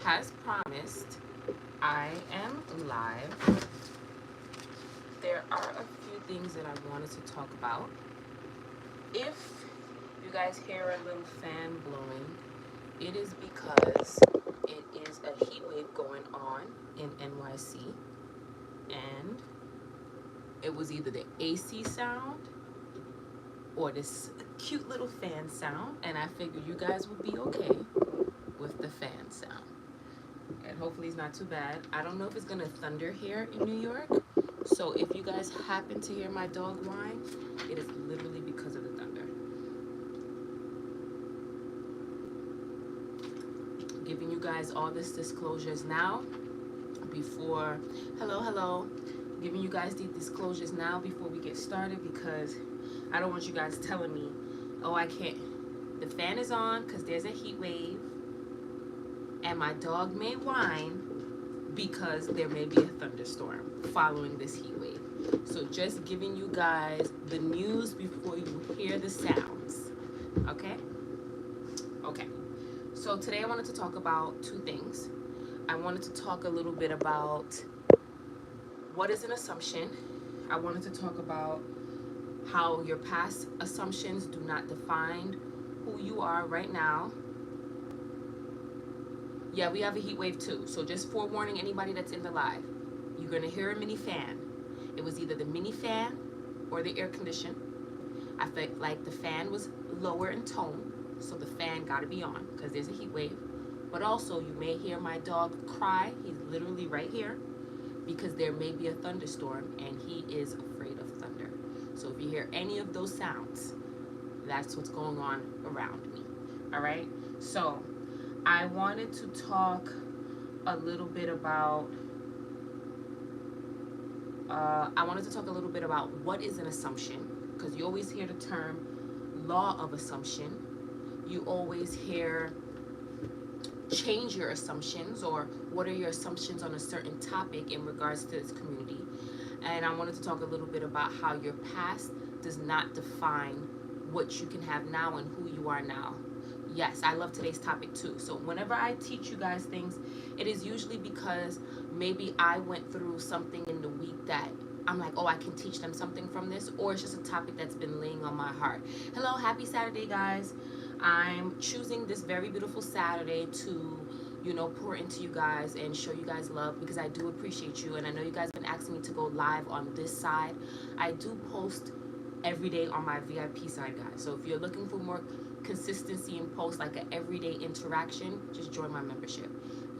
As promised, I am live. There are a few things that I wanted to talk about. If you guys hear a little fan blowing, it is because it is a heat wave going on in NYC, and it was either the AC sound or this cute little fan sound, and I figured you guys would be okay with the fan sound. And hopefully it's not too bad. I don't know if it's gonna thunder here in New York, so if you guys happen to hear my dog whine, it is literally because of the thunder. Giving you guys all this disclosures now before, hello, giving you guys these disclosures now before we get started, because I don't want you guys telling me, oh, I can't, the fan is on because there's a heat wave and my dog may whine because there may be a thunderstorm following this heat wave. So just giving you guys the news before you hear the sounds. Okay? Okay. So today I wanted to talk about two things. I wanted to talk a little bit about what is an assumption. I wanted to talk about how your past assumptions do not define who you are right now. Yeah, we have a heat wave too. So just forewarning anybody that's in the live, you're gonna hear a mini fan. It was either the mini fan or the air condition. I felt like the fan was lower in tone, so the fan gotta be on because there's a heat wave. But also you may hear my dog cry. He's literally right here because there may be a thunderstorm and he is afraid of thunder. So if you hear any of those sounds, that's what's going on around me. All right? So I wanted to talk a little bit about what is an assumption, because you always hear the term law of assumption. You always hear change your assumptions, or what are your assumptions on a certain topic in regards to this community. And I wanted to talk a little bit about how your past does not define what you can have now and who you are now. Yes, I love today's topic too. So whenever I teach you guys things, it is usually because maybe I went through something in the week that I'm like, oh, I can teach them something from this, or it's just a topic that's been laying on my heart. Hello, happy Saturday, guys. I'm choosing this very beautiful Saturday to, pour into you guys and show you guys love, because I do appreciate you. And I know you guys have been asking me to go live on this side. I do post every day on my VIP side, guys. So if you're looking for more consistency in posts, like an everyday interaction, just join my membership.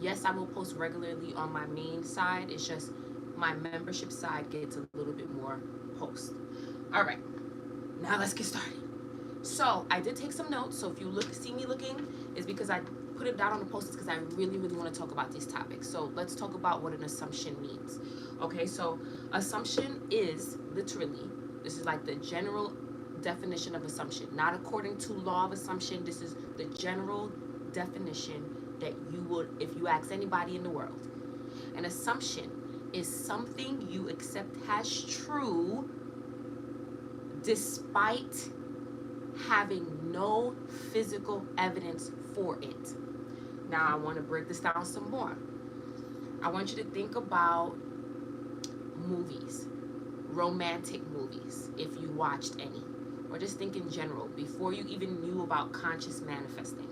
Yes, I will post regularly on my main side. It's just my membership side gets a little bit more posts. All right, now let's get started. So I did take some notes. So if you see me looking, it's because I put it down on the post-its because I really, really want to talk about these topics. So let's talk about what an assumption means. Okay, so assumption is literally, this is like the general definition of assumption, not according to law of assumption. This is the general definition that you would, if you ask anybody in the world. An assumption is something you accept as true despite having no physical evidence for it. Now I want to break this down some more. I want you to think about movies, romantic movies, if you watched any, or just think in general before you even knew about conscious manifesting.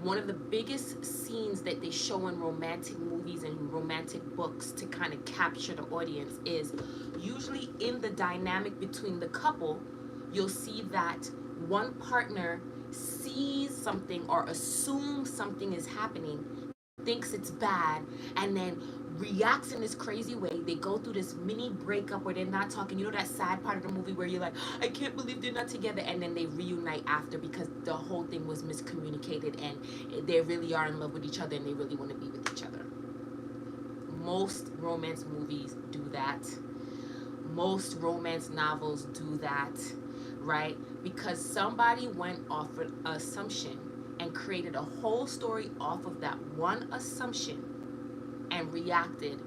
One of the biggest scenes that they show in romantic movies and romantic books to kind of capture the audience is usually in the dynamic between the couple. You'll see that one partner sees something or assumes something is happening, thinks it's bad, and then reacts in this crazy way. They go through this mini breakup where they're not talking. You know that sad part of the movie where you're like, I can't believe they're not together, and then they reunite after because the whole thing was miscommunicated and they really are in love with each other and they really want to be with each other. Most romance movies do that. Most romance novels do that, right? Because somebody went off an assumption and created a whole story off of that one assumption and reacted,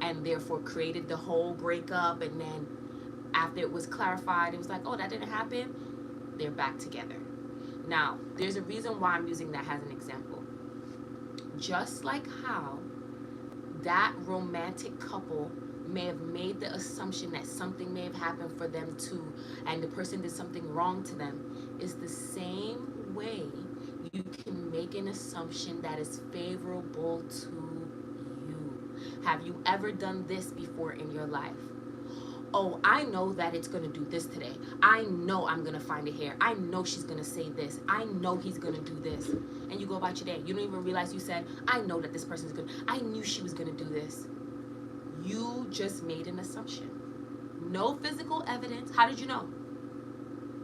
and therefore created the whole breakup. And then after it was clarified, it was like, oh, that didn't happen. They're back together. Now, there's a reason why I'm using that as an example. just like how that romantic couple may have made the assumption that something may have happened for them too, and the person did something wrong to them, is the same way you can make an assumption that is favorable to you. Have you ever done this before in your life? Oh, I know that it's going to do this today. I know I'm going to find a hair. I know she's going to say this. I know he's going to do this. And you go about your day. You don't even realize you said, I know that this person's good. I knew she was going to do this. You just made an assumption. No physical evidence. How did you know?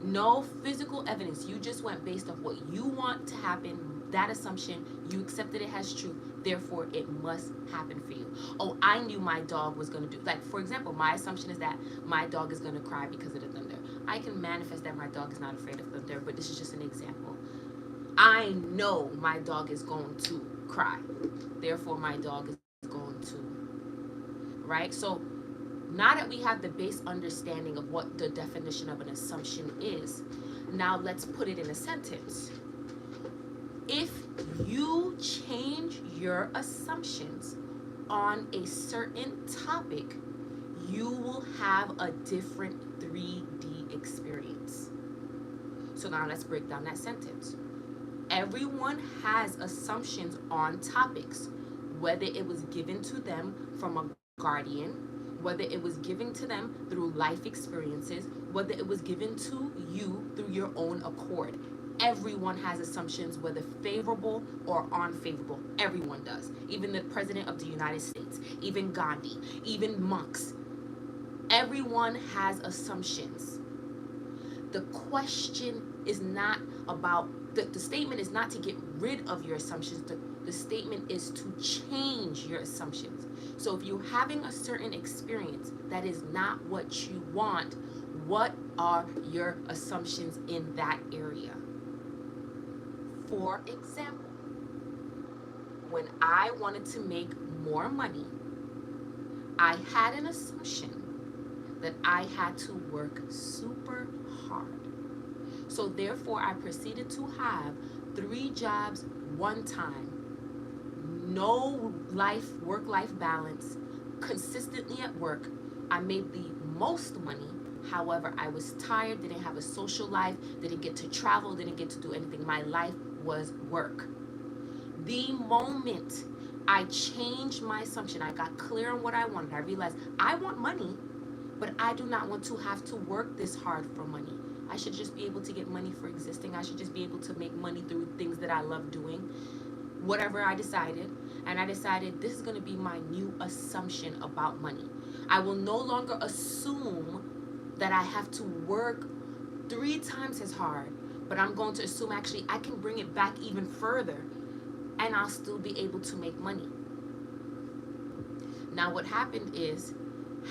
No physical evidence. You just went based off what you want to happen. That assumption, you accepted it as true. Therefore, it must happen for you. Oh, I knew my dog was going to do, like, for example, my assumption is that my dog is going to cry because of the thunder. I can manifest that my dog is not afraid of thunder, but this is just an example. I know my dog is going to cry. Therefore, my dog is going to, right? So now that we have the base understanding of what the definition of an assumption is, now let's put it in a sentence. If you change your assumptions on a certain topic, you will have a different 3D experience. So now let's break down that sentence. Everyone has assumptions on topics, whether it was given to them from a guardian, whether it was given to them through life experiences, whether it was given to you through your own accord. Everyone has assumptions, whether favorable or unfavorable. Everyone does. Even the President of the United States, even Gandhi, even monks. Everyone has assumptions. The question is not about, the statement is not to get rid of your assumptions. The statement is to change your assumptions. So if you're having a certain experience that is not what you want, what are your assumptions in that area? For example, when I wanted to make more money, I had an assumption that I had to work super hard. So therefore, I proceeded to have 3 jobs one time, no work-life balance, consistently at work. I made the most money. However, I was tired, didn't have a social life, didn't get to travel, didn't get to do anything. My life was work. The moment I changed my assumption, I got clear on what I wanted. I realized I want money, but I do not want to have to work this hard for money. I should just be able to get money for existing. I should just be able to make money through things that I love doing. Whatever I decided. And I decided this is going to be my new assumption about money. I will no longer assume that I have to work 3 times as hard, but I'm going to assume actually I can bring it back even further and I'll still be able to make money. Now what happened is,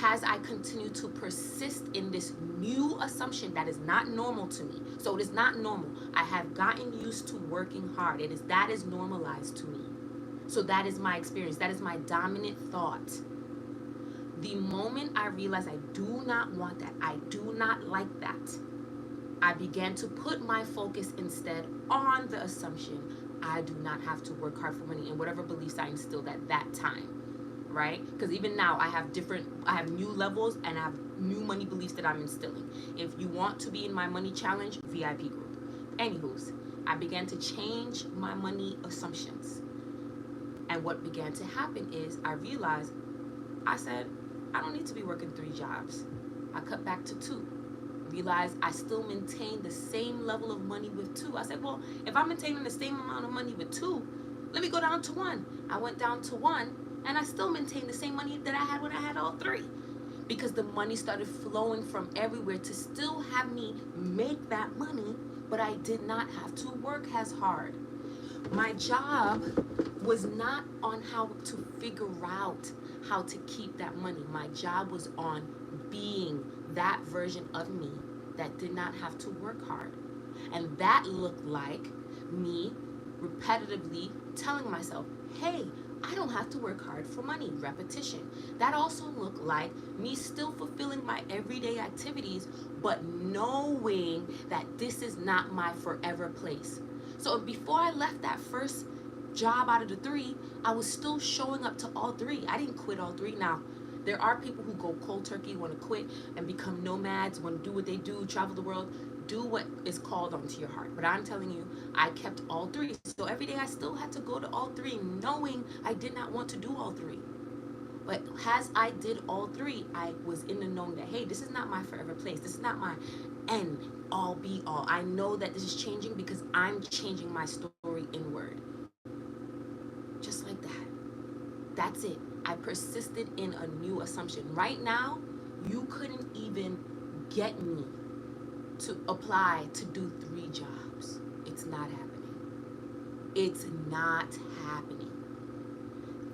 as I continue to persist in this new assumption that is not normal to me, so it is not normal. I have gotten used to working hard. That is normalized to me. So that is my experience. That is my dominant thought. The moment I realized I do not want that, I do not like that, I began to put my focus instead on the assumption I do not have to work hard for money, and whatever beliefs I instilled at that time, right? Because even now I have new levels and I have new money beliefs that I'm instilling. If you want to be in my money challenge, VIP group. Anywho's, I began to change my money assumptions. And what began to happen is I realized, I said, I don't need to be working 3 jobs. I cut back to 2. Realized I still maintain the same level of money with 2. I said, well, if I'm maintaining the same amount of money with 2, let me go down to 1. I went down to 1 and I still maintained the same money that I had when I had all 3. Because the money started flowing from everywhere to still have me make that money, but I did not have to work as hard. My job was not on how to figure out how to keep that money. My job was on being that version of me that did not have to work hard. And that looked like me repetitively telling myself, hey, I don't have to work hard for money. Repetition. That also looked like me still fulfilling my everyday activities, but knowing that this is not my forever place. So before I left that first job out of the 3, I was still showing up to all 3. I didn't quit all 3. Now, there are people who go cold turkey, want to quit and become nomads, want to do what they do, travel the world, do what is called onto your heart. But I'm telling you, I kept all 3. So every day I still had to go to all 3, knowing I did not want to do all 3. But as I did all 3, I was in the knowing that, hey, this is not my forever place. This is not my end all be all. I know that this is changing because I'm changing my story inward. Just like that. That's it. I persisted in a new assumption. Right now, you couldn't even get me to apply to do 3 jobs. It's not happening. It's not happening.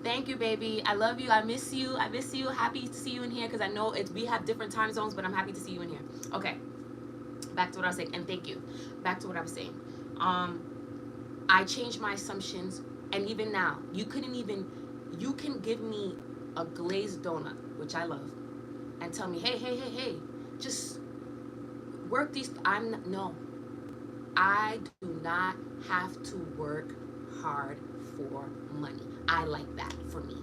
Thank you, baby. I love you. I miss you. I miss you. Happy to see you in here because I know we have different time zones, but I'm happy to see you in here. Okay. Back to what I was saying. And thank you. Back to what I was saying. I changed my assumptions, and even now, you can give me a glazed donut, which I love, and tell me, hey, just work these. No. I do not have to work hard for money. I like that for me.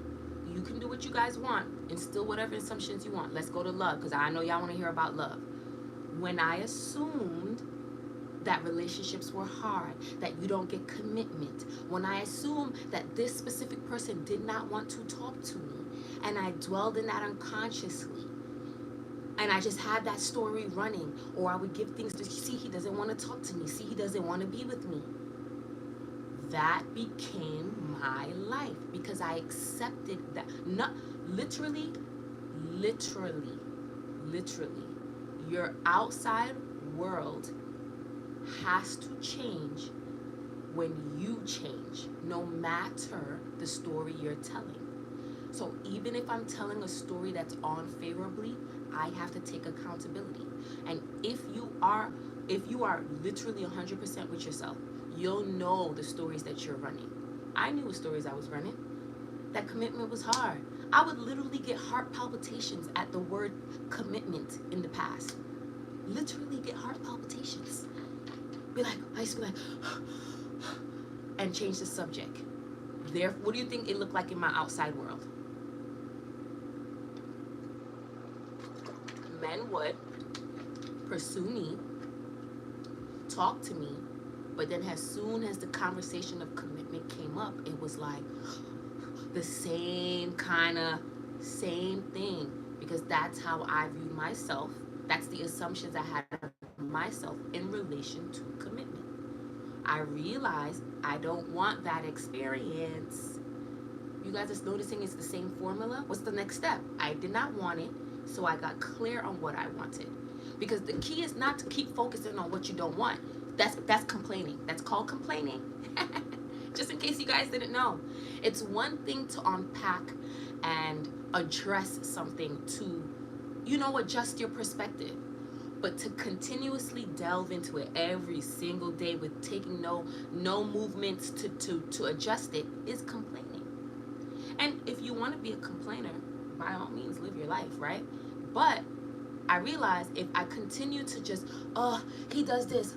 You can do what you guys want, instill whatever assumptions you want. Let's go to love, because I know y'all want to hear about love. When I assumed that relationships were hard, that you don't get commitment, when I assumed that this specific person did not want to talk to me, and I dwelled in that unconsciously, and I just had that story running, or I would give things to, see, he doesn't want to talk to me, see, he doesn't want to be with me. That became my life because I accepted that. Not literally, your outside world has to change when you change, no matter the story you're telling. So even if I'm telling a story that's on favorably, I have to take accountability. And if you are literally 100% with yourself, you'll know the stories that you're running. I knew what stories I was running. That commitment was hard. I would literally get heart palpitations at the word commitment in the past. Literally get heart palpitations. I used to be like, and change the subject. What do you think it looked like in my outside world? Men would pursue me, talk to me, but then as soon as the conversation of commitment came up, it was like the same thing, because that's how I viewed myself. That's the assumptions I had of myself in relation to commitment. I realized I don't want that experience. You guys are noticing it's the same formula? What's the next step? I did not want it, so I got clear on what I wanted. Because the key is not to keep focusing on what you don't want. That's complaining. That's called complaining. Just in case you guys didn't know. It's one thing to unpack and address something to, adjust your perspective. But to continuously delve into it every single day with taking no movements to adjust it is complaining. And if you want to be a complainer, by all means, live your life, right? But I realized if I continue to just, he does this,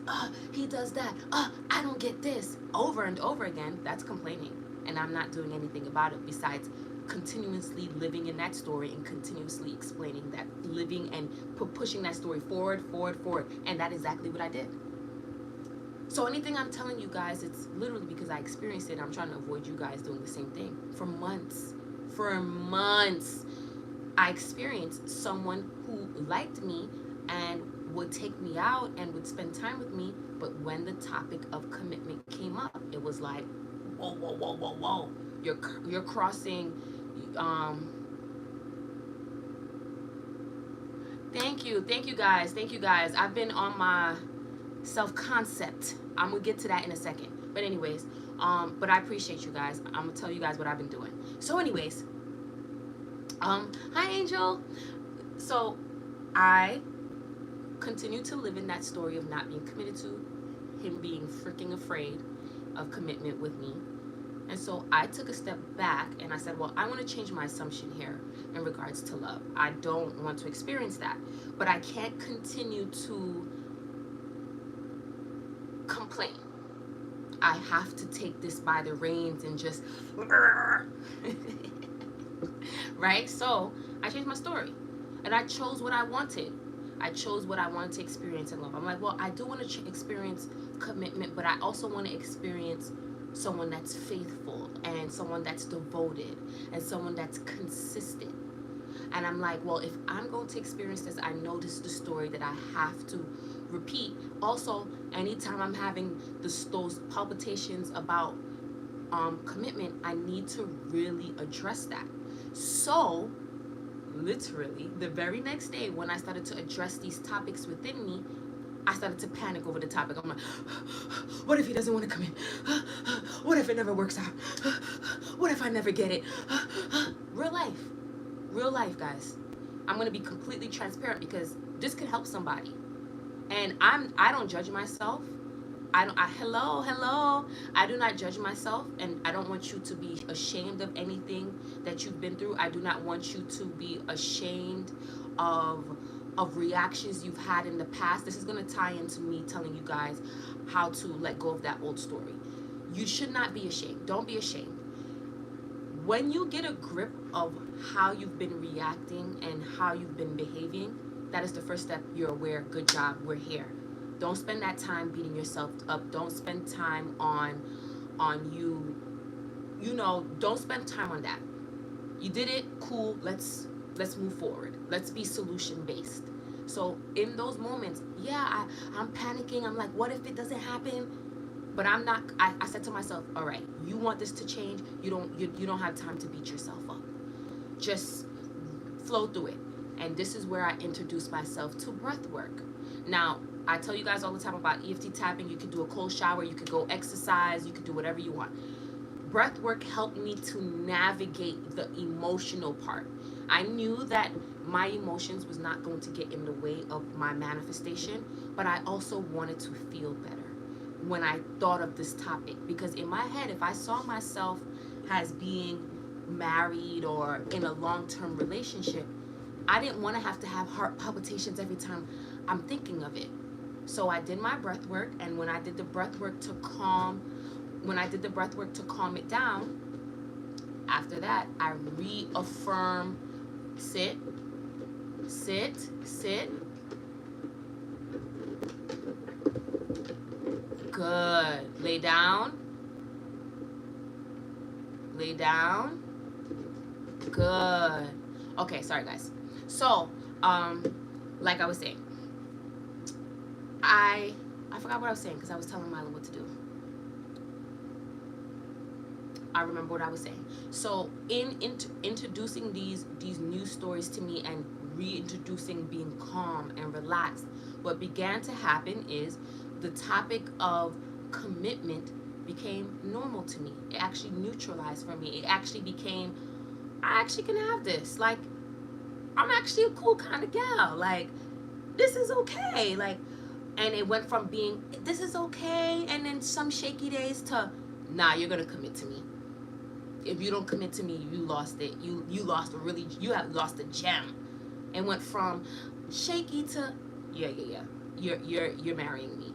he does that, I don't get this, over and over again, that's complaining. And I'm not doing anything about it besides continuously living in that story and continuously explaining that, living and pushing that story forward. And that's exactly what I did. So anything I'm telling you guys, it's literally because I experienced it. I'm trying to avoid you guys doing the same thing. For months, I experienced someone who liked me and would take me out and would spend time with me, but when the topic of commitment came up, it was like, whoa. You're crossing. Thank you guys. I've been on my self-concept. I'm gonna get to that in a second. But anyways, but I appreciate you guys. I'm gonna tell you guys what I've been doing. So anyways, hi Angel. So I continue to live in that story of not being committed to, him being freaking afraid of commitment with me. And so I took a step back and I said, well, I want to change my assumption here in regards to love. I don't want to experience that, but I can't continue to complain. I have to take this by the reins and just right? So I changed my story, and I chose what I wanted. I chose what I wanted to experience in love. I'm like, well, I do want to experience commitment, but I also want to experience someone that's faithful and someone that's devoted and someone that's consistent. And I'm like, well, if I'm going to experience this, I know this is the story that I have to repeat. Also, anytime I'm having those palpitations about commitment, I need to really address that. So, literally, the very next day when I started to address these topics within me, I started to panic over the topic. I'm like, what if he doesn't want to come in? What if it never works out? What if I never get it? Real life, guys. I'm going to be completely transparent because this could help somebody. And I don't judge myself. Hello. I do not judge myself, and I don't want you to be ashamed of anything that you've been through. I do not want you to be ashamed of reactions you've had in the past. This is going to tie into me telling you guys how to let go of that old story. You should not be ashamed. Don't be ashamed. When you get a grip of how you've been reacting and how you've been behaving, that is the first step. You're aware. Good job. We're here. Don't spend that time beating yourself up. Don't spend time on don't spend time on that. You did it, cool. Let's move forward. Let's be solution based. So in those moments, yeah, I'm panicking. I'm like, what if it doesn't happen? But I'm not. I said to myself, all right, you want this to change. You don't have time to beat yourself up. Just flow through it. And this is where I introduce myself to breath work. Now, I tell you guys all the time about EFT tapping. You could do a cold shower. You could go exercise. You could do whatever you want. Breath work helped me to navigate the emotional part. I knew that my emotions was not going to get in the way of my manifestation, but I also wanted to feel better when I thought of this topic. Because in my head, if I saw myself as being married or in a long-term relationship, I didn't want to have heart palpitations every time I'm thinking of it. So I did my breath work, and when I did the breath work to calm it down, after that I reaffirm, sit. Good. Lay down. Good. Okay, sorry guys. So, like I was saying, I forgot what I was saying because I was telling Milo what to do. I remember what I was saying. So in introducing these new stories to me and reintroducing being calm and relaxed, what began to happen is the topic of commitment became normal to me. It actually neutralized for me. It actually became, I actually can have this. Like, I'm actually a cool kind of gal. Like, this is okay. Like, and it went from being, this is okay, and then some shaky days to, nah, you're gonna commit to me. If you don't commit to me, you lost it. You have lost a gem. It went from shaky to, yeah. You're marrying me.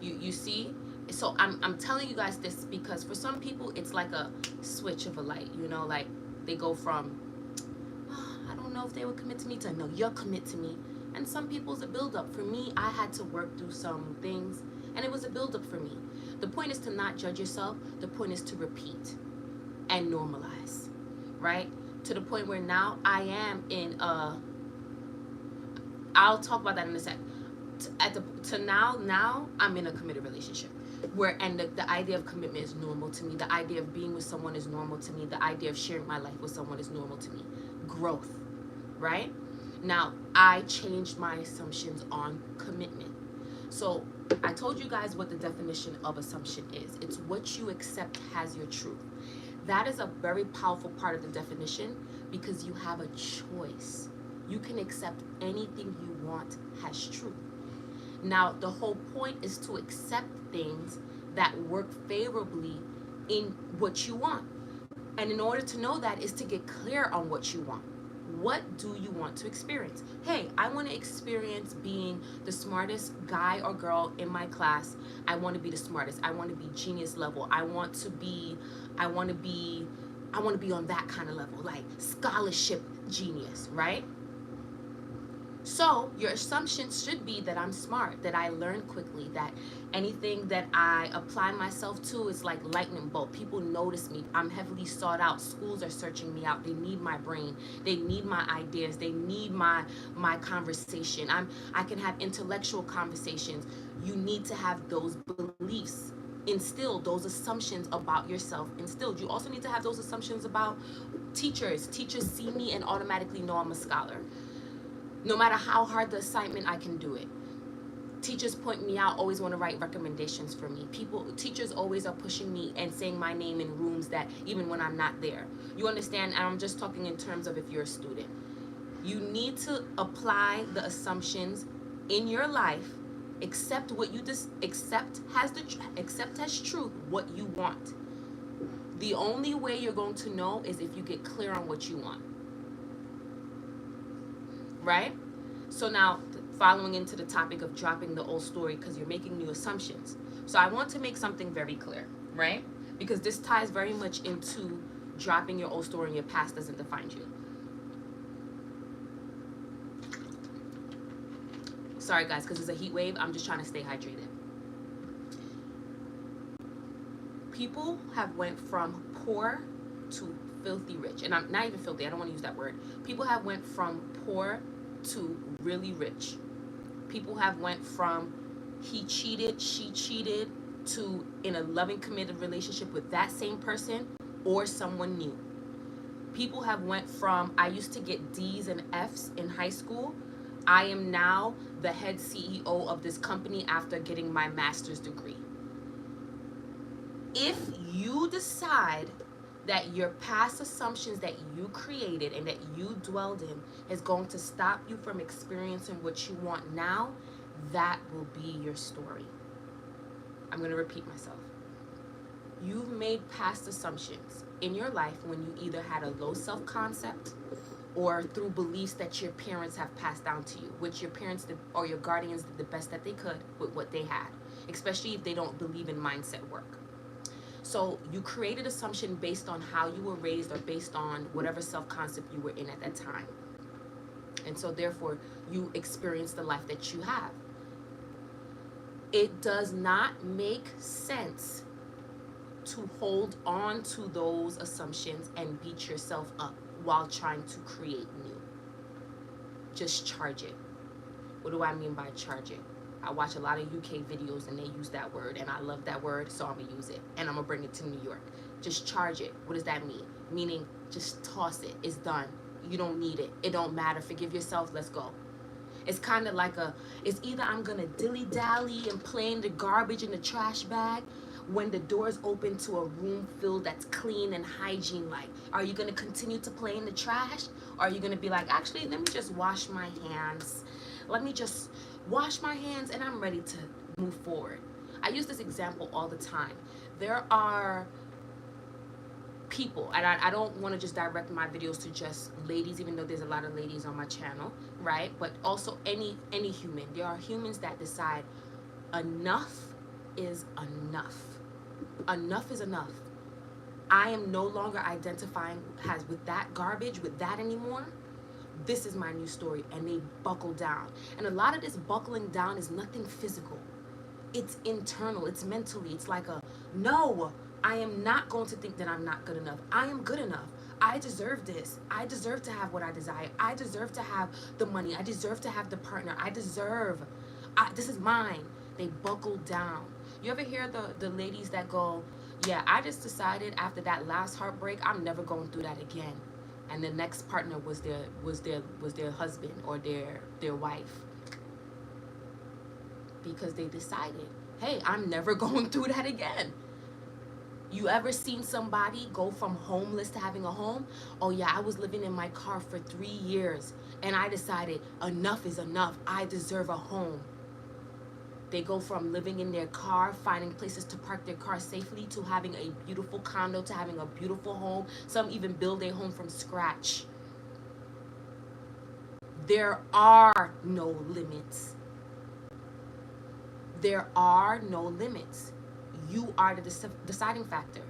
You see? So I'm telling you guys this because for some people it's like a switch of a light. Like they go from, oh, I don't know if they would commit to me to, no, you'll commit to me. And some people's a build-up. For me, I had to work through some things, and it was a build-up for me. The point is to not judge yourself. The point is to repeat and normalize, right? To the point where now I am in I'll talk about that in a sec. Now I'm in a committed relationship and the idea of commitment is normal to me. The idea of being with someone is normal to me. The idea of sharing my life with someone is normal to me. Growth, right? Now, I changed my assumptions on commitment. So I told you guys what the definition of assumption is. It's what you accept as your truth. That is a very powerful part of the definition because you have a choice. You can accept anything you want as truth. Now, the whole point is to accept things that work favorably in what you want. And in order to know that is to get clear on what you want. What do you want to experience? Hey, I want to experience being the smartest guy or girl in my class. I want to be the smartest. I want to be genius level. I want to be on that kind of level, like scholarship genius, right? So your assumptions should be that I'm smart, that I learn quickly, that anything that I apply myself to is like lightning bolt. People notice me. I'm heavily sought out. Schools are searching me out. They need my brain. They need my ideas. They need my conversation. I can have intellectual conversations. You need to have those beliefs instilled, those assumptions about yourself instilled. You also need to have those assumptions about teachers. Teachers see me and automatically know I'm a scholar. No matter how hard the assignment, I can do it. Teachers point me out, always want to write recommendations for me. Teachers always are pushing me and saying my name in rooms that even when I'm not there. You understand? And I'm just talking in terms of if you're a student. You need to apply the assumptions in your life, accept what you accept as truth what you want. The only way you're going to know is if you get clear on what you want. Right? So now, following into the topic of dropping the old story because you're making new assumptions. So I want to make something very clear, right? Because this ties very much into dropping your old story and your past doesn't define you. Sorry guys, because it's a heat wave. I'm just trying to stay hydrated. People have went from poor to filthy rich. And I'm not even filthy. I don't want to use that word. People have went from poor to really rich. People have went from he cheated, she cheated, to in a loving, committed relationship with that same person or someone new. People have went from I used to get D's and F's in high school. I am now the head CEO of this company after getting my master's degree. If you decide that your past assumptions that you created and that you dwelled in is going to stop you from experiencing what you want now, that will be your story. I'm going to repeat myself. You've made past assumptions in your life when you either had a low self-concept or through beliefs that your parents have passed down to you, which your parents did, or your guardians did the best that they could with what they had, especially if they don't believe in mindset work. So you created assumption based on how you were raised or based on whatever self-concept you were in at that time. And so therefore, you experience the life that you have. It does not make sense to hold on to those assumptions and beat yourself up while trying to create new. Just charge it. What do I mean by charge it? I watch a lot of UK videos and they use that word and I love that word, so I'm gonna use it and I'm gonna bring it to New York. Just charge it. What does that mean? Meaning just toss it. It's done. You don't need it. It don't matter. Forgive yourself. Let's go. It's kind of like it's either I'm gonna dilly-dally and play in the garbage in the trash bag when the doors open to a room filled that's clean and hygiene-like. Are you gonna continue to play in the trash? Or are you gonna be like, actually, let me just wash my hands. Let me just wash my hands and I'm ready to move forward. I use this example all the time. There are people, and I don't want to just direct my videos to just ladies, even though there's a lot of ladies on my channel, right? But also any human. There are humans that decide enough is enough. Enough is enough. I am no longer identifying with that garbage, with that anymore. This is my new story, and they buckle down. And a lot of this buckling down is nothing physical. It's internal, it's mentally. It's like no, I am not going to think that I'm not good enough. I am good enough. I deserve this. I deserve to have what I desire. I deserve to have the money. I deserve to have the partner. This is mine. They buckle down. You ever hear the ladies that go, yeah, I just decided after that last heartbreak, I'm never going through that again. And the next partner was their husband or their wife. Because they decided, hey, I'm never going through that again. You ever seen somebody go from homeless to having a home? Oh yeah, I was living in my car for 3 years and I decided enough is enough. I deserve a home. They go from living in their car, finding places to park their car safely, to having a beautiful condo, to having a beautiful home. Some even build their home from scratch. There are no limits. There are no limits. You are the deciding factor.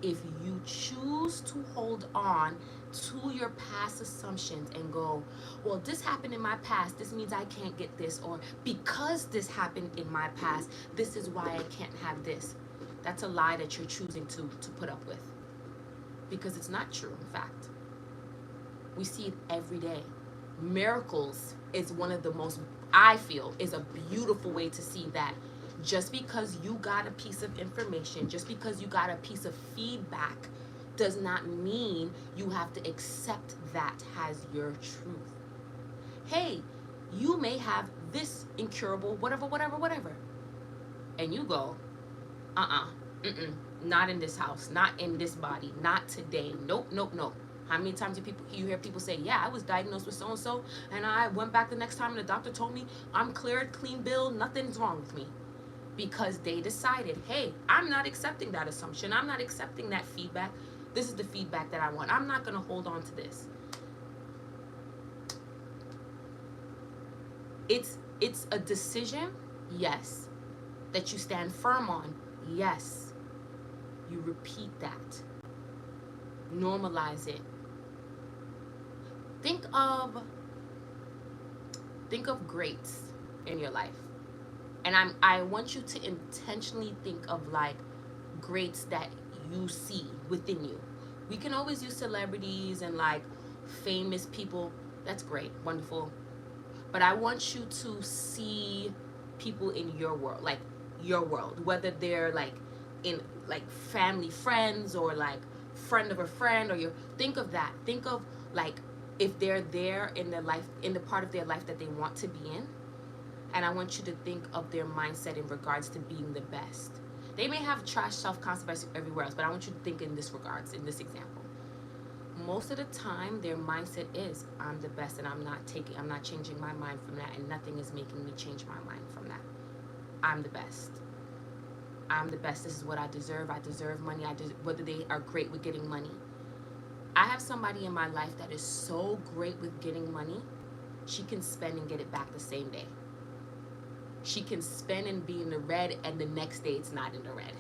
If you choose to hold on to your past assumptions and go, well, this happened in my past, this means I can't get this, or because this happened in my past, this is why I can't have this. That's a lie that you're choosing to put up with. Because it's not true, in fact. We see it every day. Miracles is one of the most, I feel, is a beautiful way to see that. Just because you got a piece of information, just because you got a piece of feedback, does not mean you have to accept that as your truth. Hey, you may have this incurable, whatever. And you go, not in this house, not in this body, not today. Nope. How many times do you hear people say, yeah, I was diagnosed with so-and-so, and I went back the next time and the doctor told me I'm cleared, clean bill, nothing's wrong with me. Because they decided, hey, I'm not accepting that assumption. I'm not accepting that feedback. This is the feedback that I want. I'm not going to hold on to this. It's a decision, yes. That you stand firm on, yes. You repeat that. Normalize it. Think of greats in your life. And I want you to intentionally think of like greats that you see within you. We can always use celebrities and like famous people. That's great, wonderful. But I want you to see people in your world, like your world, whether they're like in like family, friends, or like friend of a friend, or you think of that. Think of like if they're there in their life, in the part of their life that they want to be in. And I want you to think of their mindset in regards to being the best. They may have trash self-concept everywhere else, but I want you to think in this regards, in this example. Most of the time, their mindset is, I'm the best, and I'm not changing my mind from that, and nothing is making me change my mind from that. I'm the best. I'm the best. This is what I deserve. I deserve money. Whether they are great with getting money. I have somebody in my life that is so great with getting money, she can spend and get it back the same day. She can spend and be in the red, and the next day it's not in the red.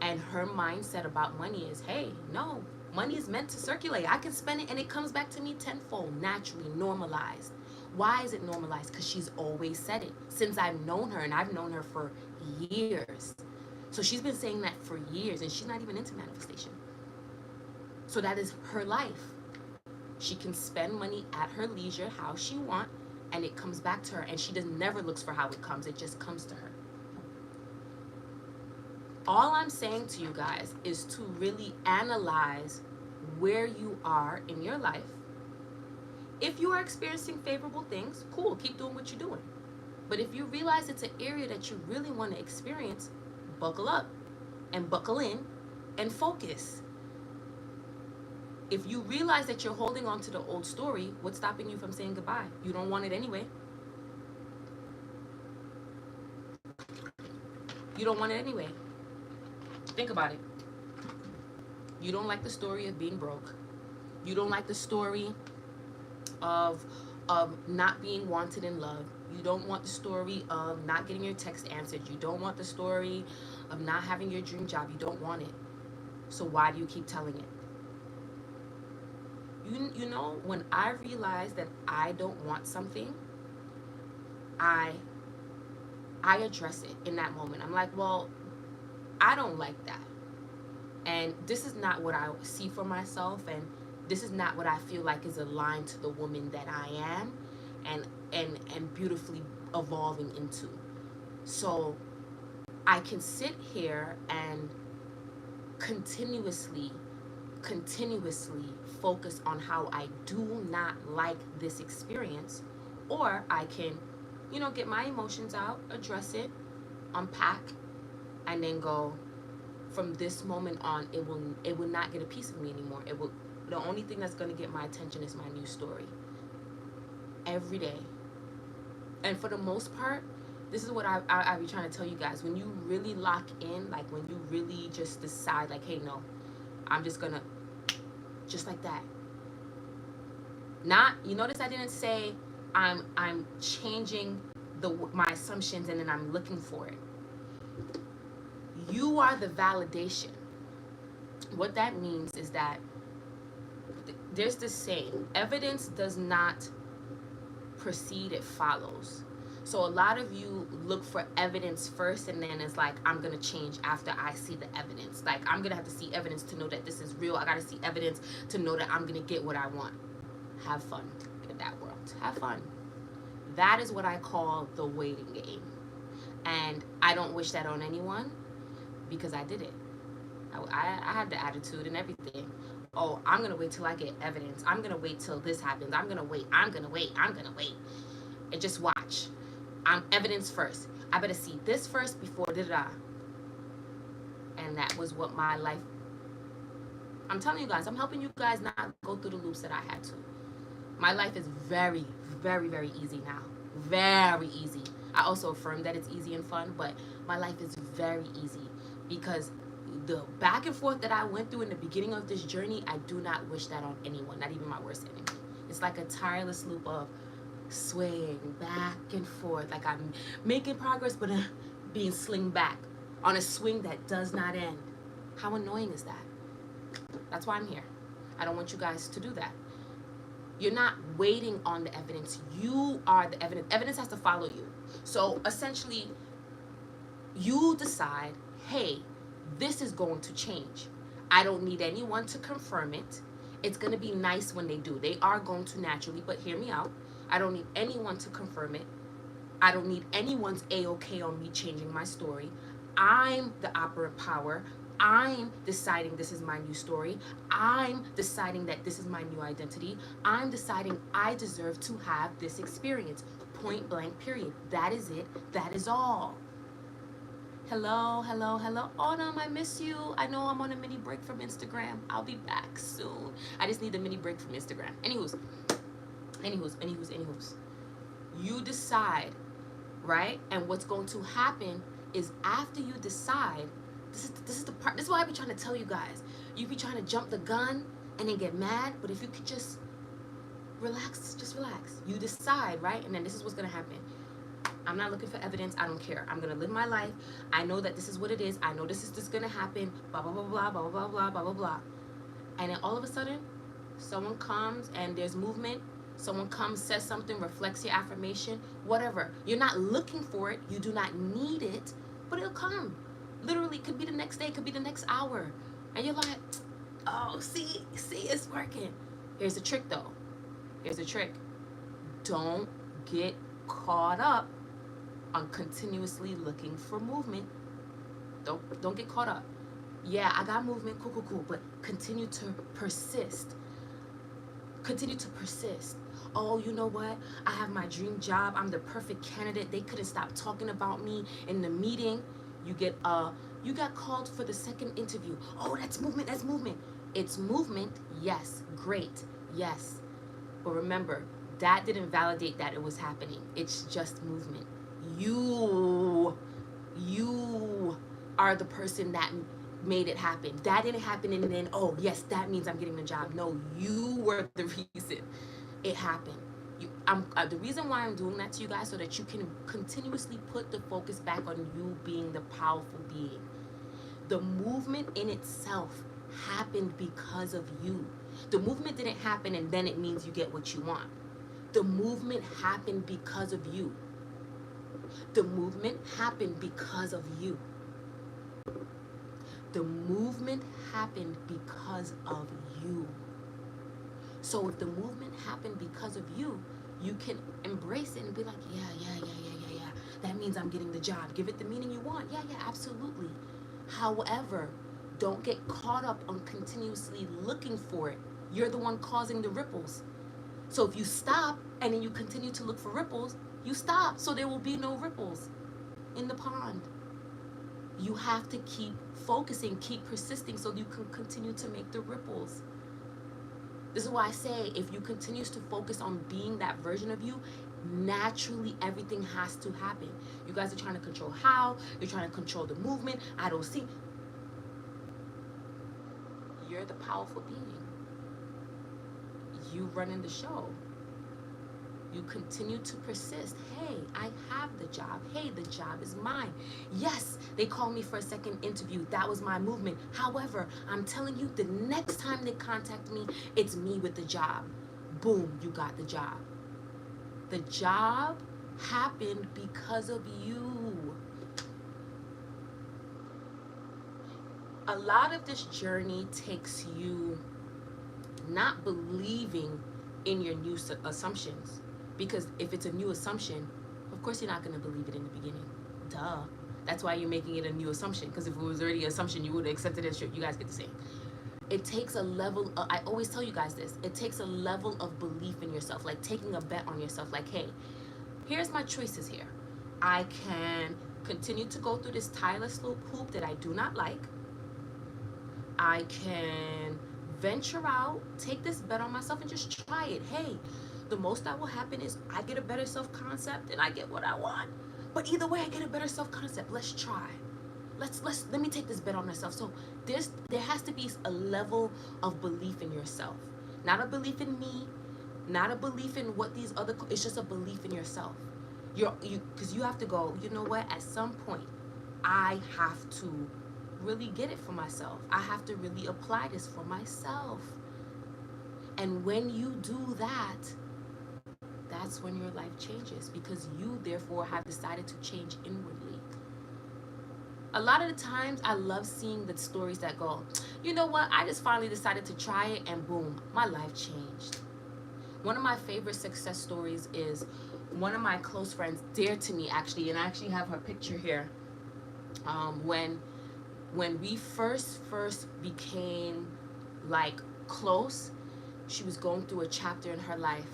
And her mindset about money is, hey, no, money is meant to circulate. I can spend it and it comes back to me tenfold, naturally, normalized. Why is it normalized? Because she's always said it. Since I've known her, and I've known her for years. So she's been saying that for years, and she's not even into manifestation. So that is her life. She can spend money at her leisure, how she wants, and it comes back to her, and she never looks for how it comes. It just comes to her. All I'm saying to you guys is to really analyze where you are in your life. If you are experiencing favorable things, cool, keep doing what you're doing. But if you realize it's an area that you really want to experience, buckle up and buckle in and focus. If you realize that you're holding on to the old story, what's stopping you from saying goodbye? You don't want it anyway. You don't want it anyway. Think about it. You don't like the story of being broke. You don't like the story of not being wanted in love. You don't want the story of not getting your text answered. You don't want the story of not having your dream job. You don't want it. So why do you keep telling it? You know, when I realize that I don't want something, I address it in that moment. I'm like, well, I don't like that. And this is not what I see for myself, and this is not what I feel like is aligned to the woman that I am and beautifully evolving into. So I can sit here and continuously focus on how I do not like this experience, or I can, get my emotions out, address it, unpack, and then go, from this moment on, it will not get a piece of me anymore. The only thing that's going to get my attention is my new story. Every day. And for the most part, this is what I be trying to tell you guys. When you really lock in, like when you really just decide, like, hey, no, I'm just gonna, just like that. Not, you notice I didn't say I'm changing my assumptions and then I'm looking for it. You are the validation. What that means is that there's this saying, evidence does not precede, it follows. So a lot of you look for evidence first, and then it's like, I'm gonna change after I see the evidence. Like, I'm gonna have to see evidence to know that this is real. I gotta see evidence to know that I'm gonna get what I want. Have fun in that world. Have fun. That is what I call the waiting game. And I don't wish that on anyone, because I did it. I had the attitude and everything. Oh, I'm gonna wait till I get evidence. I'm gonna wait till this happens. I'm gonna wait. I'm gonna wait. I'm gonna wait. And just watch. I'm evidence first. I better see this first before da da. And that was what my life. I'm telling you guys. I'm helping you guys not go through the loops that I had to. My life is very, very, very easy now. Very easy. I also affirm that it's easy and fun, but my life is very easy because the back and forth that I went through in the beginning of this journey, I do not wish that on anyone, not even my worst enemy. It's like a tireless loop of swaying back and forth, like I'm making progress, but being slinged back on a swing that does not end. How annoying is that? That's why I'm here. I don't want you guys to do that. You're not waiting on the evidence. You are the evidence. Evidence has to follow you. So essentially, you decide, hey, this is going to change. I don't need anyone to confirm it. It's going to be nice when they do. They are going to naturally, but hear me out. I don't need anyone to confirm it. I don't need anyone's A-OK on me changing my story. I'm the operant power. I'm deciding this is my new story. I'm deciding that this is my new identity. I'm deciding I deserve to have this experience. Point blank, period. That is it. That is all. Hello, hello, hello. Autumn, I miss you. I know I'm on a mini break from Instagram. I'll be back soon. I just need a mini break from Instagram. Anywho's. You decide, right? And what's going to happen is after you decide, this is the part. This is why I be trying to tell you guys. You be trying to jump the gun and then get mad, but if you could just relax, just relax. You decide, right? And then this is what's gonna happen. I'm not looking for evidence. I don't care. I'm gonna live my life. I know that this is what it is. I know this is just gonna happen. Blah blah blah blah blah blah blah blah blah blah. And then all of a sudden, someone comes and there's movement. Someone comes, says something, reflects your affirmation, whatever. You're not looking for it. You do not need it, but it'll come. Literally, it could be the next day, it could be the next hour. And you're like, oh, see, it's working. Here's the trick, though. Here's the trick. Don't get caught up on continuously looking for movement. Don't get caught up. Yeah, I got movement, cool, but continue to persist. Continue to persist. Oh, you know what? I have my dream job. I'm the perfect candidate. They couldn't stop talking about me in the meeting. You got called for the second interview. Oh, that's movement. It's movement. Yes, great. Yes. But remember, that didn't validate that it was happening. It's just movement. You are the person that made it happen. That didn't happen and then, oh, yes, that means I'm getting the job. No, you were the reason it happened. The reason why I'm doing that to you guys so that you can continuously put the focus back on you being the powerful being. The movement in itself happened because of you. The movement didn't happen and then it means you get what you want. The movement happened because of you. The movement happened because of you. The movement happened because of you. So if the movement happened because of you, you can embrace it and be like, yeah. That means I'm getting the job. Give it the meaning you want. Yeah, absolutely. However, don't get caught up on continuously looking for it. You're the one causing the ripples. So if you stop and then you continue to look for ripples, you stop. So there will be no ripples in the pond. You have to keep focusing, keep persisting so you can continue to make the ripples. This is why I say if you continue to focus on being that version of you, naturally everything has to happen. You guys are trying to control how, you're trying to control the movement. I don't see. You're the powerful being. you running the show. You continue to persist. Hey, I have the job. Hey, the job is mine. Yes, they called me for a second interview. That was my movement. However, I'm telling you, the next time they contact me, it's me with the job. Boom, you got the job. The job happened because of you. A lot of this journey takes you not believing in your new assumptions. Because if it's a new assumption, of course you're not going to believe it in the beginning. Duh. That's why you're making it a new assumption. Because if it was already an assumption, you would have accepted it. Sure, you guys get the same. It takes a level of, I always tell you guys this, it takes a level of belief in yourself. Like taking a bet on yourself. Like, hey, here's my choices here. I can continue to go through this tireless hoop that I do not like. I can venture out, take this bet on myself and just try it. Hey, the most that will happen is I get a better self-concept and I get what I want. But either way, I get a better self-concept. Let's try. Let me take this bet on myself. So there has to be a level of belief in yourself. Not a belief in me, not a belief in what these other, it's just a belief in yourself. Because you have to go, you know what, at some point, I have to really get it for myself. I have to really apply this for myself. And when you do that, that's when your life changes, because you therefore have decided to change inwardly. A lot of the times I love seeing the stories that go, you know what, I just finally decided to try it and boom, my life changed. One of my favorite success stories is one of my close friends, dear to me actually, and I actually have her picture here. When we first became like close, she was going through a chapter in her life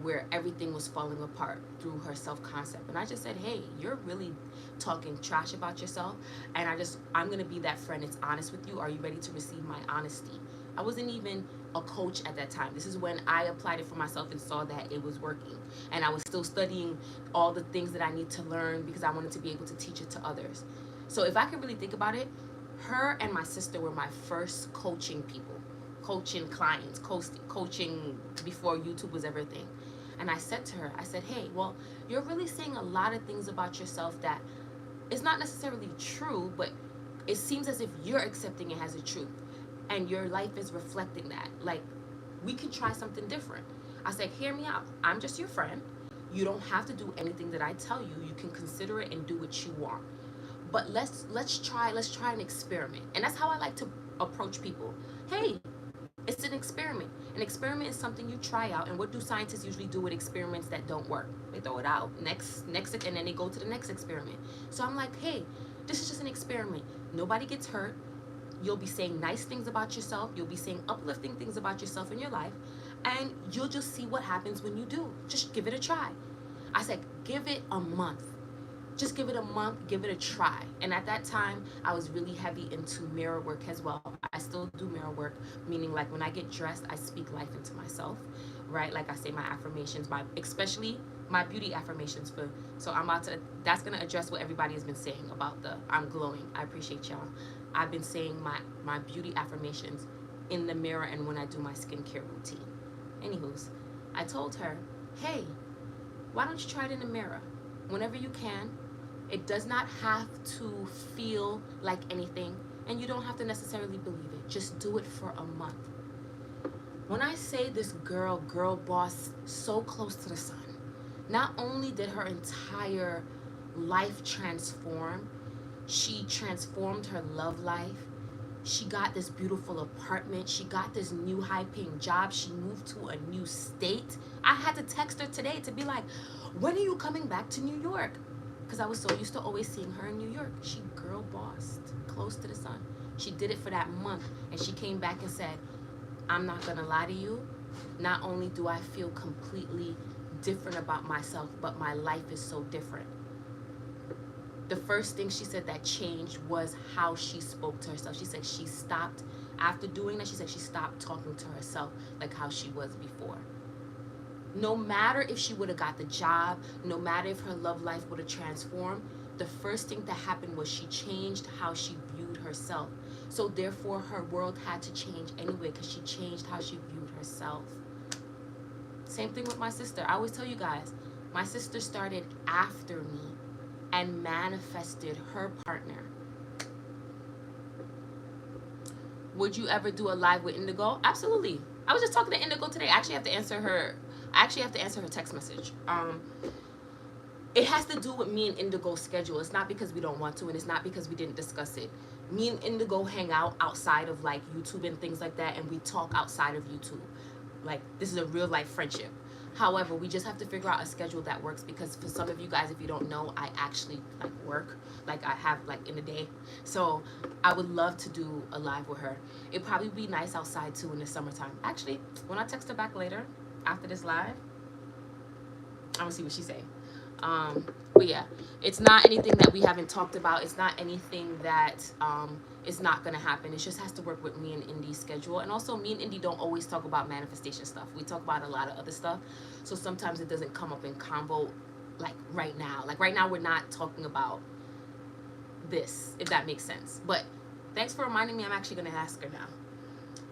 where everything was falling apart through her self-concept. And I just said, hey, you're really talking trash about yourself, and I'm gonna be that friend that's honest with you. Are you ready to receive my honesty? I wasn't even a coach at that time. This is when I applied it for myself and saw that it was working. And I was still studying all the things that I need to learn because I wanted to be able to teach it to others. So if I could really think about it, her and my sister were my first coaching people, coaching clients, coaching before YouTube was everything. And I said to her, I said, hey, well, you're really saying a lot of things about yourself that is not necessarily true, but it seems as if you're accepting it as a truth. And your life is reflecting that. Like, we can try something different. I said, hear me out. I'm just your friend. You don't have to do anything that I tell you. You can consider it and do what you want. But let's try an experiment. And that's how I like to approach people. Hey, it's an experiment. An experiment is something you try out. And what do scientists usually do with experiments that don't work? They throw it out. Next, and then they go to the next experiment. So I'm like, hey, this is just an experiment. Nobody gets hurt. You'll be saying nice things about yourself. You'll be saying uplifting things about yourself in your life. And you'll just see what happens when you do. Just give it a try. I said, give it a month. Just give it a month, give it a try. And at that time, I was really heavy into mirror work as well. I still do mirror work, meaning like when I get dressed, I speak life into myself, right? Like I say my affirmations, especially my beauty affirmations. So that's gonna address what everybody has been saying about I'm glowing. I appreciate y'all. I've been saying my beauty affirmations in the mirror and when I do my skincare routine. Anywho's, I told her, hey, why don't you try it in the mirror? Whenever you can. It does not have to feel like anything, and you don't have to necessarily believe it. Just do it for a month. When I say this girl boss, so close to the sun, not only did her entire life transform, she transformed her love life. She got this beautiful apartment. She got this new high-paying job. She moved to a new state. I had to text her today to be like, when are you coming back to New York? Because I was so used to always seeing her in New York. She girl bossed, close to the sun. She did it for that month, and she came back and said, I'm not gonna lie to you. Not only do I feel completely different about myself, but my life is so different. The first thing she said that changed was how she spoke to herself. She said she stopped, after doing that, she said she stopped talking to herself like how she was before. No matter if she would have got the job, no matter if her love life would have transformed, the first thing that happened was she changed how she viewed herself. So therefore, her world had to change anyway because she changed how she viewed herself. Same thing with my sister. I always tell you guys, my sister started after me and manifested her partner. Would you ever do a live with Indigo? Absolutely. I was just talking to Indigo today. I actually have to answer her text message. It has to do with me and Indigo's schedule. It's not because we don't want to, and it's not because we didn't discuss it. Me and Indigo hang out outside of like YouTube and things like that, and we talk outside of YouTube. Like, this is a real life friendship. However, we just have to figure out a schedule that works, because for some of you guys, if you don't know, I actually like work. Like, I have like in a day. So I would love to do a live with her. It'd probably be nice outside too in the summertime. Actually, when I text her back later after this live, I'm gonna see what she say. But yeah, it's not anything that we haven't talked about. It's not anything that is not gonna happen. It just has to work with me and Indy's schedule. And also, me and Indy don't always talk about manifestation stuff. We talk about a lot of other stuff. So sometimes it doesn't come up in combo like right now. Like right now, we're not talking about this, if that makes sense. But thanks for reminding me. I'm actually gonna ask her now.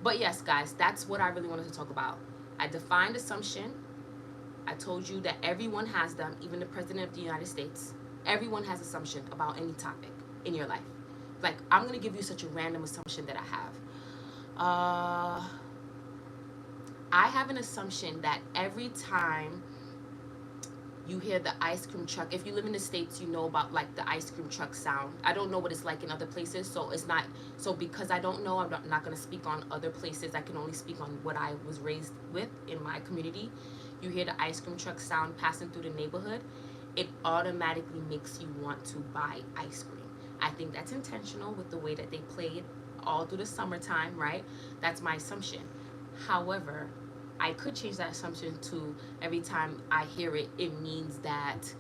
But yes, guys, that's what I really wanted to talk about. I defined assumption. I told you that everyone has them, even the President of the United States. Everyone has assumption about any topic in your life. Like, I'm going to give you such a random assumption that I have. I have an assumption that every time you hear the ice cream truck, if you live in the States, you know about like the ice cream truck sound. I don't know what it's like in other places, so it's not, so because I don't know, I'm not going to speak on other places. I can only speak on what I was raised with in my community. You hear the ice cream truck sound passing through the neighborhood, it automatically makes you want to buy ice cream. I think that's intentional with the way that they played all through the summertime, right? That's my assumption. However, I could change that assumption to every time I hear it, it means that,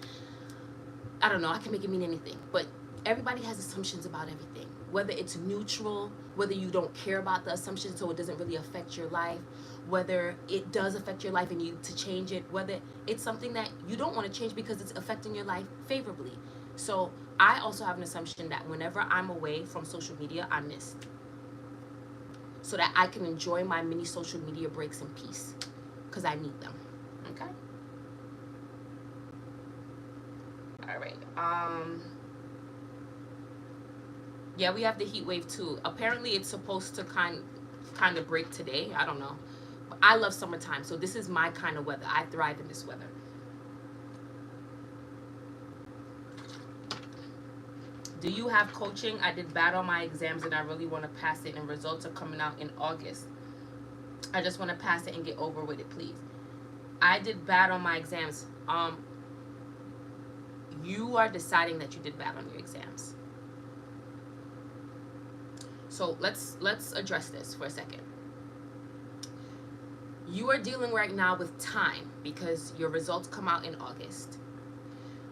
I don't know, I can make it mean anything. But everybody has assumptions about everything. Whether it's neutral, whether you don't care about the assumption so it doesn't really affect your life, whether it does affect your life and you need to change it, whether it's something that you don't want to change because it's affecting your life favorably. So I also have an assumption that whenever I'm away from social media, I'm missed, so that I can enjoy my mini social media breaks in peace, because I need them. Okay? All right. Yeah, we have the heat wave too. Apparently it's supposed to kind of break today. I don't know. But I love summertime, so this is my kind of weather. I thrive in this weather. Do you have coaching? I did bad on my exams and I really want to pass it, and results are coming out in August. I just want to pass it and get over with it, please. I did bad on my exams. You are deciding that you did bad on your exams. So let's address this for a second. You are dealing right now with time because your results come out in August.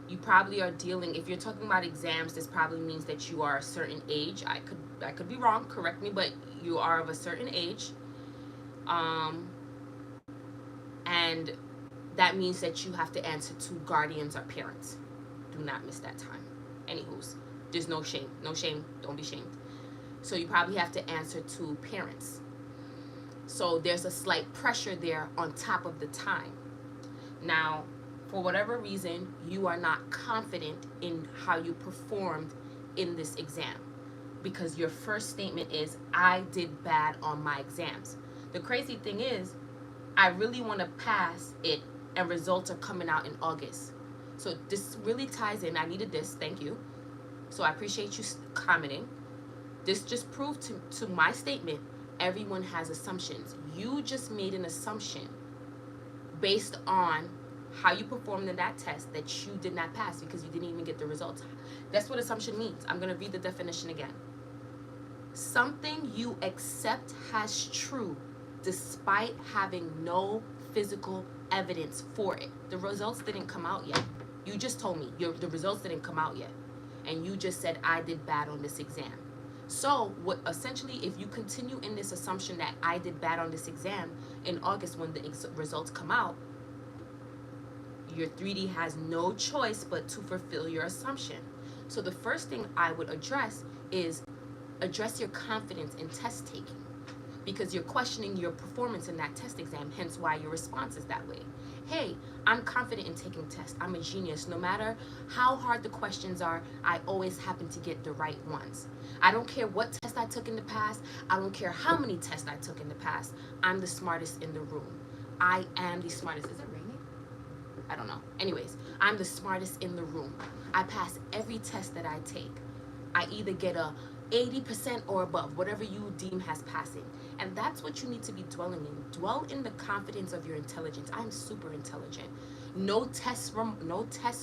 You probably are dealing, if you're talking about exams, this probably means that you are a certain age. I could be wrong, correct me, but you are of a certain age. And that means that you have to answer to guardians or parents. Do not miss that time. Anywho's, there's no shame. No shame. Don't be shamed. So you probably have to answer to parents. So there's a slight pressure there on top of the time. Now, for whatever reason, you are not confident in how you performed in this exam, because your first statement is, I did bad on my exams. The crazy thing is, I really want to pass it, and results are coming out in August. So this really ties in. I needed this. Thank you. So I appreciate you commenting. This just proved to my statement, everyone has assumptions. You just made an assumption based on how you performed in that test that you did not pass because you didn't even get the results. That's what assumption means. I'm going to read the definition again. Something you accept as true despite having no physical evidence for it. The results didn't come out yet. You just told me the results didn't come out yet. And you just said, I did bad on this exam. So what essentially, if you continue in this assumption that I did bad on this exam in August when the results come out, your 3D has no choice but to fulfill your assumption. So the first thing I would address is address your confidence in test taking. because you're questioning your performance in that test exam, hence why your response is that way. Hey, I'm confident in taking tests. I'm a genius. No matter how hard the questions are, I always happen to get the right ones. I don't care what test I took in the past. I don't care how many tests I took in the past. I'm the smartest in the room. I am the smartest. Is it raining? I don't know. Anyways, I'm the smartest in the room. I pass every test that I take. I either get a 80% or above, whatever you deem as passing. And that's what you need to be dwelling in. Dwell in the confidence of your intelligence. I'm super intelligent. No test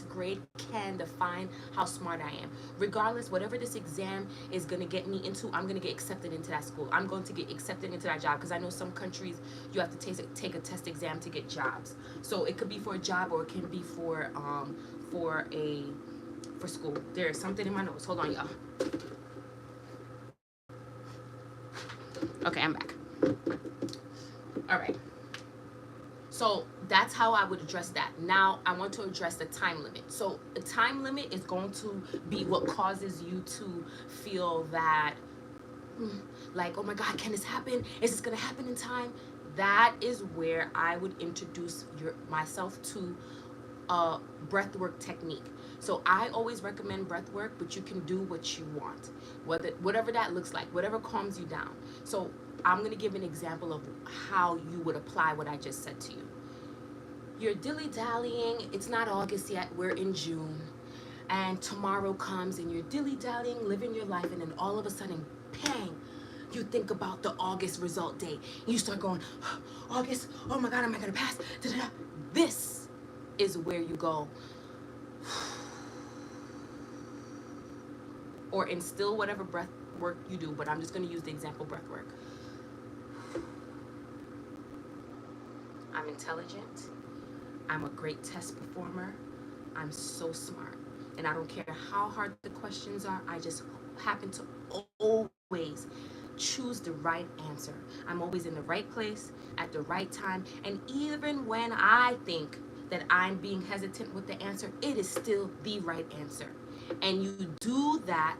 grade can define how smart I am. Regardless, whatever this exam is going to get me into, I'm going to get accepted into that school. I'm going to get accepted into that job, because I know some countries you have to take a test exam to get jobs. So it could be for a job, or it can be for school. There's something in my nose. Hold on, y'all. Okay, I'm back. All right. So that's how I would address that. Now I want to address the time limit. So the time limit is going to be what causes you to feel that, like, oh my God, can this happen? Is this going to happen in time? That is where I would introduce myself to a breathwork technique. So I always recommend breathwork, but you can do what you want, whatever that looks like, whatever calms you down. So I'm going to give an example of how you would apply what I just said to you. You're dilly-dallying. It's not August yet. We're in June. And tomorrow comes and you're dilly-dallying, living your life, and then all of a sudden, pang, you think about the August result day. You start going, August, oh my God, am I going to pass? Da-da-da. This is where you go, or instill whatever breath work you do, but I'm just going to use the example breath work. I'm intelligent. I'm a great test performer. I'm so smart. And I don't care how hard the questions are. I just happen to always choose the right answer. I'm always in the right place at the right time. And even when I think that I'm being hesitant with the answer, it is still the right answer. And you do that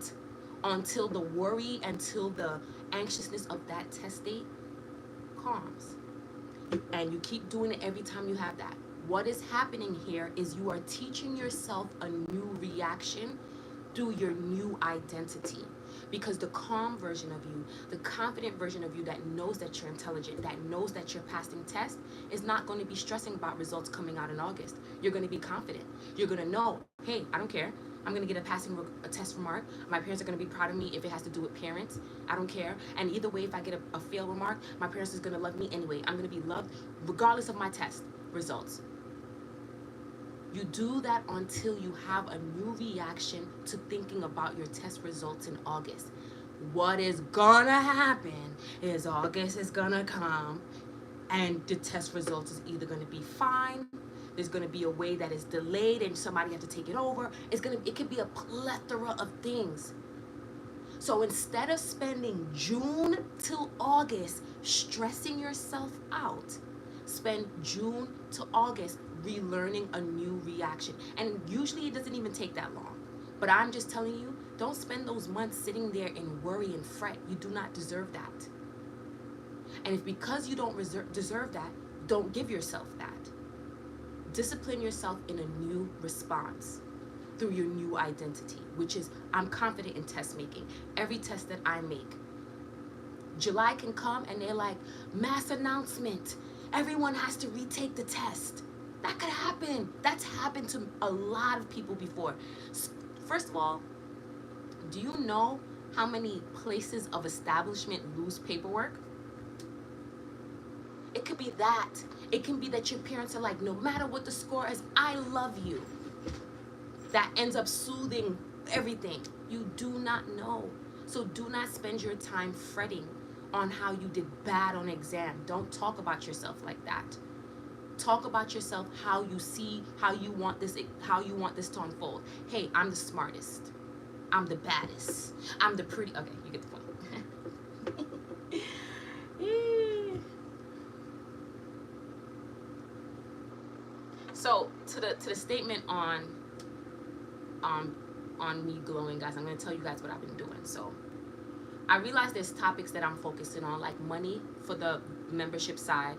until the worry, until the anxiousness of that test date calms. And you keep doing it every time you have that. What is happening here is you are teaching yourself a new reaction through your new identity. Because the calm version of you, the confident version of you that knows that you're intelligent, that knows that you're passing tests, is not going to be stressing about results coming out in August. You're going to be confident. You're going to know, hey, I don't care. I'm going to get a test remark. My parents are going to be proud of me if it has to do with parents. I don't care. And either way, if I get a fail remark, my parents is going to love me anyway. I'm going to be loved regardless of my test results. You do that until you have a new reaction to thinking about your test results in August. What is gonna happen is August is gonna come and the test results is either gonna be fine, there's gonna be a way that is delayed and somebody have to take it over. It could be a plethora of things. So instead of spending June till August stressing yourself out, spend June to August relearning a new reaction. And usually it doesn't even take that long. But I'm just telling you, don't spend those months sitting there and worry and fret. You do not deserve that. And if because you don't deserve that, don't give yourself that. Discipline yourself in a new response through your new identity, which is, I'm confident in test making. Every test that I make. July can come and they're like, mass announcement. Everyone has to retake the test. That could happen. That's happened to a lot of people before. First of all, do you know how many places of establishment lose paperwork? It could be that. It can be that your parents are like, no matter what the score is, I love you. That ends up soothing everything. You do not know. So do not spend your time fretting on how you did bad on exam. Don't talk about yourself like that. Talk about yourself how you see, how you want this to unfold. Hey, I'm the smartest. I'm the baddest. I'm the pretty. Okay, you get the point. So to the statement on me glowing, guys, I'm gonna tell you guys what I've been doing. So I realize there's topics that I'm focusing on, like money for the membership side,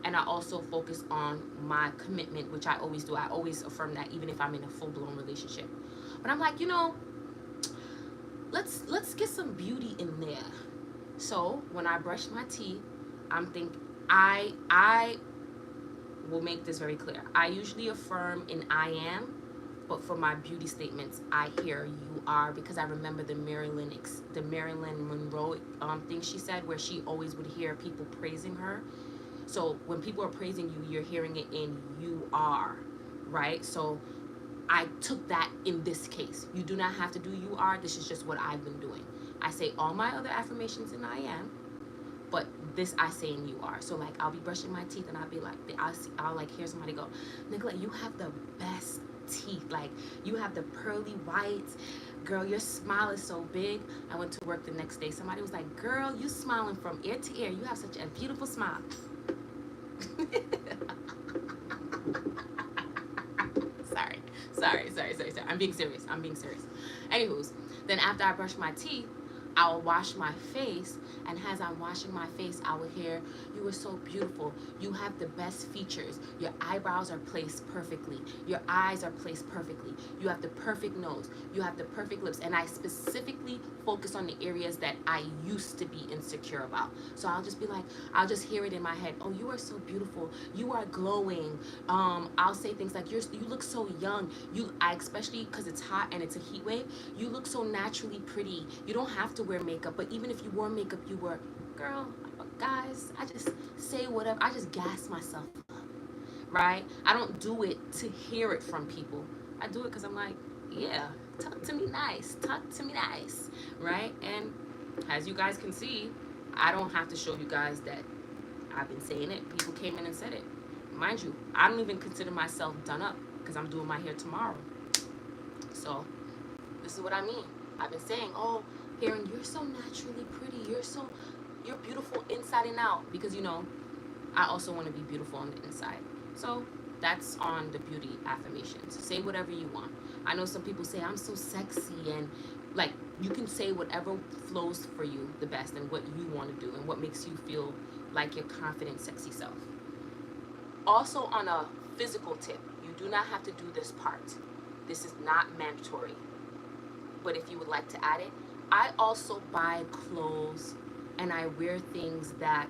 and I also focus on my commitment, which I always do. I always affirm that, even if I'm in a full-blown relationship. But I'm like, let's get some beauty in there. So when I brush my teeth, I'm thinking, I will make this very clear. I usually affirm in I am, but for my beauty statements, I hear you are, because I remember the Marilyn Monroe thing she said, where she always would hear people praising her. So when people are praising you, you're hearing it in you are, right? So I took that in this case. You do not have to do you are. This is just what I've been doing. I say all my other affirmations in I am, but this I say in you are. So like I'll be brushing my teeth and I'll be like, I'll like hear somebody go, Nicola, you have the best teeth. Like you have the pearly whites. Girl, your smile is so big. I went to work the next day. Somebody was like, girl, you smiling from ear to ear. You have such a beautiful smile. Sorry. I'm being serious. Anywho's, then after I brush my teeth, I will wash my face, and as I'm washing my face, I will hear, you are so beautiful. You have the best features. Your eyebrows are placed perfectly. Your eyes are placed perfectly. You have the perfect nose. You have the perfect lips. And I specifically focus on the areas that I used to be insecure about. So I'll just be like, I'll just hear it in my head. Oh, you are so beautiful. You are glowing. I'll say things like, you look so young. Especially because it's hot and it's a heat wave, you look so naturally pretty. You don't have to wear makeup, but even if you wore makeup, you were, girl, guys, I just say whatever. I just gas myself up, right? I don't do it to hear it from people. I do it because I'm like, yeah, talk to me nice, right? And as you guys can see, I don't have to show you guys that I've been saying it. People came in and said it. Mind you, I don't even consider myself done up because I'm doing my hair tomorrow. So this is what I mean. I've been saying, oh, hearing you're so naturally pretty, you're beautiful inside and out, because I also want to be beautiful on the inside. So that's on the beauty affirmations. Say whatever you want. I know some people say I'm so sexy, and like you can say whatever flows for you the best and what you want to do and what makes you feel like your confident, sexy self. Also, on a physical tip, you do not have to do this part. This is not mandatory. But if you would like to add it, I also buy clothes and I wear things that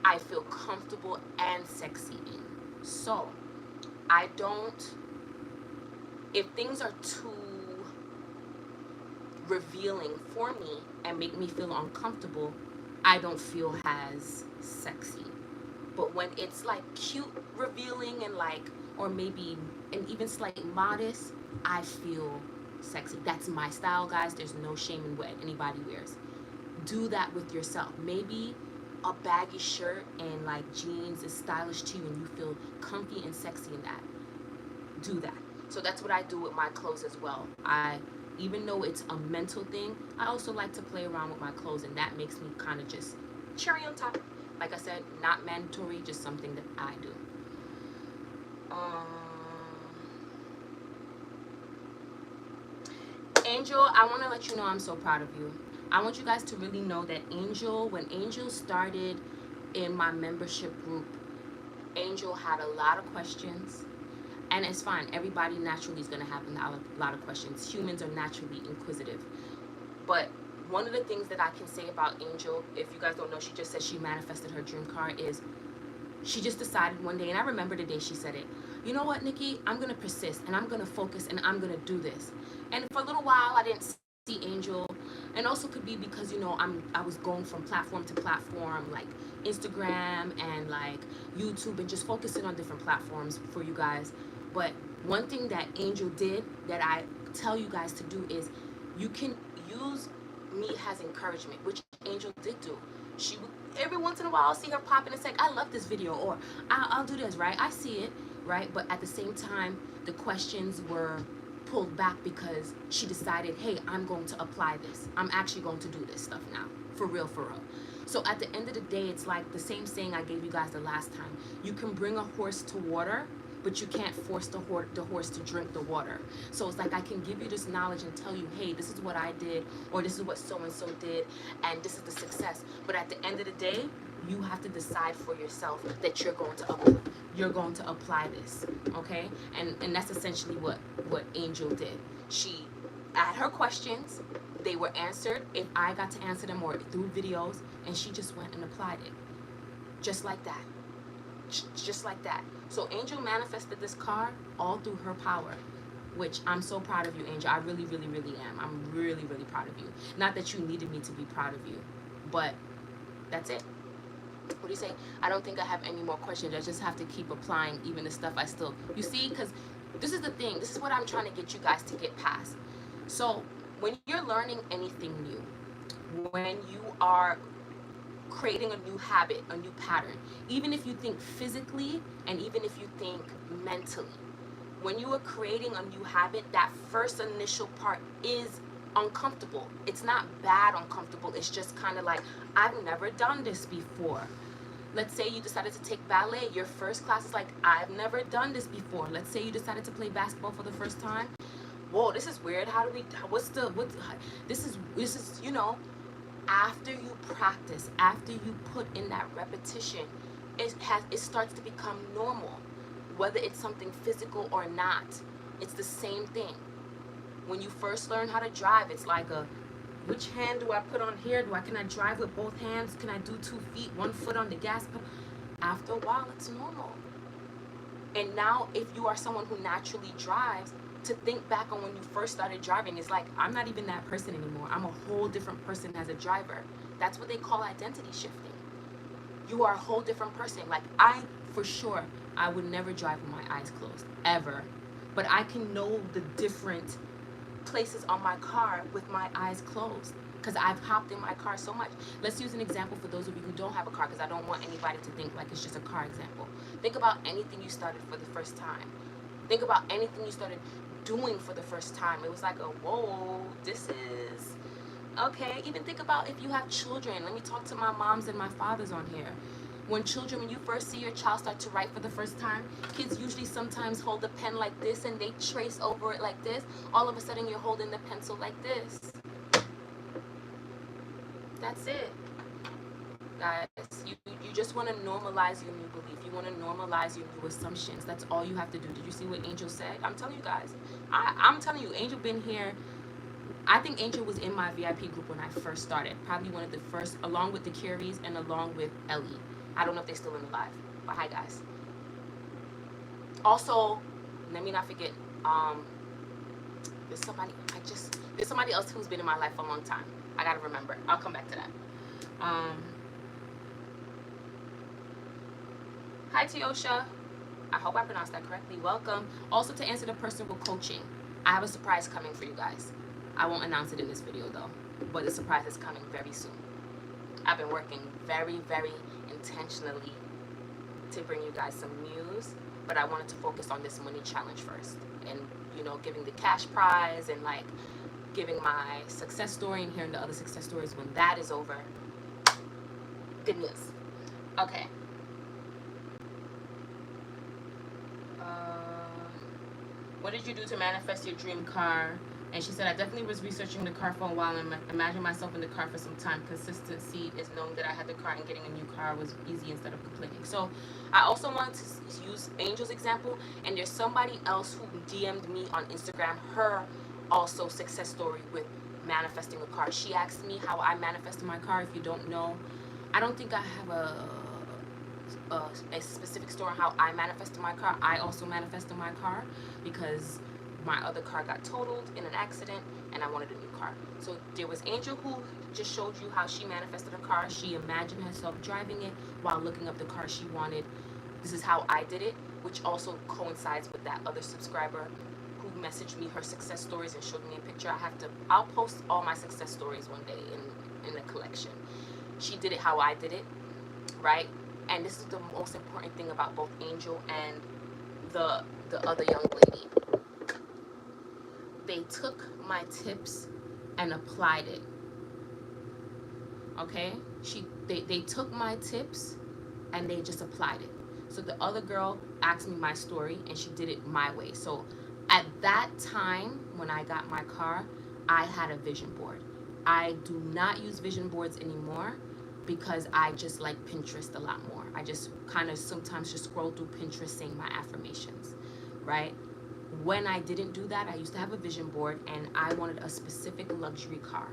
I feel comfortable and sexy in. So I don't, if things are too revealing for me and make me feel uncomfortable, I don't feel as sexy. But when it's like cute revealing and like, or maybe and even slightly modest, I feel sexy. That's my style, guys. There's no shame in what anybody wears. Do that with yourself. Maybe a baggy shirt and like jeans is stylish to you and you feel comfy and sexy in that. Do that. So that's what I do with my clothes as well. Even though it's a mental thing, I also like to play around with my clothes, and that makes me kind of just cherry on top. Like I said, not mandatory, just something that I do. Angel, I want to let you know I'm so proud of you. I want you guys to really know that Angel, when Angel started in my membership group, Angel had a lot of questions. And it's fine. Everybody naturally is going to have a lot of questions. Humans are naturally inquisitive. But one of the things that I can say about Angel, if you guys don't know, she just said she manifested her dream car, is she just decided one day, and I remember the day she said it, you know what, Nikki, I'm going to persist, and I'm going to focus, and I'm going to do this. And for a little while, I didn't see Angel. And also could be because, I was going from platform to platform, like Instagram and like YouTube, and just focusing on different platforms for you guys. But one thing that Angel did that I tell you guys to do is you can use me as encouragement, which Angel did do. She would, every once in a while, I'll see her pop in and say, I love this video, or I'll do this, right? I see it, right? But at the same time, the questions were pulled back because she decided, hey, I'm going to apply this. I'm actually going to do this stuff now, for real, for real. So at the end of the day, it's like the same saying I gave you guys the last time. You can bring a horse to water, but you can't force the horse to drink the water. So it's like I can give you this knowledge and tell you, hey, this is what I did, or this is what so and so did, and this is the success. But at the end of the day, you have to decide for yourself that you're going to apply this, okay? And that's essentially what Angel did. She had her questions, they were answered if I got to answer them or through videos, and she just went and applied it, just like that. Just like that. So Angel manifested this car all through her power, which I'm so proud of you, Angel. I really, really, really am. I'm really, really proud of you. Not that you needed me to be proud of you, but that's it. What do you say? I don't think I have any more questions. I just have to keep applying even the stuff I still, you see, because this is the thing. This is what I'm trying to get you guys to get past. So when you're learning anything new, when you are creating a new habit, a new pattern, even if you think physically and even if you think mentally, when you are creating a new habit, that first initial part is uncomfortable. It's not bad uncomfortable. It's just kind of like, I've never done this before. Let's say you decided to take ballet. Your first class is like, I've never done this before. Let's say you decided to play basketball for the first time. Whoa, this is weird. How do we, this is, you know, after you practice, after you put in that repetition, it starts to become normal. Whether it's something physical or not, it's the same thing. When you first learn how to drive, it's like which hand do I put on here? Can I drive with both hands? Can I do 2 feet, 1 foot on the gas pedal? After a while, it's normal. And now, if you are someone who naturally drives, to think back on when you first started driving, it's like, I'm not even that person anymore. I'm a whole different person as a driver. That's what they call identity shifting. You are a whole different person. Like, for sure, I would never drive with my eyes closed, ever. But I can know the different places on my car with my eyes closed, because I've hopped in my car so much. Let's use an example for those of you who don't have a car, because I don't want anybody to think like it's just a car example. Think about anything you started for the first time. Think about anything you started doing for the first time. It was like, whoa, this is okay. Even think about if you have children. Let me talk to my moms and my fathers on here. When you first see your child start to write for the first time, kids usually sometimes hold the pen like this and they trace over it like this. All of a sudden you're holding the pencil like this. That's it. Guys, you just want to normalize your new belief. You want to normalize your new assumptions. That's all you have to do. Did you see what Angel said? I'm telling you guys. I'm telling you, Angel been here. I think Angel was in my VIP group when I first started. Probably one of the first, along with the Curies and along with Ellie. I don't know if they're still in the live, but hi guys. Also, let me not forget, there's somebody else who's been in my life for a long time. I gotta remember. I'll come back to that. Hi Teosha. I hope I pronounced that correctly. Welcome. Also, to answer the person with coaching, I have a surprise coming for you guys. I won't announce it in this video though, but the surprise is coming very soon. I've been working very, very intentionally to bring you guys some news, but I wanted to focus on this money challenge first, and you know, giving the cash prize and like giving my success story and hearing the other success stories when that is over. Good news. Okay. What did you do to manifest your dream car? And she said, I definitely was researching the car for a while and imagined myself in the car for some time. Consistency is knowing that I had the car, and getting a new car was easy instead of complaining. So I also wanted to use Angel's example, and there's somebody else who DM'd me on Instagram, her also success story with manifesting a car. She asked me how I manifested my car. If you don't know, I don't think I have a specific story on how I manifested my car. I also manifested my car because my other car got totaled in an accident and I wanted a new car. So there was Angel who just showed you how she manifested a car. She imagined herself driving it while looking up the car she wanted. This is how I did it, which also coincides with that other subscriber who messaged me her success stories and showed me a picture. I'll post all my success stories one day in a collection. She did it how I did it, right? And this is the most important thing about both Angel and the other young lady. They took my tips and applied it. Okay? They took my tips and they just applied it. So the other girl asked me my story, and she did it my way. So at that time, when I got my car, I had a vision board. I do not use vision boards anymore because I just like Pinterest a lot more. I just kind of sometimes just scroll through Pinterest saying my affirmations, right? When I didn't do that, I used to have a vision board, and I wanted a specific luxury car.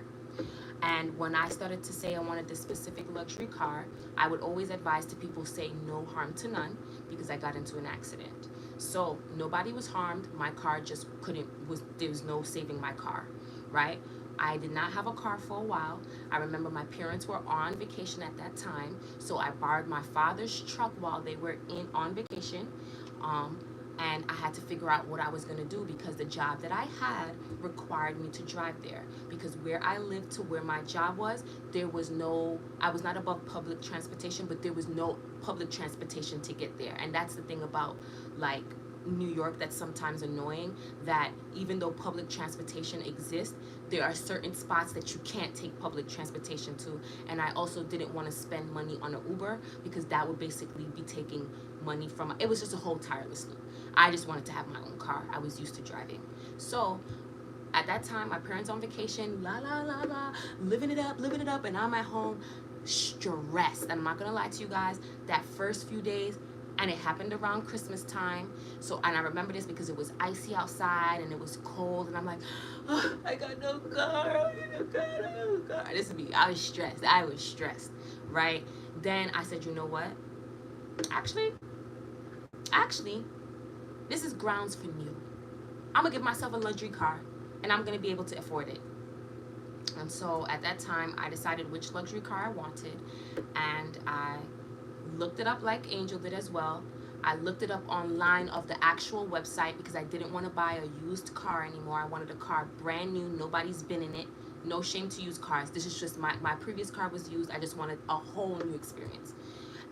And when I started to say I wanted this specific luxury car, I would always advise to people, say no harm to none, because I got into an accident. So nobody was harmed. My car just there was no saving my car, right? I did not have a car for a while. I remember my parents were on vacation at that time, so I borrowed my father's truck while they were on vacation. And I had to figure out what I was going to do, because the job that I had required me to drive there, because where I lived to where my job was, I was not above public transportation, but there was no public transportation to get there. And that's the thing about like New York that's sometimes annoying, that even though public transportation exists, there are certain spots that you can't take public transportation to. And I also didn't want to spend money on an Uber, because that would basically be taking money from it. Was just a whole tireless loop. I just wanted to have my own car. I was used to driving. So at that time, my parents on vacation, la la la la, living it up, and I'm at home stressed. And I'm not gonna lie to you guys, that first few days, and it happened around Christmas time. So, and I remember this because it was icy outside and it was cold, and I'm like, oh, I got no car, This is me. I was stressed, right? Then I said, you know what? Actually, this is grounds for new. I'm gonna give myself a luxury car, and I'm gonna be able to afford it. And so at that time, I decided which luxury car I wanted, and I looked it up like Angel did as well. I looked it up online of the actual website, because I didn't want to buy a used car anymore. I wanted a car brand new, nobody's been in it. No shame to used cars. This is just my previous car was used. I just wanted a whole new experience.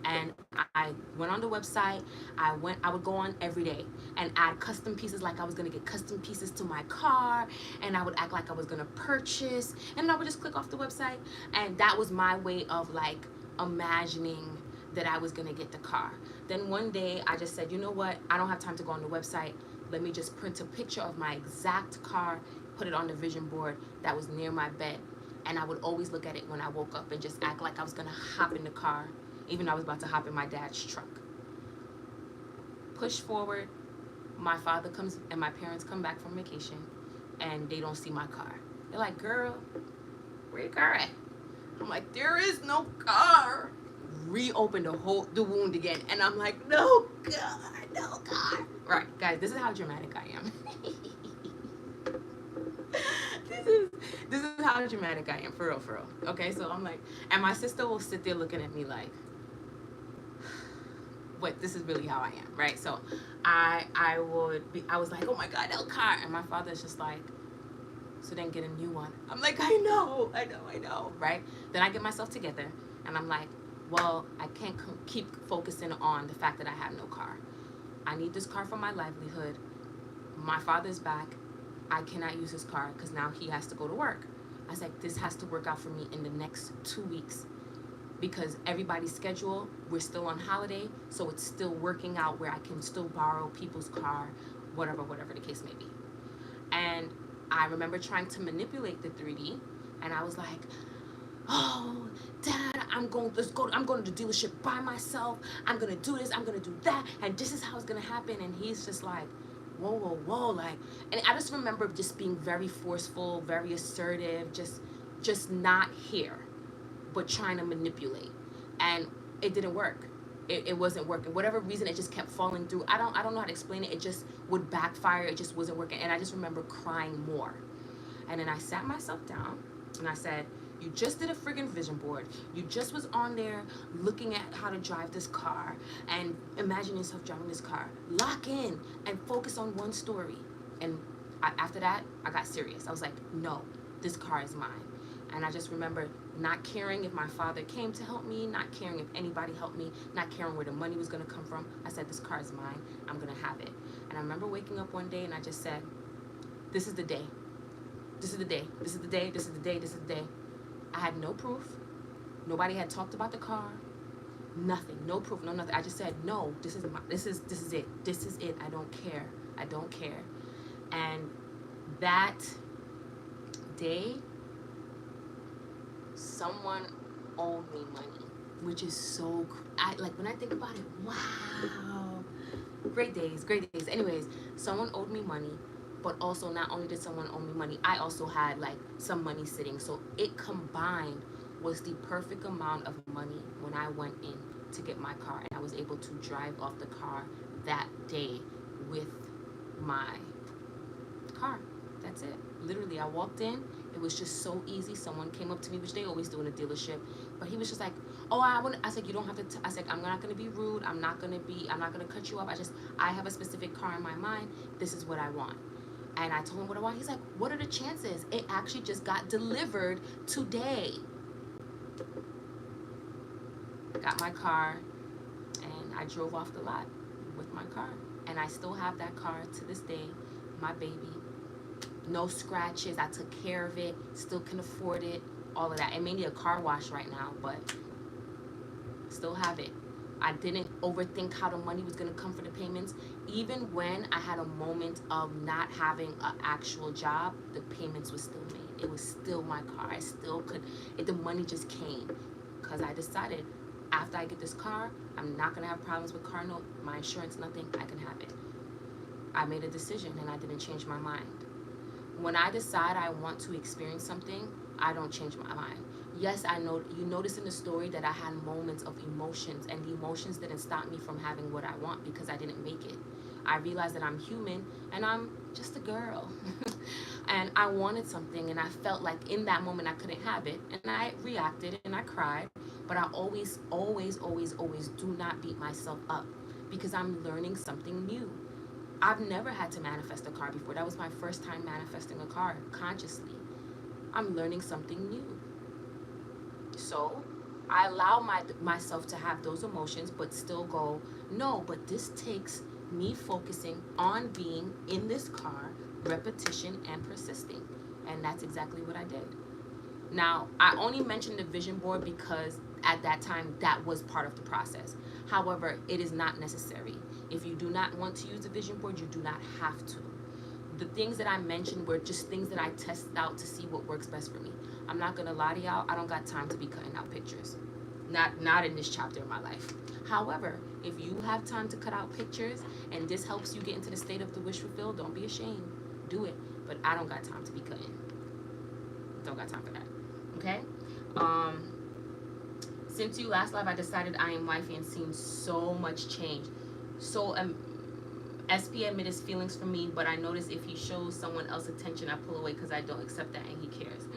And I went on the website. I would go on every day and add custom pieces, like I was gonna get custom pieces to my car, and I would act like I was gonna purchase, and I would just click off the website. And that was my way of like imagining that I was gonna get the car. Then one day I just said, you know what? I don't have time to go on the website. Let me just print a picture of my exact car, put it on the vision board that was near my bed. And I would always look at it when I woke up and just act like I was gonna hop in the car, even though I was about to hop in my dad's truck. Push forward, my father comes and my parents come back from vacation, and they don't see my car. They're like, girl, where your car at? I'm like, there is no car. Reopen the wound again, and I'm like, no car. Right, guys, this is how dramatic I am. this is how dramatic I am, for real. Okay, so I'm like, and my sister will sit there looking at me like, what, this is really how I am, right? So I was like, oh my God, no car. And my father's just like, so then get a new one. I'm like, I know, right? Then I get myself together, and I'm like, well, I can't keep focusing on the fact that I have no car. I need this car for my livelihood. My father's back. I cannot use his car because now he has to go to work. I was like, this has to work out for me in the next 2 weeks, because everybody's schedule, we're still on holiday, so it's still working out where I can still borrow people's car, whatever the case may be. And I remember trying to manipulate the 3D, and I was like, oh, Dad, I'm going to the dealership by myself. I'm going to do this, I'm going to do that, and this is how it's going to happen. And he's just like, whoa, like, and I just remember just being very forceful, very assertive, just not here, but trying to manipulate. And it didn't work. It wasn't working. Whatever reason, it just kept falling through. I don't know how to explain it. It just would backfire. It just wasn't working. And I just remember crying more. And then I sat myself down and I said, you just did a friggin' vision board. You just was on there looking at how to drive this car and imagine yourself driving this car. Lock in and focus on one story. And after that, I got serious. I was like, no, this car is mine. And I just remember not caring if my father came to help me, not caring if anybody helped me, not caring where the money was going to come from. I said, this car is mine. I'm going to have it. And I remember waking up one day and I just said, this is the day. This is the day. This is the day. This is the day. This is the day. I had no proof. Nobody had talked about the car. Nothing, no proof, no nothing. I just said, no, this is it. This is it. I don't care. I don't care. And that day, someone owed me money, which is so, like, when I think about it, wow. Great days, great days. Anyways, someone owed me money, but also not only did someone owe me money, I also had like some money sitting. So it combined was the perfect amount of money when I went in to get my car, and I was able to drive off the car that day with my car. That's it. Literally, I walked in. It was just so easy. Someone came up to me, which they always do in a dealership, but he was just like, "Oh, I said, "You don't have to." I said, "I'm not gonna be rude. I'm not gonna cut you off. I have a specific car in my mind. This is what I want." And I told him what I want. He's like, "What are the chances? It actually just got delivered today." Got my car, and I drove off the lot with my car, and I still have that car to this day. My baby. No scratches. I took care of it. Still can afford it. All of that. It may need a car wash right now, but still have it. I didn't overthink how the money was going to come for the payments. Even when I had a moment of not having an actual job, the payments were still made. It was still my car. I still could. The money just came because I decided after I get this car, I'm not going to have problems with car note, my insurance, nothing. I can have it. I made a decision and I didn't change my mind. When I decide I want to experience something, I don't change my mind. Yes, I know you notice in the story that I had moments of emotions, and the emotions didn't stop me from having what I want because I didn't make it. I realized that I'm human and I'm just a girl. And I wanted something, and I felt like in that moment I couldn't have it, and I reacted and I cried. But I always do not beat myself up because I'm learning something new. I've never had to manifest a car before. That was my first time manifesting a car consciously. I'm learning something new. So I allow myself to have those emotions, but still go, no, but this takes me focusing on being in this car, repetition and persisting. And that's exactly what I did. Now, I only mentioned the vision board because at that time that was part of the process. However, it is not necessary. If you do not want to use the vision board, you do not have to. The things that I mentioned were just things that I tested out to see what works best for me. I'm not gonna lie to y'all, I don't got time to be cutting out pictures. Not in this chapter of my life. However, if you have time to cut out pictures and this helps you get into the state of the wish fulfilled, don't be ashamed. Do it. But I don't got time to be cutting. Don't got time for that. Okay? Since you last live, I decided I am wifey and seen so much change. So SP admit his feelings for me, but I notice if he shows someone else attention, I pull away because I don't accept that and he cares.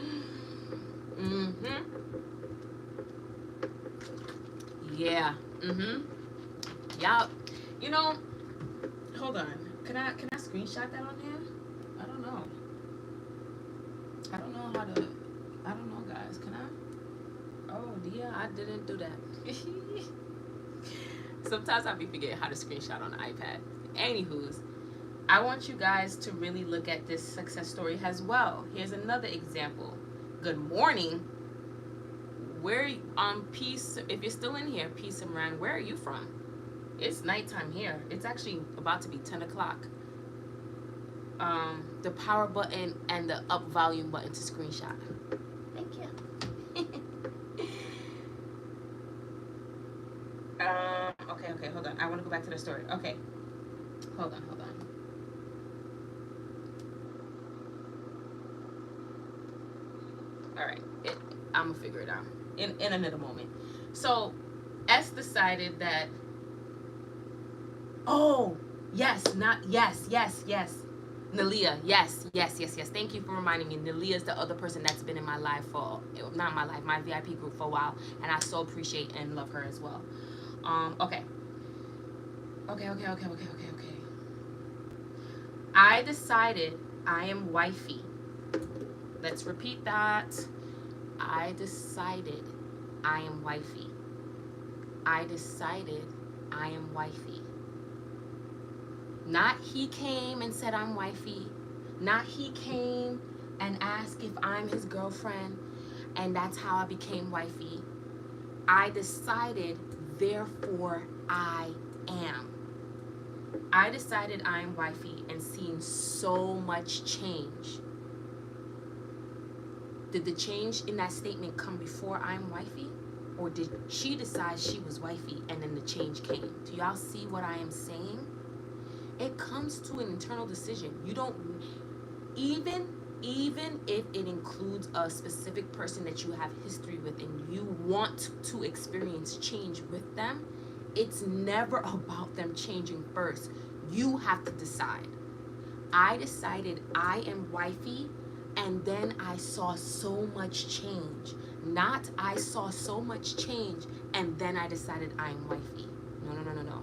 Yeah. Y'all, you know, hold on. Can I screenshot that on here? I don't know. I don't know, guys. Can I? Oh, yeah, I didn't do that. Sometimes I be forgetting how to screenshot on the iPad. Anywho's, I want you guys to really look at this success story as well. Here's another example. Good morning. Where peace, if you're still in here, peace and Rand, where are you from? It's nighttime here. It's actually about to be 10 o'clock. The power button and the up volume button to screenshot. Thank you. Okay, hold on. I want to go back to the story. Okay. Hold on. All right. I'm going to figure it out in another moment. So, S decided that, yes. Nalia, yes. Thank you for reminding me. Nalia is the other person that's been in my life my VIP group for a while, and I so appreciate and love her as well. Okay. I decided I am wifey. Let's repeat that. I decided I am wifey. I decided I am wifey. Not he came and said I'm wifey. Not he came and asked if I'm his girlfriend and that's how I became wifey. I decided therefore I am. I decided I am wifey and seen so much change. Did the change in that statement come before I am wifey? Or did she decide she was wifey and then the change came? Do y'all see what I am saying? It comes to an internal decision. You don't, even if it includes a specific person that you have history with and you want to experience change with them, it's never about them changing first. You have to decide. I decided I am wifey, and then I saw so much change. Not I saw so much change and then I decided I am wifey. No.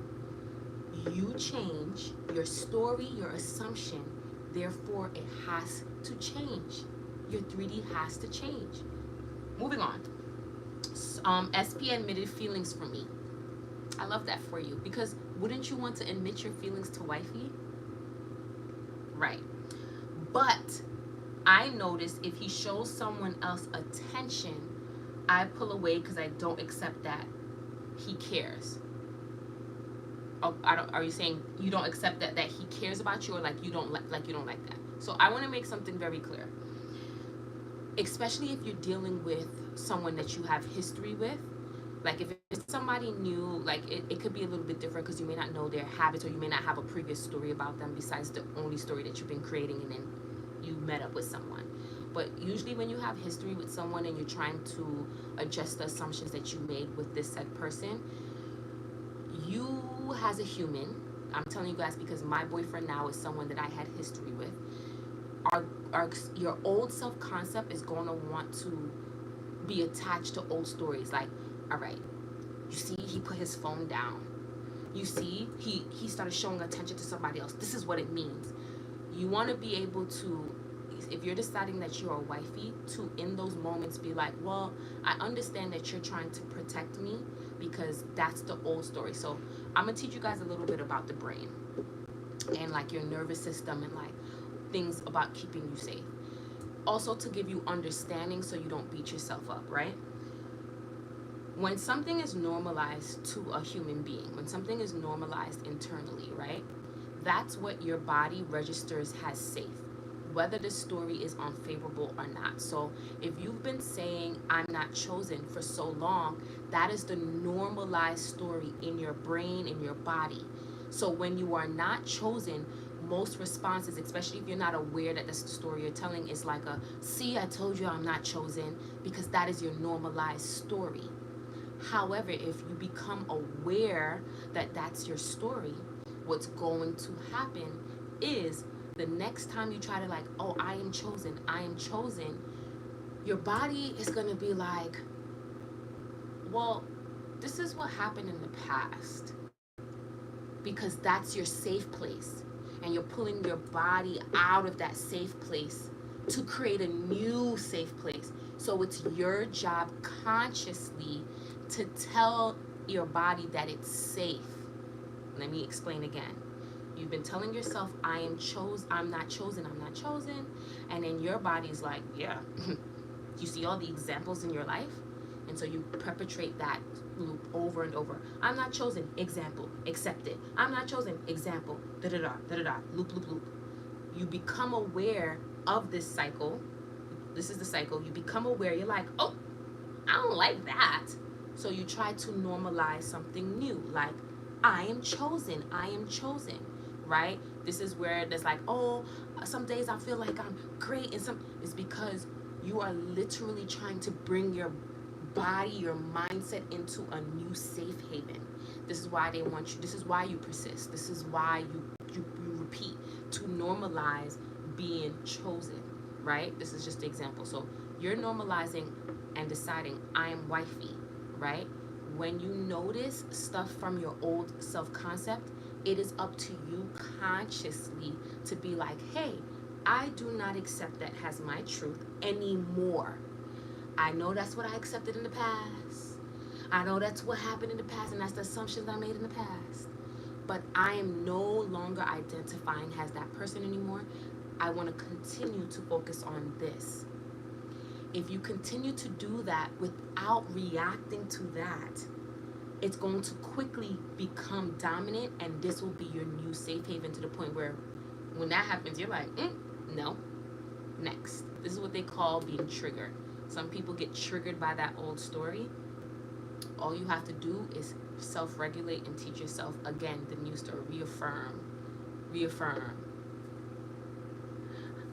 You change your story, your assumption, therefore it has to change. Your 3D has to change. Moving on. SP admitted feelings for me. I love that for you, because wouldn't you want to admit your feelings to wifey? Right. But I notice if he shows someone else attention, I pull away because I don't accept that he cares. Oh, are you saying you don't accept that he cares about you, or like you don't like that? So I want to make something very clear. Especially if you're dealing with someone that you have history with. Like if it's somebody new, like it could be a little bit different because you may not know their habits, or you may not have a previous story about them besides the only story that you've been creating and then you met up with someone. But usually when you have history with someone and you're trying to adjust the assumptions that you made with this said person, you as a human, I'm telling you guys because my boyfriend now is someone that I had history with, your old self-concept is going to want to be attached to old stories. Like, all right, you see he put his phone down. You see he started showing attention to somebody else. This is what it means. You want to be able to, if you're deciding that you're a wifey, to in those moments be like, well, I understand that you're trying to protect me because that's the old story. So I'm gonna teach you guys a little bit about the brain and like your nervous system and like things about keeping you safe. Also to give you understanding so you don't beat yourself up, right? When something is normalized to a human being, when something is normalized internally, right? That's what your body registers as safe, whether the story is unfavorable or not. So if you've been saying I'm not chosen for so long, that is the normalized story in your brain, in your body. So when you are not chosen, most responses, especially if you're not aware that that's the story you're telling, is like a, see, I told you I'm not chosen, because that is your normalized story. However, if you become aware that that's your story, what's going to happen is the next time you try to like, oh, I am chosen, your body is going to be like, well, this is what happened in the past, because that's your safe place, and you're pulling your body out of that safe place to create a new safe place. So it's your job consciously to tell your body that it's safe. Let me explain again. You've been telling yourself, I'm not chosen, and then your body's like, yeah. You see all the examples in your life, and so you perpetrate that loop over and over. I'm not chosen, example, accept it. I'm not chosen, example, loop. You become aware of this cycle. This is the cycle. You become aware. You're like, oh, I don't like that. So you try to normalize something new, like I am chosen, right? This is where there's like, oh, some days I feel like I'm great, and some, it's because you are literally trying to bring your body, your mindset into a new safe haven. This is why they want you, this is why you persist, this is why you repeat, to normalize being chosen, right? This is just the example. So you're normalizing and deciding I am wifey, right? When you notice stuff from your old self-concept, it is up to you consciously to be like, hey, I do not accept that as my truth anymore. I know that's what I accepted in the past. I know that's what happened in the past, and that's the assumptions I made in the past. But I am no longer identifying as that person anymore. I want to continue to focus on this. If you continue to do that without reacting to that, it's going to quickly become dominant, and this will be your new safe haven, to the point where when that happens, you're like, no, next. This is what they call being triggered. Some people get triggered by that old story. All you have to do is self-regulate and teach yourself again the new story. Reaffirm.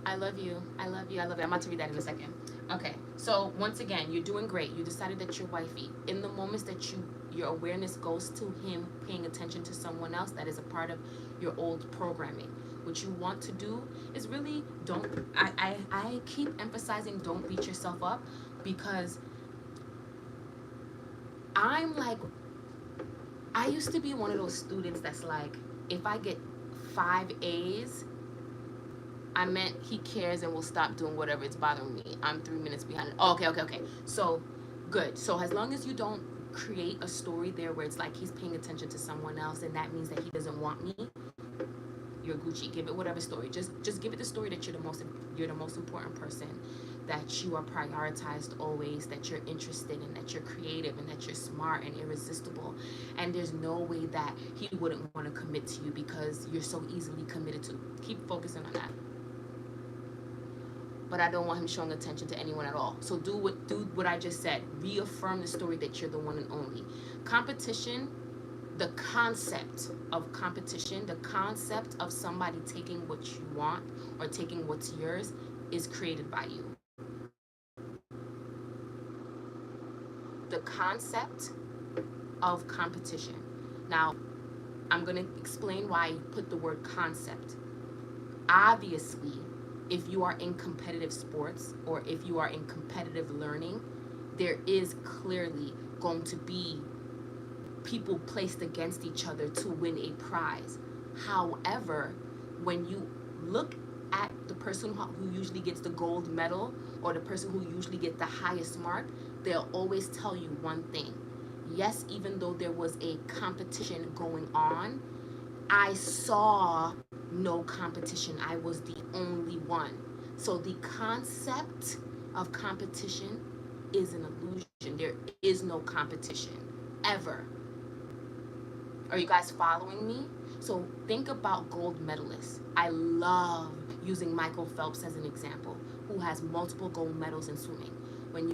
I love you. I love you. I love you. I'm about to read that in a second. Okay. So once again, you're doing great. You decided that you're wifey. In the moments that your awareness goes to him paying attention to someone else, that is a part of your old programming. What you want to do is really don't. I keep emphasizing don't beat yourself up, because I'm like, I used to be one of those students that's like, if I get 5 A's, I meant he cares and will stop doing whatever it's bothering me. I'm 3 minutes behind it. Oh, okay. So, good. So as long as you don't create a story there where it's like he's paying attention to someone else and that means that he doesn't want me, you're Gucci. Give it whatever story. Just give it the story that you're the most important person, that you are prioritized always, that you're interested in, that you're creative, and that you're smart and irresistible. And there's no way that he wouldn't want to commit to you because you're so easily committed to. Keep focusing on that. But I don't want him showing attention to anyone at all. So do what I just said. Reaffirm the story that you're the one and only. Competition, the concept of competition, the concept of somebody taking what you want or taking what's yours is created by you. The concept of competition. Now, I'm going to explain why I put the word concept. Obviously, if you are in competitive sports or if you are in competitive learning, there is clearly going to be people placed against each other to win a prize. However, when you look at the person who usually gets the gold medal or the person who usually gets the highest mark, they'll always tell you one thing. Yes, even though there was a competition going on, I saw no competition. I was the only one. So the concept of competition is an illusion. There is no competition ever. Are you guys following me? So think about gold medalists. I love using Michael Phelps as an example, who has multiple gold medals in swimming. When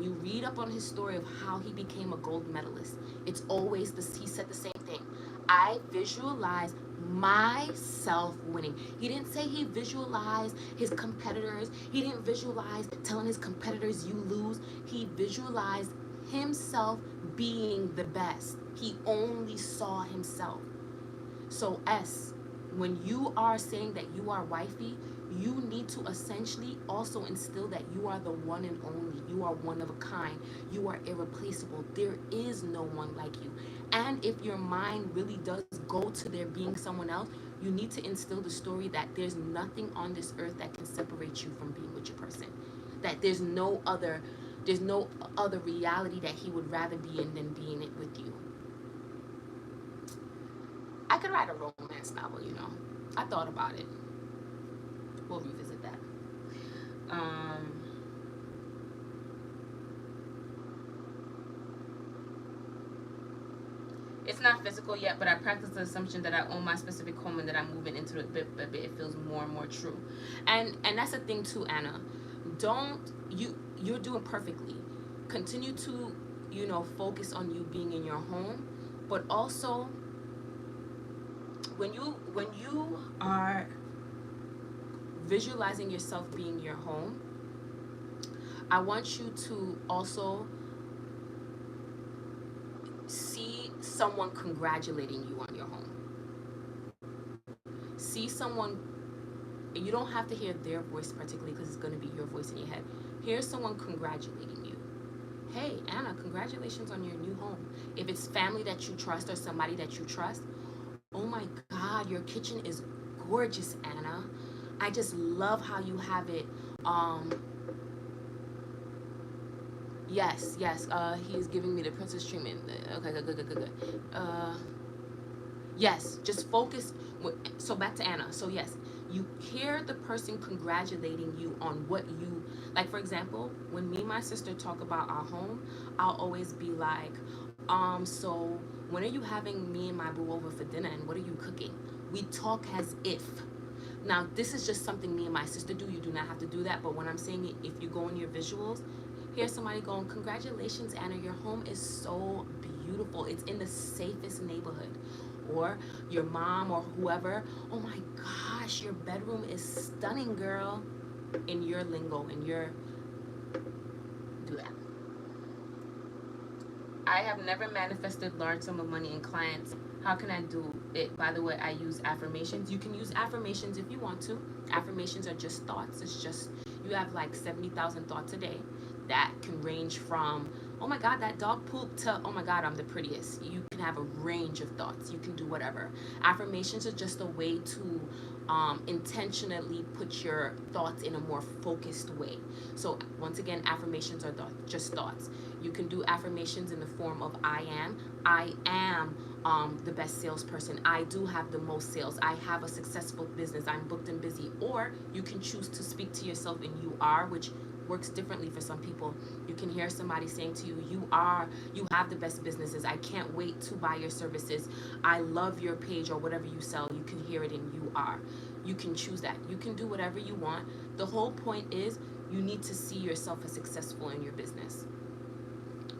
you read up on his story of how he became a gold medalist, it's always he said the same thing. I visualize myself winning. He didn't say he visualized his competitors. He didn't visualize telling his competitors you lose. He visualized himself being the best. He only saw himself. So when you are saying that you are wifey, you need to essentially also instill that you are the one and only. You are one of a kind. You are irreplaceable. There is no one like you. And if your mind really does go to there being someone else, you need to instill the story that there's nothing on this earth that can separate you from being with your person. That there's no other reality that he would rather be in than being it with you. I could write a romance novel, I thought about it. We'll revisit that. It's not physical yet, but I practice the assumption that I own my specific home and that I'm moving into it bit by bit. It feels more and more true. And that's the thing too, Anna. You're doing perfectly. Continue to, focus on you being in your home, but also when you are visualizing yourself being your home, I want you to also see someone congratulating you on your home. See someone, you don't have to hear their voice particularly because it's going to be your voice in your head. Hear someone congratulating you. Hey, Anna, congratulations on your new home. If it's family that you trust or somebody that you trust, oh my God, your kitchen is gorgeous, Anna. I just love how you have it. Yes. He's giving me the princess treatment. Okay, good. Yes, just focus. So back to Anna. So yes, you hear the person congratulating you on what you, like for example, when me and my sister talk about our home, I'll always be like, So when are you having me and my boo over for dinner, and what are you cooking? We talk as if. Now, this is just something me and my sister do. You do not have to do that. But when I'm saying it, if you go in your visuals, here's somebody going, "Congratulations, Anna, your home is so beautiful. It's in the safest neighborhood." Or your mom or whoever, "Oh my gosh, your bedroom is stunning, girl." In your lingo, in your, do that. I have never manifested large sum of money in clients. How can I do it? By the way, I use affirmations. You can use affirmations if you want to. Affirmations are just thoughts. It's just, you have like 70,000 thoughts a day that can range from, "Oh my God, that dog pooped," to, "Oh my God, I'm the prettiest." You can have a range of thoughts. You can do whatever. Affirmations are just a way to intentionally put your thoughts in a more focused way. So once again, affirmations are just thoughts. You can do affirmations in the form of I am the best salesperson. I do have the most sales. I have a successful business. I'm booked and busy. Or you can choose to speak to yourself in you are, which works differently for some people. You can hear somebody saying to you, you have the best businesses. I can't wait to buy your services. I love your page or whatever you sell. You can hear it in you are. You can choose that. You can do whatever you want. The whole point is you need to see yourself as successful in your business.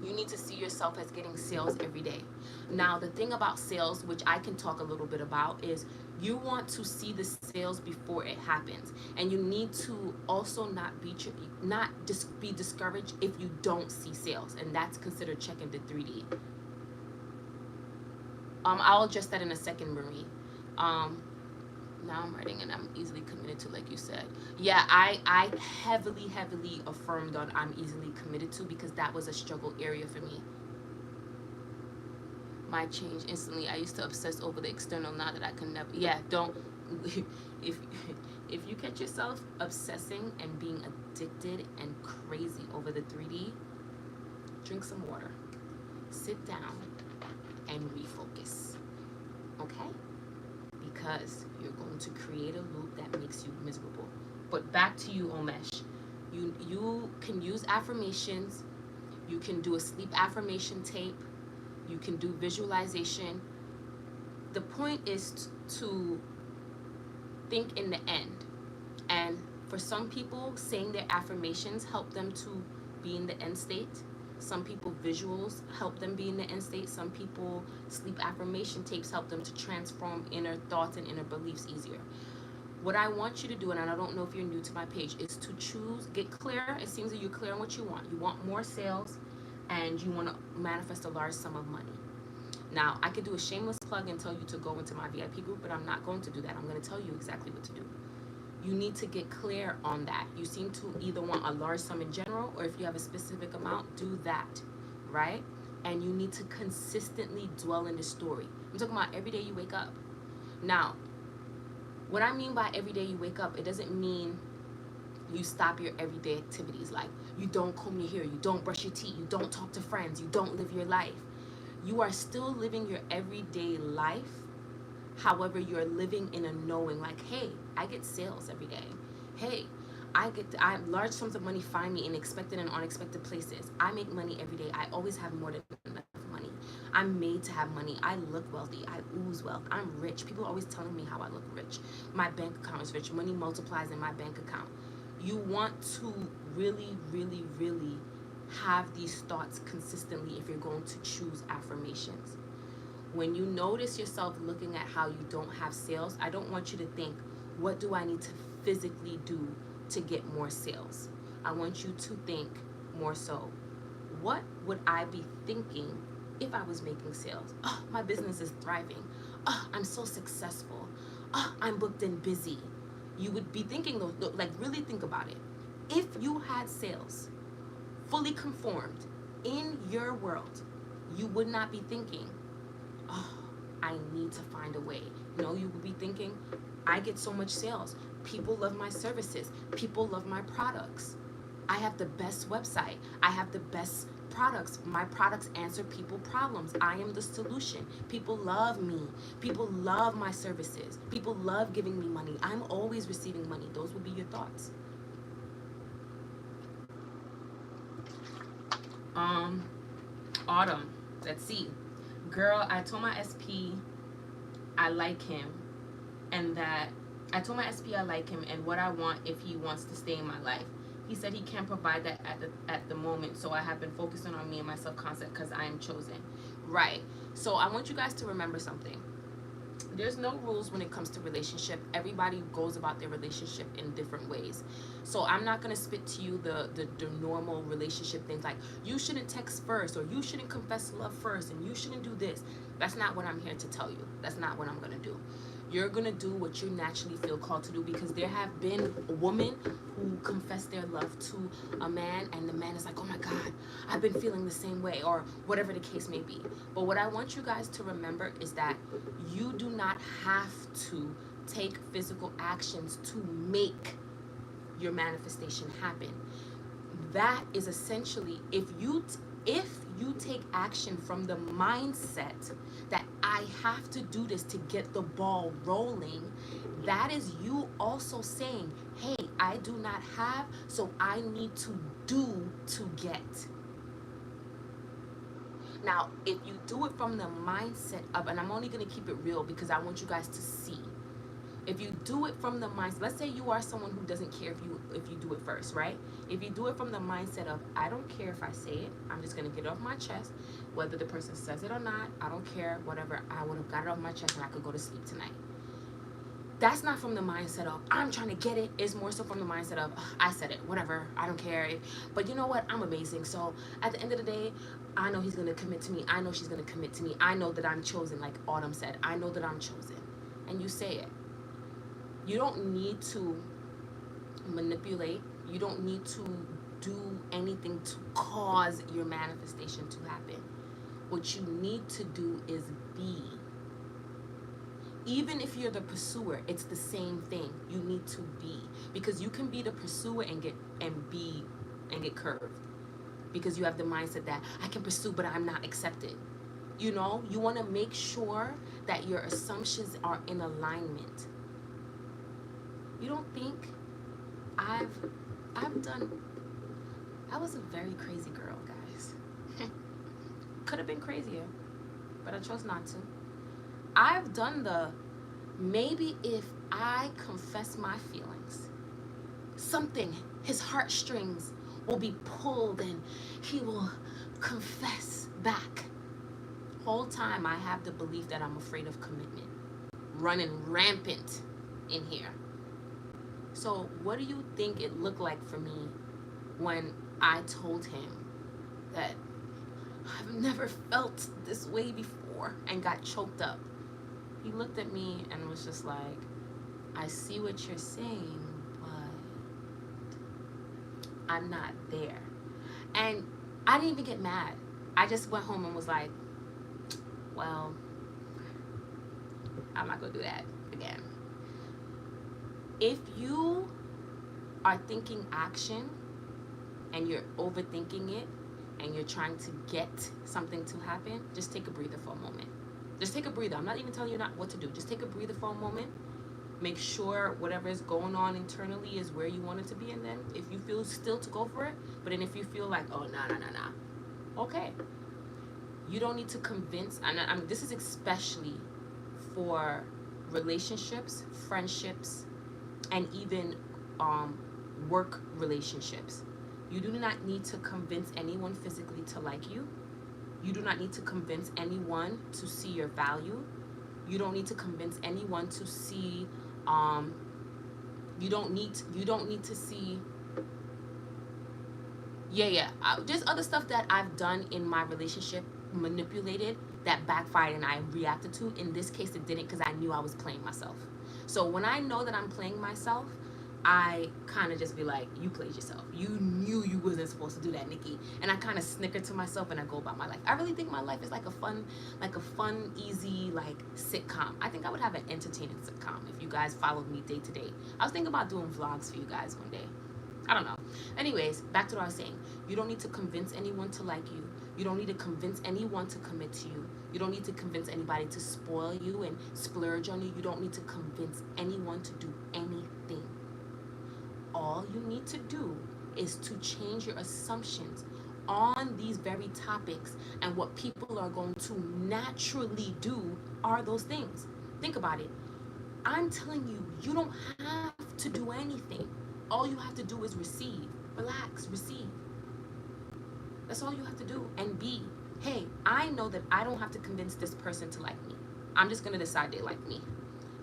You need to see yourself as getting sales every day. Now, the thing about sales, which I can talk a little bit about, is you want to see the sales before it happens, and you need to also not just be discouraged if you don't see sales, and that's considered checking the 3D. I'll address that in a second, Marie. Now I'm writing, and I'm easily committed to, like you said. Yeah, I heavily affirmed on I'm easily committed to, because that was a struggle area for me. My change instantly. I used to obsess over the external, now that I can never. Yeah, don't. if if you catch yourself obsessing and being addicted and crazy over the 3D, drink some water, sit down, and refocus. Okay? Because you're going to create a loop that makes you miserable. But back to you, Omesh. You can use affirmations. You can do a sleep affirmation tape. You can do visualization. The point is to think in the end. And for some people, saying their affirmations help them to be in the end state. Some people, visuals help them be in the end state. Some people, sleep affirmation tapes help them to transform inner thoughts and inner beliefs easier. What I want you to do, and I don't know if you're new to my page, is to get clear. It seems that you're clear on what you want. You want more sales, and you want to manifest a large sum of money. Now, I could do a shameless plug and tell you to go into my VIP group, but I'm not going to do that. I'm going to tell you exactly what to do. You need to get clear on that. You seem to either want a large sum in general, or if you have a specific amount, do that, right? And you need to consistently dwell in the story. I'm talking about every day you wake up. Now, what I mean by every day you wake up, it doesn't mean you stop your everyday activities. Like, you don't comb your hair, you don't brush your teeth, you don't talk to friends, you don't live your life. You are still living your everyday life. However, you're living in a knowing, like, hey, I get sales every day. Hey, I large sums of money find me in expected and unexpected places. I make money every day. I always have more than enough money. I'm made to have money. I look wealthy. I ooze wealth. I'm rich. People are always telling me how I look rich. My bank account is rich. Money multiplies in my bank account. You want to really have these thoughts consistently if you're going to choose affirmations. When you notice yourself looking at how you don't have sales, I don't want you to think, what do I need to physically do to get more sales? I want you to think more so, what would I be thinking if I was making sales? Oh, my business is thriving. Oh, I'm so successful. Oh, I'm booked and busy. You would be thinking those, like, really think about it. If you had sales fully conformed in your world, you would not be thinking, oh, I need to find a way. No, you would be thinking, I get so much sales. People love my services. People love my products. I have the best website. I have the best products. My products answer people problems. I am the solution. People love me. People love my services. People love giving me money. I'm always receiving money. Those would be your thoughts. Autumn. Let's see. Girl, I told my SP I like him, and that I told my SP I like him and what I want if he wants to stay in my life. He said he can't provide that at the moment, so I have been focusing on me and my self-concept because I am chosen. Right. So I want you guys to remember something. There's no rules when it comes to relationship. Everybody goes about their relationship in different ways. So I'm not going to spit to you the normal relationship things like you shouldn't text first, or you shouldn't confess love first, and you shouldn't do this. That's not what I'm here to tell you. That's not what I'm going to do. You're going to do what you naturally feel called to do, because there have been women who confess their love to a man and the man is like, oh my God, I've been feeling the same way, or whatever the case may be. But what I want you guys to remember is that you do not have to take physical actions to make your manifestation happen. That is essentially, if you take action from the mindset that I have to do this to get the ball rolling, that is you also saying, hey, I do not have, so I need to do to get. Now, if you do it from the mindset of, and I'm only going to keep it real because I want you guys to see. If you do it from the mindset, let's say you are someone who doesn't care if you do it first, right? If you do it from the mindset of, I don't care if I say it, I'm just going to get it off my chest, whether the person says it or not, I don't care, whatever, I would have got it off my chest and I could go to sleep tonight. That's not from the mindset of, I'm trying to get it. It's more so from the mindset of, I said it, whatever, I don't care. But you know what? I'm amazing. So at the end of the day, I know he's going to commit to me. I know she's going to commit to me. I know that I'm chosen, like Autumn said. I know that I'm chosen. And you say it. You don't need to manipulate. You don't need to do anything to cause your manifestation to happen. What you need to do is be. Even if you're the pursuer, it's the same thing. You need to be, because you can be the pursuer and get curved, because you have the mindset that I can pursue but I'm not accepted. You know, you want to make sure that your assumptions are in alignment. You don't think I was a very crazy girl, guys. Could have been crazier, but I chose not to. I've done maybe if I confess my feelings, something, his heartstrings will be pulled and he will confess back. Whole time I have the belief that I'm afraid of commitment, running rampant in here. So what do you think it looked like for me when I told him that I've never felt this way before and got choked up? He looked at me and was just like, I see what you're saying, but I'm not there. And I didn't even get mad. I just went home and was like, well, I'm not going to do that again. If you are thinking action and you're overthinking it and you're trying to get something to happen, just take a breather for a moment. Just take a breather. I'm not even telling you not what to do. Just take a breather for a moment. Make sure whatever is going on internally is where you want it to be. And then if you feel still to go for it, but then if you feel like, oh, nah. Okay. You don't need to convince. And this is especially for relationships, friendships, and even work relationships. You do not need to convince anyone physically to like you. You do not need to convince anyone to see your value. You don't need to convince anyone to see you don't need to see there's other stuff that I've done in my relationship, manipulated, that backfired and I reacted to. In this case it didn't, because I knew I was playing myself. So when I know that I'm playing myself, I kind of just be like, you played yourself. You knew you wasn't supposed to do that, Nikki. And I kind of snicker to myself and I go about my life. I really think my life is like a fun, easy, sitcom. I think I would have an entertaining sitcom if you guys followed me day to day. I was thinking about doing vlogs for you guys one day. I don't know. Anyways, back to what I was saying. You don't need to convince anyone to like you. You don't need to convince anyone to commit to you. You don't need to convince anybody to spoil you and splurge on you. You don't need to convince anyone to do anything. All you need to do is to change your assumptions on these very topics, and what people are going to naturally do are those things. Think about it. I'm telling you, you don't have to do anything. All you have to do is receive. Relax, receive. That's all you have to do. And be, hey, I know that I don't have to convince this person to like me. I'm just going to decide they like me.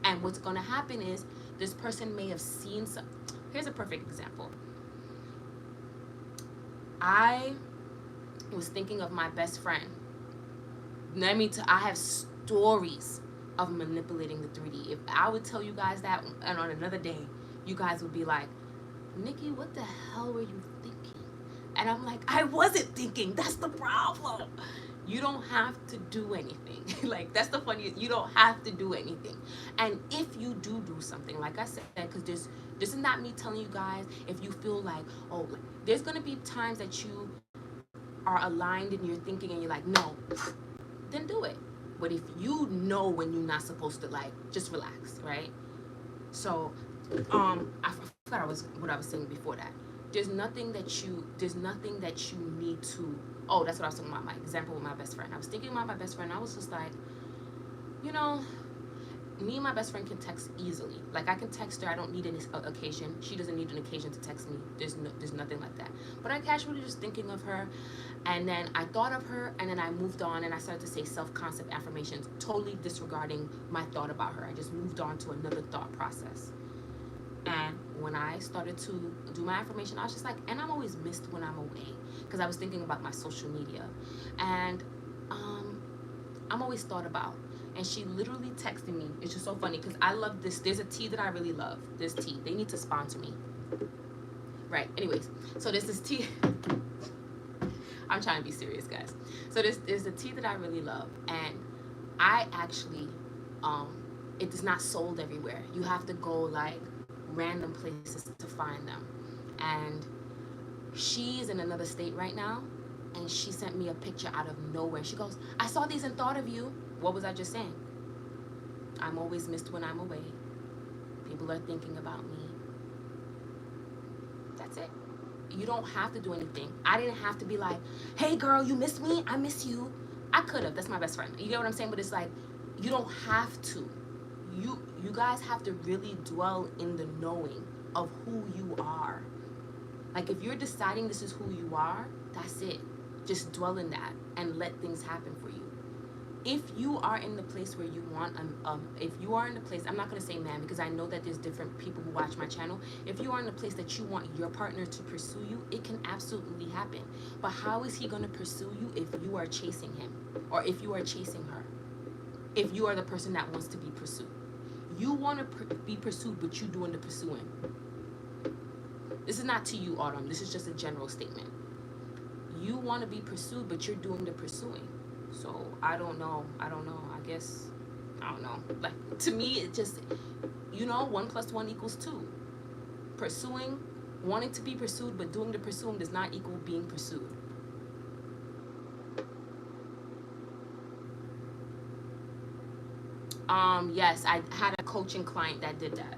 And what's going to happen is this person may have seen some. Here's a perfect example. I was thinking of my best friend. I have stories of manipulating the 3D. If I would tell you guys that, and on another day, you guys would be like, Nikki, what the hell were you thinking? And I'm like, I wasn't thinking. That's the problem. You don't have to do anything. Like, that's the funniest. You don't have to do anything. And if you do something, like I said, because this is not me telling you guys, if you feel like, oh, there's going to be times that you are aligned in your thinking and you're like, no, then do it. But if you know when you're not supposed to, like, just relax, right? So, I forgot what I was saying before that. There's nothing that you need to. Oh, that's what I was talking about. My example with my best friend. I was thinking about my best friend. I was just like, you know, me and my best friend can text easily. Like, I can text her. I don't need an occasion. She doesn't need an occasion to text me. There's nothing like that. But I casually just thinking of her, and then I thought of her, and then I moved on, and I started to say self-concept affirmations, totally disregarding my thought about her. I just moved on to another thought process. And when I started to do my affirmation, I was just like, and I'm always missed when I'm away, because I was thinking about my social media, and I'm always thought about. And she literally texted me. It's just so funny because I love this. There's a tea that I really love. This tea. They need to sponsor me. Right. Anyways, so there's this tea. I'm trying to be serious, guys. So there's a tea that I really love, and I actually, it is not sold everywhere. You have to go like random places to find them. And she's in another state right now, and she sent me a picture out of nowhere. She goes, I saw these and thought of you. What was I just saying? I'm always missed when I'm away. People are thinking about me. That's it. You don't have to do anything. I didn't have to be like, hey girl, you miss me? I miss you. I could have. That's my best friend. You get what I'm saying? But it's like, you don't have to. You guys have to really dwell in the knowing of who you are. Like, if you're deciding this is who you are, that's it. Just dwell in that and let things happen for you. If you are in the place where you want, if you are in the place, I'm not going to say man, because I know that there's different people who watch my channel. If you are in the place that you want your partner to pursue you, it can absolutely happen. But how is he going to pursue you if you are chasing him, or if you are chasing her? If you are the person that wants to be pursued. You want to be pursued, but you doing the pursuing. This is not to you, Autumn. This is just a general statement. You want to be pursued, but you're doing the pursuing. So I don't know. I guess, I don't know. Like, to me, it just, 1 + 1 = 2. Pursuing, wanting to be pursued, but doing the pursuing does not equal being pursued. Yes, I had a coaching client that did that.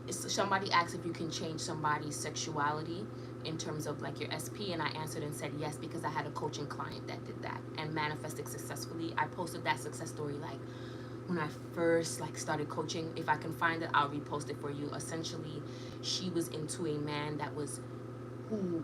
Somebody asked if you can change somebody's sexuality in terms of like your SP, and I answered and said yes, because I had a coaching client that did that and manifested successfully. I posted that success story like when I first like started coaching. If I can find it, I'll repost it for you. Essentially, she was into a man that was, who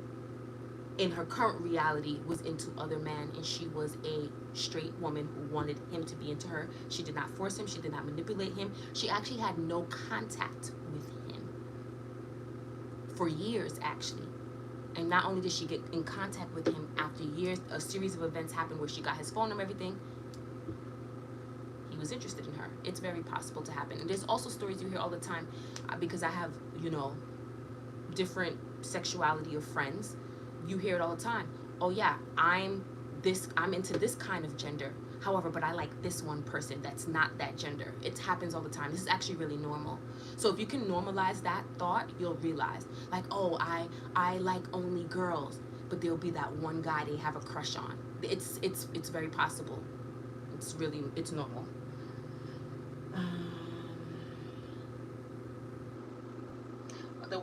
in her current reality was into other men, and she was a straight woman who wanted him to be into her. She did not force him. She did not manipulate him. She actually had no contact with him for years, actually. And not only did she get in contact with him, after years, a series of events happened where she got his phone number, everything. He was interested in her. It's very possible to happen. And there's also stories you hear all the time, because I have, different sexuality of friends. You hear it all the time. Oh yeah, I'm into this kind of gender. However, but I like this one person that's not that gender. It happens all the time. This is actually really normal. So if you can normalize that thought, you'll realize, like, oh, I like only girls, but there'll be that one guy they have a crush on. It's very possible. It's normal.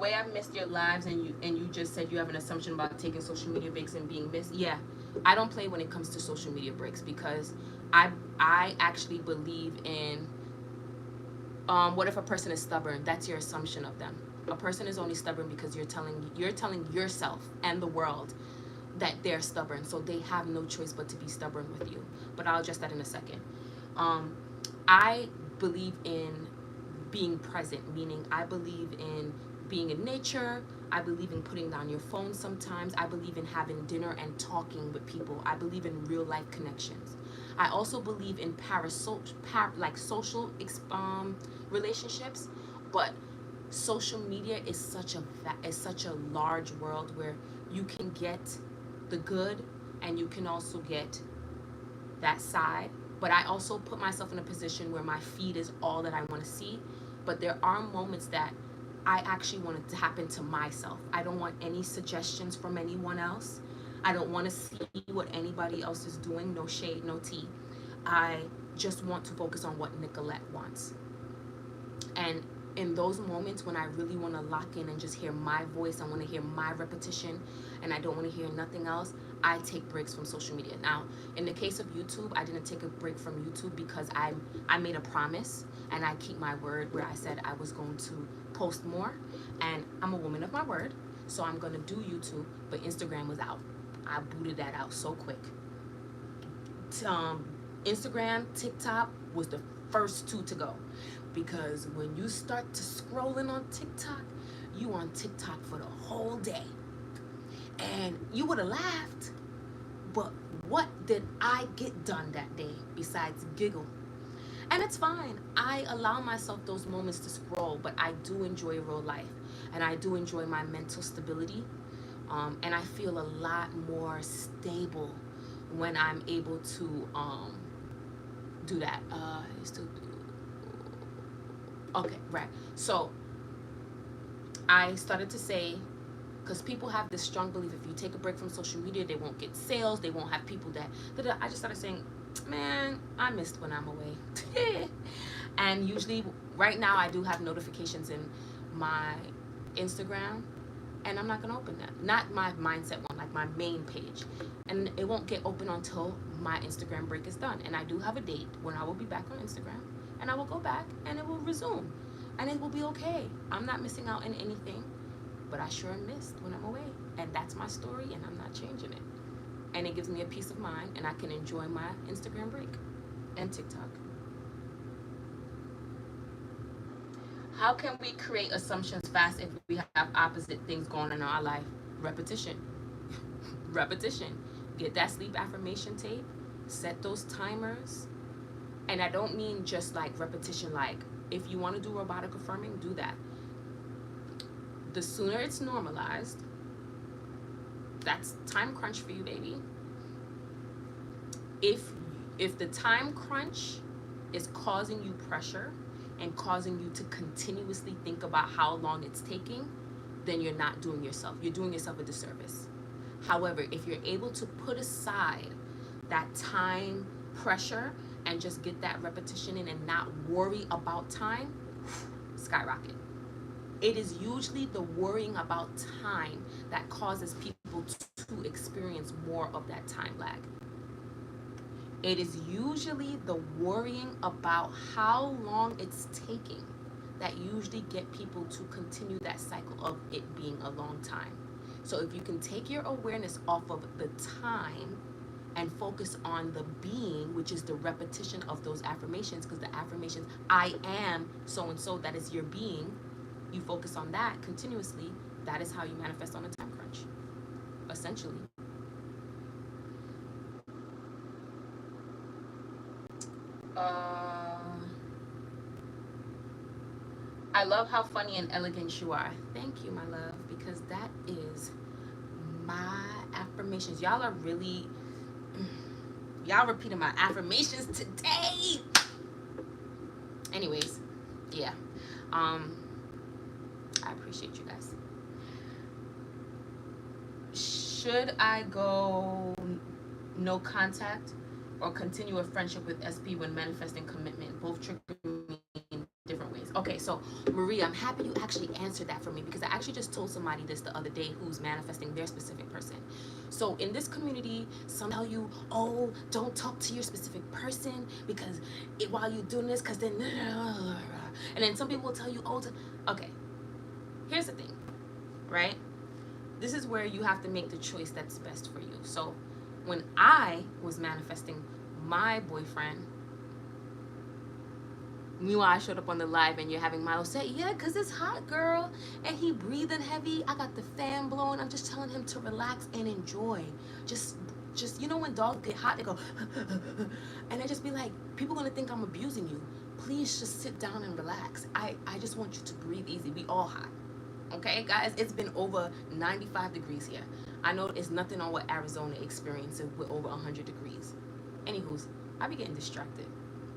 way I missed your lives, and you just said you have an assumption about taking social media breaks and being missed. Yeah, I don't play when it comes to social media breaks, because I actually believe in, what if a person is stubborn? That's your assumption of them. A person is only stubborn because you're telling yourself and the world that they're stubborn, so they have no choice but to be stubborn with you. But I'll address that in a second. um, I believe in being present, meaning I believe in being in nature. I believe in putting down your phone sometimes. I believe in having dinner and talking with people. I believe in real life connections. I also believe in like social relationships, but social media is such a large world where you can get the good and you can also get that side. But I also put myself in a position where my feed is all that I want to see. But there are moments that I actually want it to happen to myself. I don't want any suggestions from anyone else. I don't want to see what anybody else is doing. No shade, no tea. I just want to focus on what Nicolette wants. And in those moments when I really want to lock in and just hear my voice, I want to hear my repetition, and I don't want to hear nothing else, I take breaks from social media. Now, in the case of YouTube, I didn't take a break from YouTube because I made a promise, and I keep my word, where I said I was going to post more, and I'm a woman of my word, so I'm going to do YouTube. But Instagram was out. I booted that out so quick. Instagram, TikTok was the first two to go, because when you start to scrolling on TikTok, you on TikTok for the whole day, and you would have laughed, but what did I get done that day besides giggle? And it's fine. I allow myself those moments to scroll, but I do enjoy real life, and I do enjoy my mental stability, and I feel a lot more stable when I'm able to do that. Okay, right. So I started to say, because people have this strong belief if you take a break from social media, they won't get sales, they won't have people that. I just started saying, man, I missed when I'm away. And usually, right now, I do have notifications in my Instagram, and I'm not gonna open that. Not my mindset one, like my main page, and it won't get open until my Instagram break is done. And I do have a date when I will be back on Instagram, and I will go back, and it will resume, and it will be okay. I'm not missing out on anything, but I sure missed when I'm away, and that's my story, and I'm not changing it. And it gives me a peace of mind, and I can enjoy my Instagram break and TikTok. How can we create assumptions fast if we have opposite things going on in our life? Repetition. Repetition. Get that sleep affirmation tape, set those timers. And I don't mean just like repetition, like if you want to do robotic affirming, do that. The sooner it's normalized, that's time crunch for you, baby. If the time crunch is causing you pressure and causing you to continuously think about how long it's taking, then you're not doing yourself. You're doing yourself a disservice. However, if you're able to put aside that time pressure and just get that repetition in and not worry about time, skyrocket. It is usually the worrying about time that causes people to experience more of that time lag. It is usually the worrying about how long it's taking that usually get people to continue that cycle of it being a long time. So if you can take your awareness off of the time and focus on the being, which is the repetition of those affirmations, because the affirmations, I am so and so, that is your being, you focus on that continuously, that is how you manifest on a time crunch, essentially. I love how funny and elegant you are. Thank you, my love, because that is my affirmations. Y'all are really, y'all repeating my affirmations today. Anyways, yeah. I appreciate you guys. Should I go no contact or continue a friendship with SP when manifesting commitment? Both trigger me in different ways. Okay, so Maria, I'm happy you actually answered that for me, because I actually just told somebody this the other day who's manifesting their specific person. So in this community, some tell you, oh, don't talk to your specific person because while you're doing this, because then, and then some people will tell you, oh, okay, here's the thing, right? This is where you have to make the choice that's best for you. So when I was manifesting my boyfriend, meanwhile, I showed up on the live and you're having Milo say, yeah, because it's hot, girl. And he breathing heavy. I got the fan blowing. I'm just telling him to relax and enjoy. Just you know, when dogs get hot, they go, and I just be like, people going to think I'm abusing you. Please just sit down and relax. I just want you to breathe easy. We all hot. Okay, guys, it's been over 95 degrees here. I know it's nothing on what Arizona experiencing with over 100 degrees. Anywho's, I be getting distracted.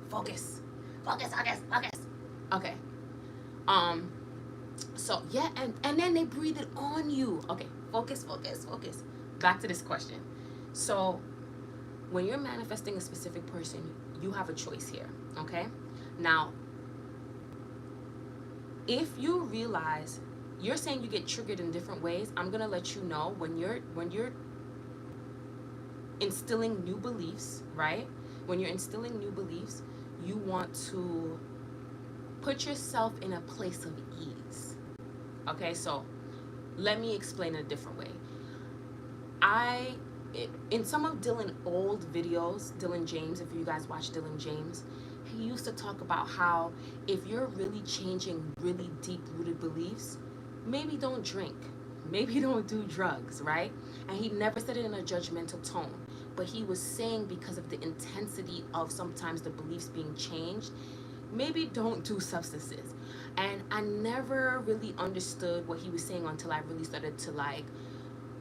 Focus. Okay. So yeah, and then they breathe it on you. Okay, focus. Back to this question. So when you're manifesting a specific person, you have a choice here. Okay. Now, if you realize you're saying you get triggered in different ways, I'm gonna let you know when you're instilling new beliefs, right? When you're instilling new beliefs, you want to put yourself in a place of ease. Okay, so let me explain it a different way. In some of Dylan old videos, Dylan James, if you guys watch Dylan James, he used to talk about how if you're really changing really deep-rooted beliefs, maybe don't drink, maybe don't do drugs, right? And he never said it in a judgmental tone, but he was saying because of the intensity of sometimes the beliefs being changed, maybe don't do substances. And I never really understood what he was saying until I really started to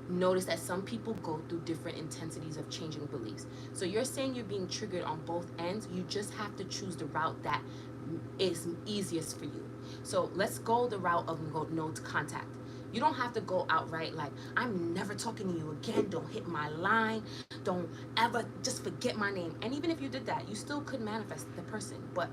notice that some people go through different intensities of changing beliefs. So you're saying you're being triggered on both ends. You just have to choose the route that is easiest for you. So let's go the route of no contact. You don't have to go outright like, I'm never talking to you again, don't hit my line, don't ever, just forget my name. And even if you did that, you still could manifest the person. But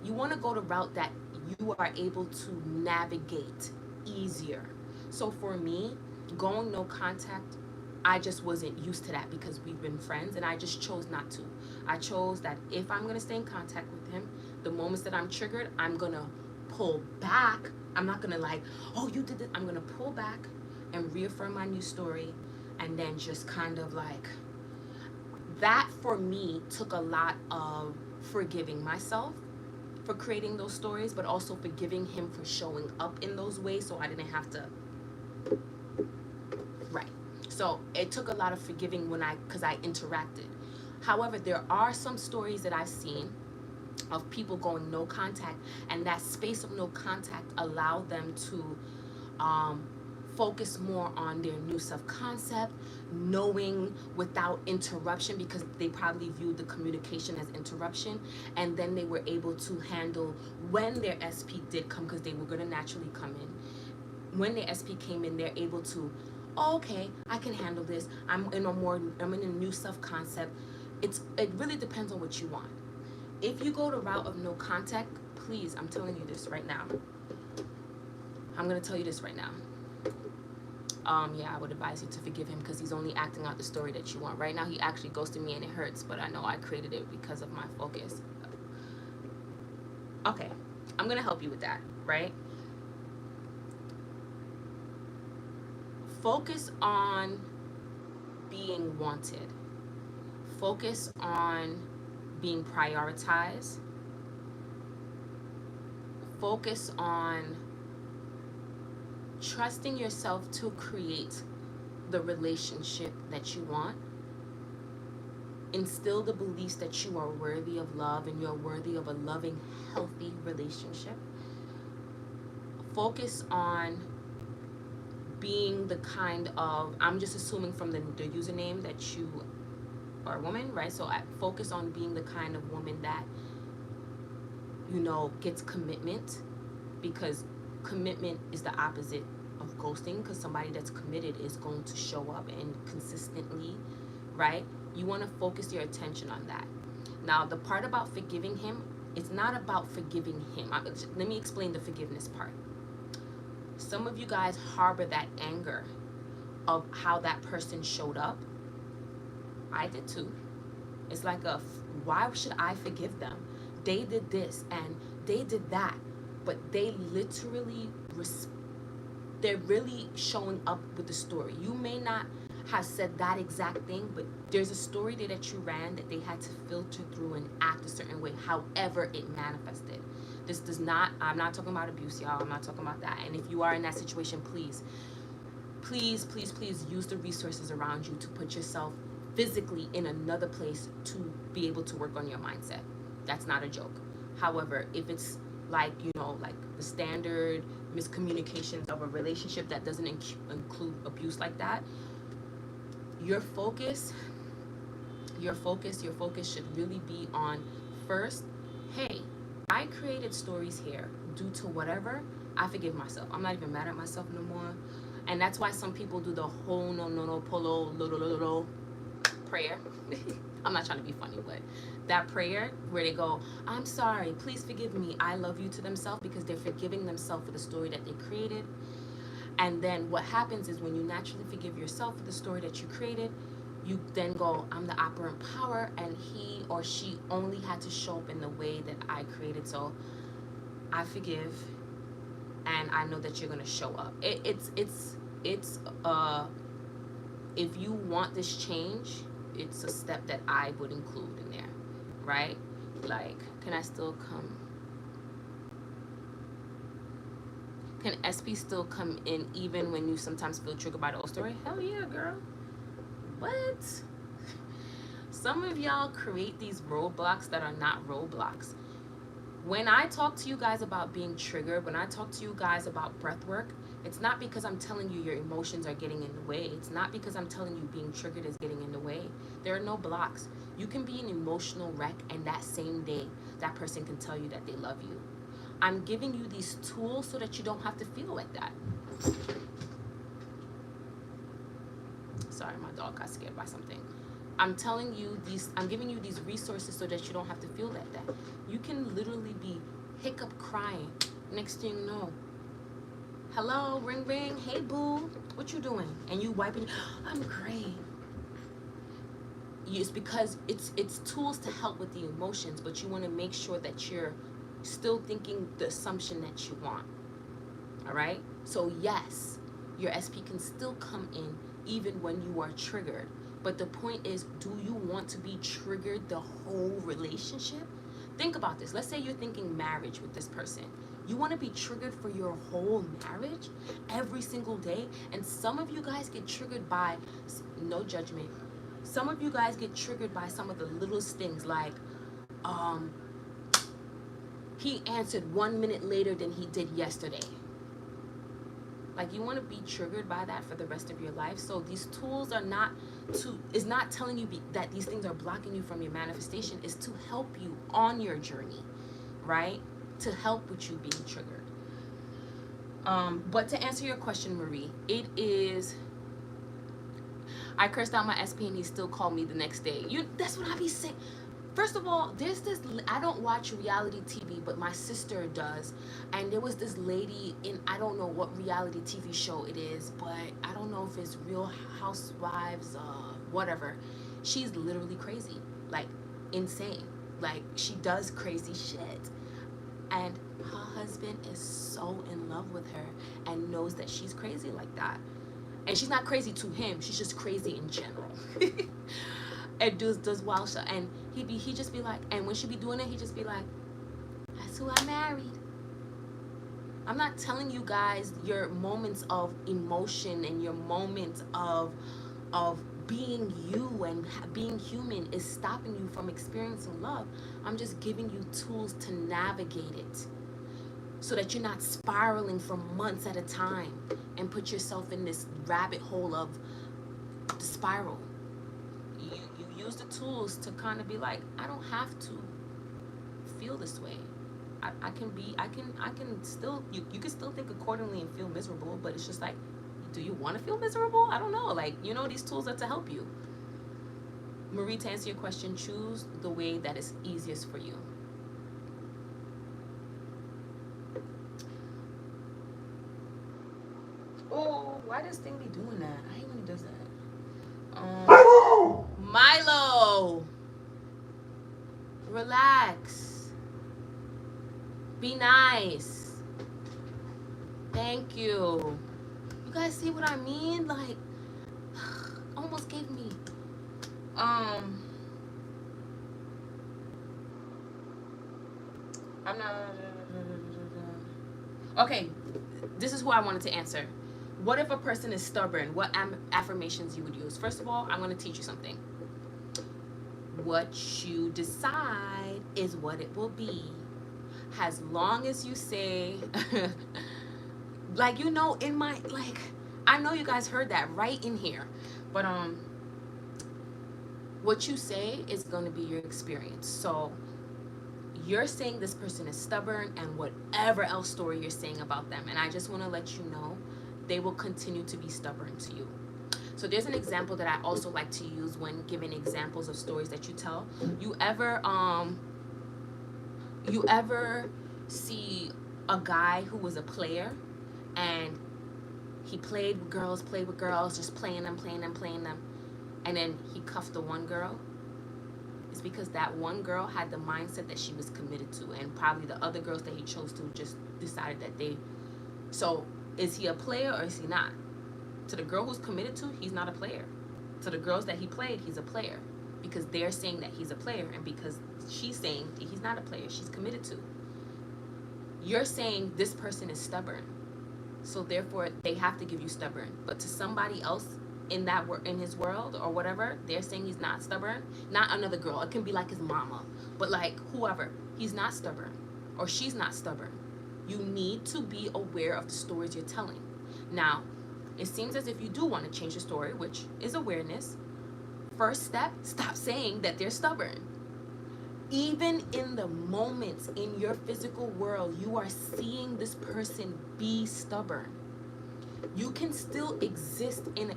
you want to go the route that you are able to navigate easier. So for me, going no contact, I just wasn't used to that because we've been friends, and I just chose not to. I chose that if I'm going to stay in contact with him, the moments that I'm triggered, I'm going to pull back. I'm not going to oh, you did this. I'm going to pull back and reaffirm my new story, and then just kind of that for me took a lot of forgiving myself for creating those stories, but also forgiving him for showing up in those ways so I didn't have to. Right. So it took a lot of forgiving because I interacted. However, there are some stories that I've seen of people going no contact, and that space of no contact allowed them to focus more on their new self-concept, knowing without interruption, because they probably viewed the communication as interruption, and then they were able to handle when their SP did come, because they were going to naturally come in. When their SP came in, they're able to, oh, okay, I can handle this. I'm in a new self-concept. It really depends on what you want. If you go the route of no contact, please, I'm telling you this right now. I'm going to tell you this right now. Yeah, I would advise you to forgive him because he's only acting out the story that you want. Right now, he actually ghosted me and it hurts, but I know I created it because of my focus. Okay, I'm going to help you with that, right? Focus on being wanted. Focus on being prioritized. Focus on trusting yourself to create the relationship that you want. Instill the beliefs that you are worthy of love and you're worthy of a loving, healthy relationship. Focus on being the kind of, I'm just assuming from the username that you are a woman, right? So I focus on being the kind of woman that, gets commitment, because commitment is the opposite of ghosting, because somebody that's committed is going to show up and consistently, right? You want to focus your attention on that. Now, the part about forgiving him It's not about forgiving him. Let me explain the forgiveness part. Some of you guys harbor that anger of how that person showed up. I did too. It's like why should I forgive them? They did this and they did that, but they literally they're really showing up with the story. You may not have said that exact thing, but there's a story there that you ran that they had to filter through and act a certain way, however it manifested. This does not, I'm not talking about abuse, y'all. I'm not talking about that. And if you are in that situation, please use the resources around you to put yourself physically in another place to be able to work on your mindset. That's not a joke. However, if it's like, like the standard miscommunications of a relationship that doesn't include abuse like that, your focus should really be on, first, hey, I created stories here due to whatever. I forgive myself. I'm not even mad at myself no more. And that's why some people do the whole no polo lo prayer. I'm not trying to be funny, but that prayer where they go, I'm sorry, please forgive me, I love you, to themselves, because they're forgiving themselves for the story that they created. And then what happens is when you naturally forgive yourself for the story that you created, you then go, I'm the operant power, and he or she only had to show up in the way that I created. So I forgive, and I know that you're gonna show up. It's if you want this change, it's a step that I would include in there, right? Like, can I still come? Can SP still come in even when you sometimes feel triggered by the old story? Hell yeah, girl. What? Some of y'all create these roadblocks that are not roadblocks. When I talk to you guys about being triggered, when I talk to you guys about breath work, it's not because I'm telling you your emotions are getting in the way. It's not because I'm telling you being triggered is getting in the way. There are no blocks. You can be an emotional wreck, and that same day, that person can tell you that they love you. I'm giving you these tools so that you don't have to feel like that. Sorry, my dog got scared by something. I'm telling you these, I'm giving you these resources so that you don't have to feel like that. You can literally be hiccup crying. Next thing you know, hello, ring ring, hey boo, what you doing? And you wiping, I'm great. It's because it's tools to help with the emotions, but you want to make sure that you're still thinking the assumption that you want. All right? So yes, your SP can still come in even when you are triggered. But the point is, do you want to be triggered the whole relationship? Think about this. Let's say you're thinking marriage with this person. You want to be triggered for your whole marriage every single day? And some of you guys get triggered by, no judgment, some of you guys get triggered by some of the littlest things, like he answered 1 minute later than he did yesterday. Like, you want to be triggered by that for the rest of your life. So these tools are not is not telling you that these things are blocking you from your manifestation. Is to help you on your journey, right? To help with you being triggered. But to answer your question, Marie, it is, I cursed out my SP and he still called me the next day. That's what I be saying. First of all, there's this, I don't watch reality TV, but my sister does. And there was this lady in, I don't know what reality TV show it is, but I don't know if it's Real Housewives, whatever. She's literally crazy, like insane. Like, she does crazy shit. And her husband is so in love with her and knows that she's crazy like that. And she's not crazy to him, she's just crazy in general. And does wild stuff, and he just be like, and when she be doing it, he just be like, that's who I married. I'm not telling you guys your moments of emotion and your moments of being you and being human is stopping you from experiencing love. I'm just giving you tools to navigate it so that you're not spiraling for months at a time and put yourself in this rabbit hole of the spiral. You use the tools to kind of be like, I don't have to feel this way. I can still, you can still think accordingly and feel miserable, but it's just like, do you want to feel miserable? I don't know. Like, these tools are to help you. Marie, to answer your question, choose the way that is easiest for you. Oh, why does thing be doing that? I hate when it does that. Milo, relax. Be nice. Thank you. You guys see what I mean? Like, almost gave me. I'm not. Okay, this is who I wanted to answer. What if a person is stubborn? What affirmations you would use? First of all, I'm going to teach you something. What you decide is what it will be. As long as you say, like, you know, in my, like, I know you guys heard that right in here, but what you say is going to be your experience. So you're saying this person is stubborn and whatever else story you're saying about them, and I just want to let you know they will continue to be stubborn to you. So there's an example that I also like to use when giving examples of stories that you tell. You ever see a guy who was a player and he played with girls, just playing them, and then he cuffed the one girl? It's because that one girl had the mindset that she was committed to, and probably the other girls that he chose to just decided that they. So is he a player or is he not? To the girl who's committed to, he's not a player. To the girls that he played, he's a player, because they're saying that he's a player, and because she's saying that he's not a player, she's committed to. You're saying this person is stubborn, so therefore they have to give you stubborn. But to somebody else in his world or whatever, they're saying he's not stubborn. Not another girl. It can be like his mama, but like whoever, he's not stubborn or she's not stubborn. You need to be aware of the stories you're telling. Now, it seems as if you do want to change the story, which is awareness. First step, stop saying that they're stubborn. Even in the moments in your physical world, you are seeing this person be stubborn. You can still exist in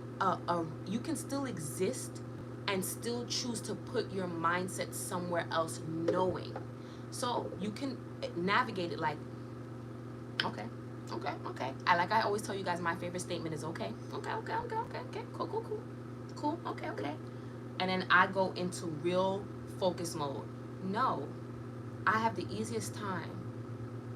you can still exist and still choose to put your mindset somewhere else, knowing. So you can navigate it like, okay. I always tell you guys, my favorite statement is okay, cool, okay. And then I go into real focus mode. No, I have the easiest time.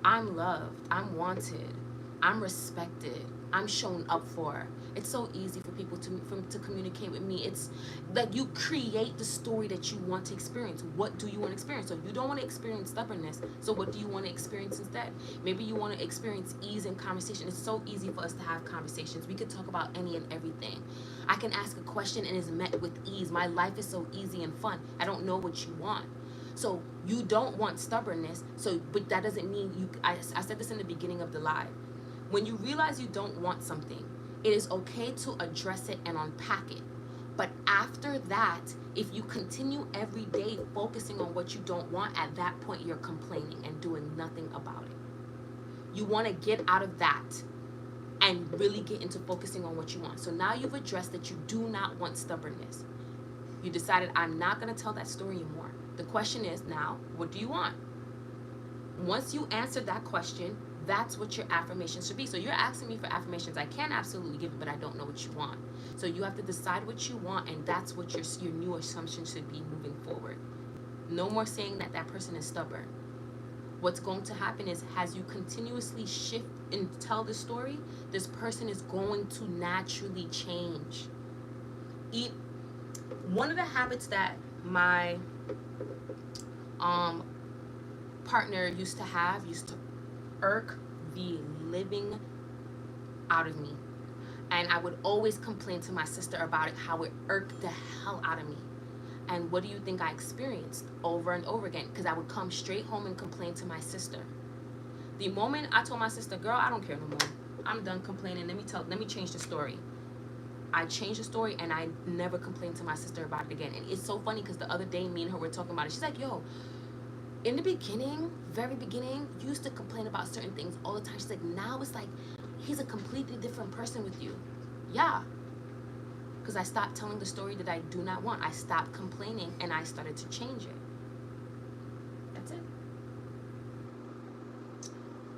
I'm loved, I'm wanted, I'm respected, I'm shown up for. It's so easy for people to communicate with me. It's like you create the story that you want to experience. What do you want to experience? So if you don't want to experience stubbornness, so what do you want to experience instead? Maybe you want to experience ease in conversation. It's so easy for us to have conversations. We could talk about any and everything. I can ask a question and it's met with ease. My life is so easy and fun. I don't know what you want. So you don't want stubbornness. So, but that doesn't mean you. I said this in the beginning of the live. When you realize you don't want something, it is okay to address it and unpack it. But after that, if you continue every day focusing on what you don't want, at that point you're complaining and doing nothing about it. You want to get out of that and really get into focusing on what you want. So now you've addressed that you do not want stubbornness. You decided, I'm not going to tell that story anymore. The question is now, what do you want? Once you answer that question, that's what your affirmations should be. So you're asking me for affirmations. I can absolutely give it, but I don't know what you want. So you have to decide what you want, and that's what your new assumption should be moving forward. No more saying that that person is stubborn. What's going to happen is, as you continuously shift and tell the story, this person is going to naturally change. One of the habits that my partner used to irk the living out of me, and I would always complain to my sister about it, how it irked the hell out of me. And what do you think I experienced over and over again? Because I would come straight home and complain to my sister. The moment I told my sister, girl, I don't care no more, I'm done complaining, let me change the story, I changed the story, and I never complained to my sister about it again. And it's so funny because the other day me and her were talking about it. She's like, yo, in the beginning, very beginning, you used to complain about certain things all the time. She's like, now it's like he's a completely different person with you. Yeah, because I stopped telling the story that I do not want. I stopped complaining and I started to change it. That's it.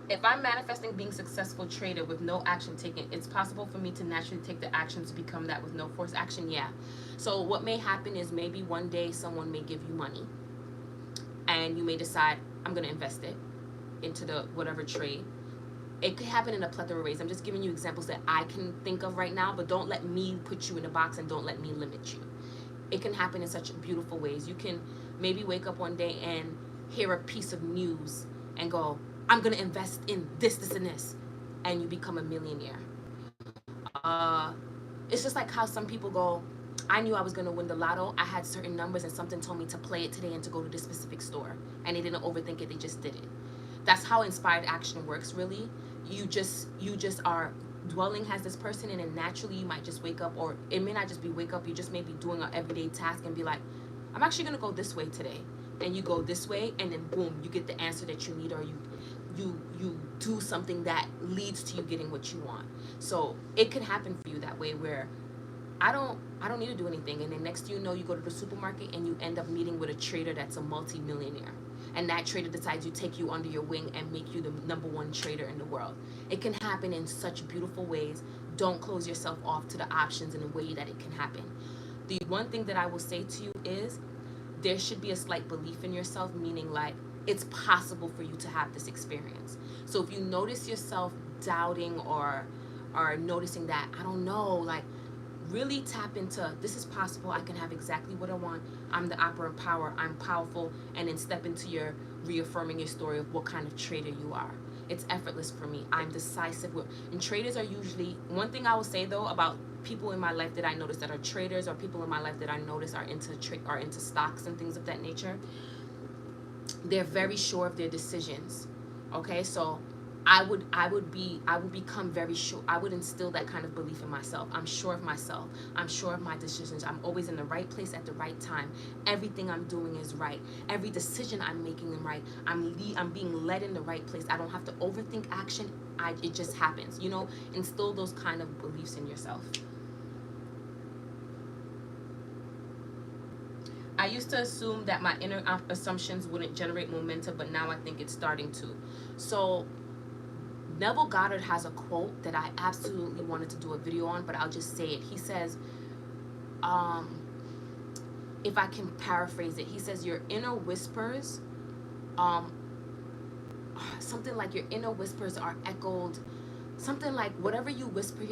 If I'm manifesting being successful trader with no action taken, it's possible for me to naturally take the action to become that with no forced action. Yeah. So what may happen is maybe one day someone may give you money and you may decide, I'm going to invest it into the whatever trade. It could happen in a plethora of ways. I'm just giving you examples that I can think of right now, but don't let me put you in a box and don't let me limit you. It can happen in such beautiful ways. You can maybe wake up one day and hear a piece of news and go, I'm going to invest in this, this, and this. And you become a millionaire. It's just like how some people go, I knew I was going to win the lotto. I had certain numbers and something told me to play it today and to go to this specific store. And they didn't overthink it. They just did it. That's how inspired action works, really. You just are dwelling as this person, and then naturally you might just wake up, or it may not just be wake up, you just may be doing an everyday task and be like, I'm actually going to go this way today. And you go this way, and then boom, you get the answer that you need, or you do something that leads to you getting what you want. So it could happen for you that way, where I don't need to do anything, and then next thing you know, you go to the supermarket and you end up meeting with a trader that's a multi-millionaire, and that trader decides to take you under your wing and make you the #1 trader in the world. It can happen in such beautiful ways. Don't close yourself off to the options in a way that it can happen. The one thing that I will say to you is there should be a slight belief in yourself, meaning like it's possible for you to have this experience. So if you notice yourself doubting or noticing that, I don't know, like, really tap into, this is possible, I can have exactly what I want, I'm the opera of power, I'm powerful, and then step into your reaffirming your story of what kind of trader you are. It's effortless for me. I'm decisive. And traders are usually, one thing I will say though about people in my life that I notice that are traders, or people in my life that I notice are into stocks and things of that nature, they're very sure of their decisions. Okay, so I would become very sure. I would instill that kind of belief in myself. I'm sure of myself. I'm sure of my decisions. I'm always in the right place at the right time. Everything I'm doing is right. Every decision I'm making is right. I'm being led in the right place. I don't have to overthink action. It just happens. You know, instill those kind of beliefs in yourself. I used to assume that my inner assumptions wouldn't generate momentum, but now I think it's starting to. So Neville Goddard has a quote that I absolutely wanted to do a video on, but I'll just say it. He says, if I can paraphrase it, he says, your inner whispers, something like your inner whispers are echoed, something like whatever you whisper,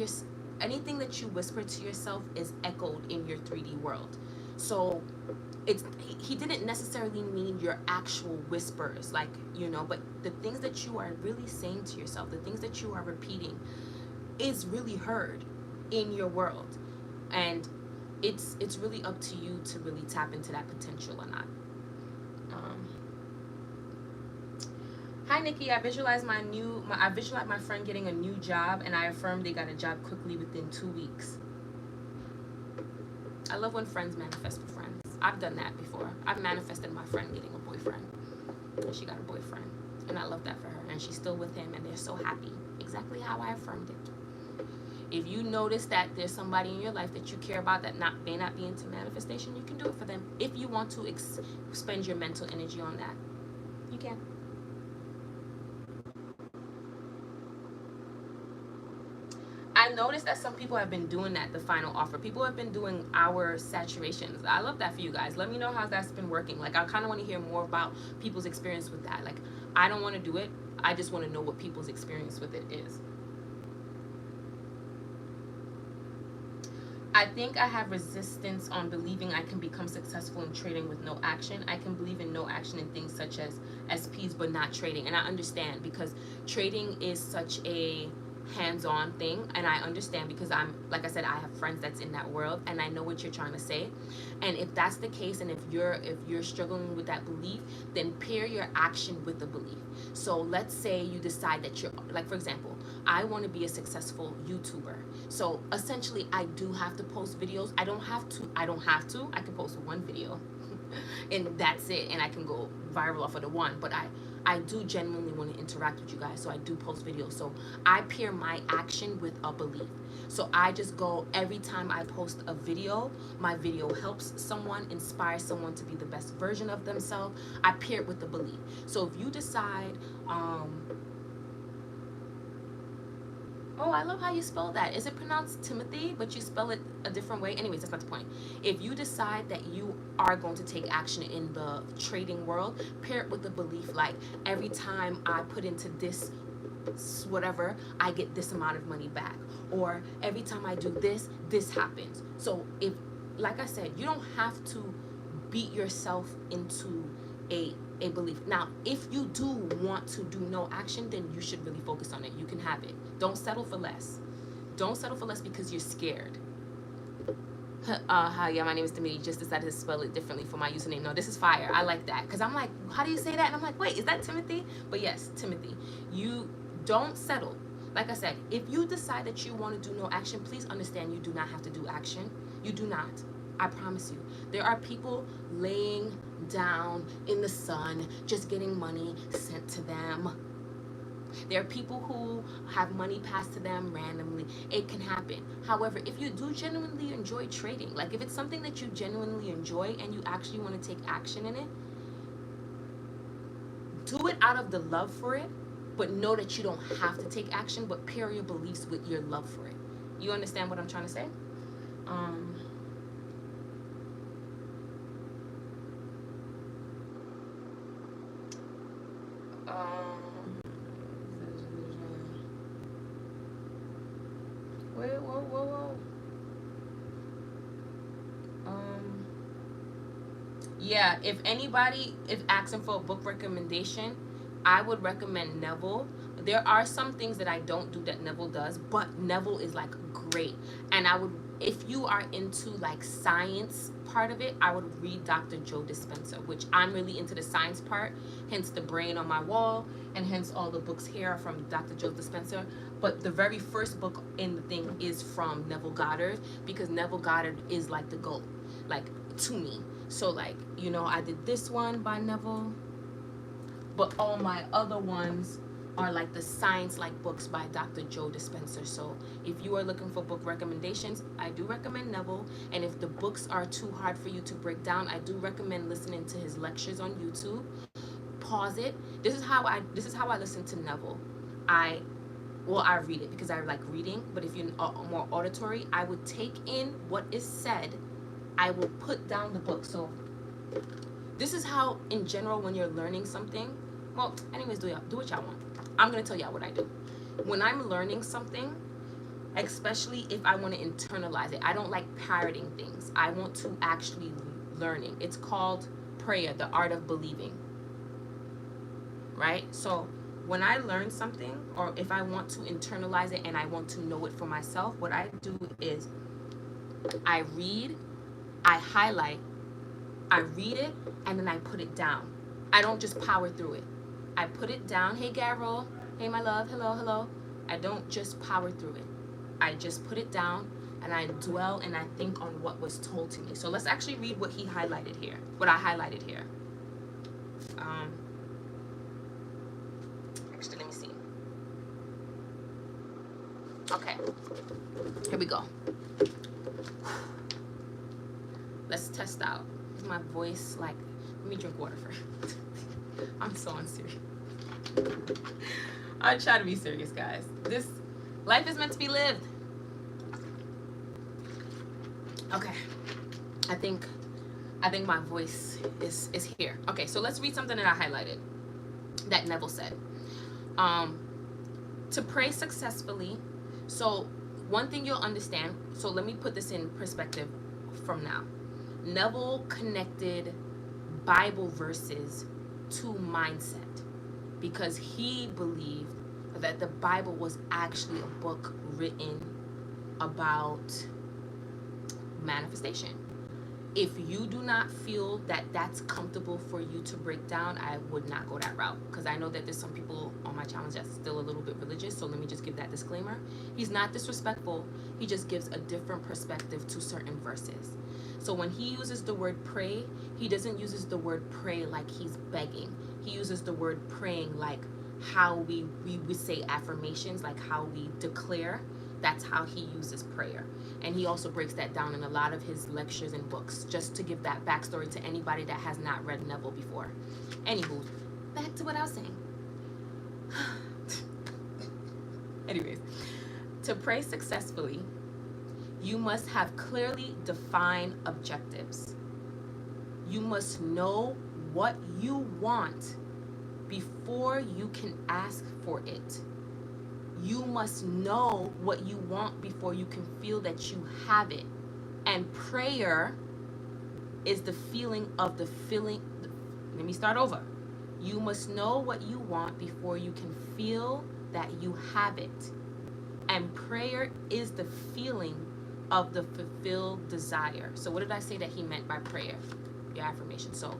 anything that you whisper to yourself is echoed in your 3D world. So he didn't necessarily mean your actual whispers, like, you know, but the things that you are really saying to yourself, the things that you are repeating is really heard in your world. And it's really up to you to really tap into that potential or not. Hi Nikki, I visualized my friend getting a new job, and I affirmed they got a job quickly within 2 weeks. I love when friends manifest for friends. I've done that before. I've manifested my friend getting a boyfriend. She got a boyfriend. And I love that for her. And she's still with him, and they're so happy. Exactly how I affirmed it. If you notice that there's somebody in your life that you care about that may not be into manifestation, you can do it for them. If you want to spend your mental energy on that, you can. I noticed that some people have been doing that, the final offer. People have been doing hour saturations. I love that for you guys. Let me know how that's been working. Like, I kind of want to hear more about people's experience with that. Like, I don't want to do it. I just want to know what people's experience with it is. I think I have resistance on believing I can become successful in trading with no action. I can believe in no action in things such as SPs, but not trading. And I understand, because trading is such a hands-on thing, and I understand, because like I said, I have friends that's in that world, and I know what you're trying to say. And if that's the case, and if you're struggling with that belief, then pair your action with the belief. So let's say you decide that you're, like, for example, I want to be a successful YouTuber. So essentially I do have to post videos. I don't have to. I can post one video and that's it, and I can go viral off of the one. But I do genuinely want to interact with you guys, so I do post videos. So I pair my action with a belief. So I just go, every time I post a video, my video helps someone, inspires someone to be the best version of themselves. I pair it with the belief. So if you decide, Oh, I love how you spell that. Is it pronounced Timothy, but you spell it a different way? Anyways, that's not the point. If you decide that you are going to take action in the trading world, pair it with the belief like every time I put into this whatever, I get this amount of money back. Or every time I do this, this happens. So if, like I said, you don't have to beat yourself into a belief. Now, if you do want to do no action, then you should really focus on it. You can have it. Don't settle for less. Don't settle for less because you're scared. Hi, yeah, my name is Demidi. Just decided to spell it differently for my username. No, this is fire. I like that. Because I'm like, how do you say that? And I'm like, wait, is that Timothy? But yes, Timothy. You don't settle. Like I said, if you decide that you want to do no action, please understand you do not have to do action. You do not. I promise you. There are people laying down in the sun, just getting money sent to them. There are people who have money passed to them randomly. It can happen. However, if you do genuinely enjoy trading, like if it's something that you genuinely enjoy and you actually want to take action in it, do it out of the love for it, but know that you don't have to take action, but pair your beliefs with your love for it. You understand what I'm trying to say? Whoa. Yeah, if anybody is asking for a book recommendation, I would recommend Neville. There are some things that I don't do that Neville does, but Neville is like great. And I would, if you are into like science part of it, I would read Dr. Joe Dispenza, which I'm really into the science part, hence the brain on my wall, and hence all the books here are from Dr. Joe Dispenza. But the very first book in the thing is from Neville Goddard, because Neville Goddard is like the GOAT, like to me. So like, you know, I did this one by Neville, but all my other ones are like the science like books by Dr. Joe Dispenza. So if you are looking for book recommendations, I do recommend Neville. And if the books are too hard for you to break down, I do recommend listening to his lectures on YouTube. Pause it. This is how I listen to Neville. I read it because I like reading, but if you're more auditory, I would take in what is said. I will put down the book. So this is how, in general, when you're learning something, well, anyways, do what y'all want. I'm going to tell y'all what I do. When I'm learning something, especially if I want to internalize it, I don't like parroting things. I want to actually learning. It's called prayer, the art of believing. Right? So when I learn something, or if I want to internalize it and I want to know it for myself, what I do is I read, I highlight, I read it, and then I put it down. I don't just power through it. I put it down. Hey, Garrel. Hey, my love. Hello. I don't just power through it. I just put it down, and I dwell and I think on what was told to me. So let's actually read what he highlighted here, what I highlighted here. Actually, let me see. Okay. Here we go. Let's test out. Is my voice like, let me drink water first. I'm so unserious. I try to be serious, guys. This life is meant to be lived. Okay. I think my voice is here. Okay, so let's read something that I highlighted that Neville said. To pray successfully. So one thing you'll understand, so let me put this in perspective from now. Neville connected Bible verses to mindset because he believed that the Bible was actually a book written about manifestation. If you do not feel that that's comfortable for you to break down, I would not go that route, because I know that there's some people on my channel that's still a little bit religious, so let me just give that disclaimer. He's not disrespectful, he just gives a different perspective to certain verses. So when he uses the word pray, he doesn't use the word pray like he's begging. He uses the word praying like how we would say affirmations, like how we declare. That's how he uses prayer. And he also breaks that down in a lot of his lectures and books, just to give that backstory to anybody that has not read Neville before. Anywho, back to what I was saying. Anyways, To pray successfully, you must have clearly defined objectives. You must know what you want before you can ask for it. You must know what you want before you can feel that you have it. And prayer is the feeling of the feeling. Let me start over. You must know what you want before you can feel that you have it. And prayer is the feeling of the fulfilled desire. So what did I say that he meant by prayer? Your affirmation. So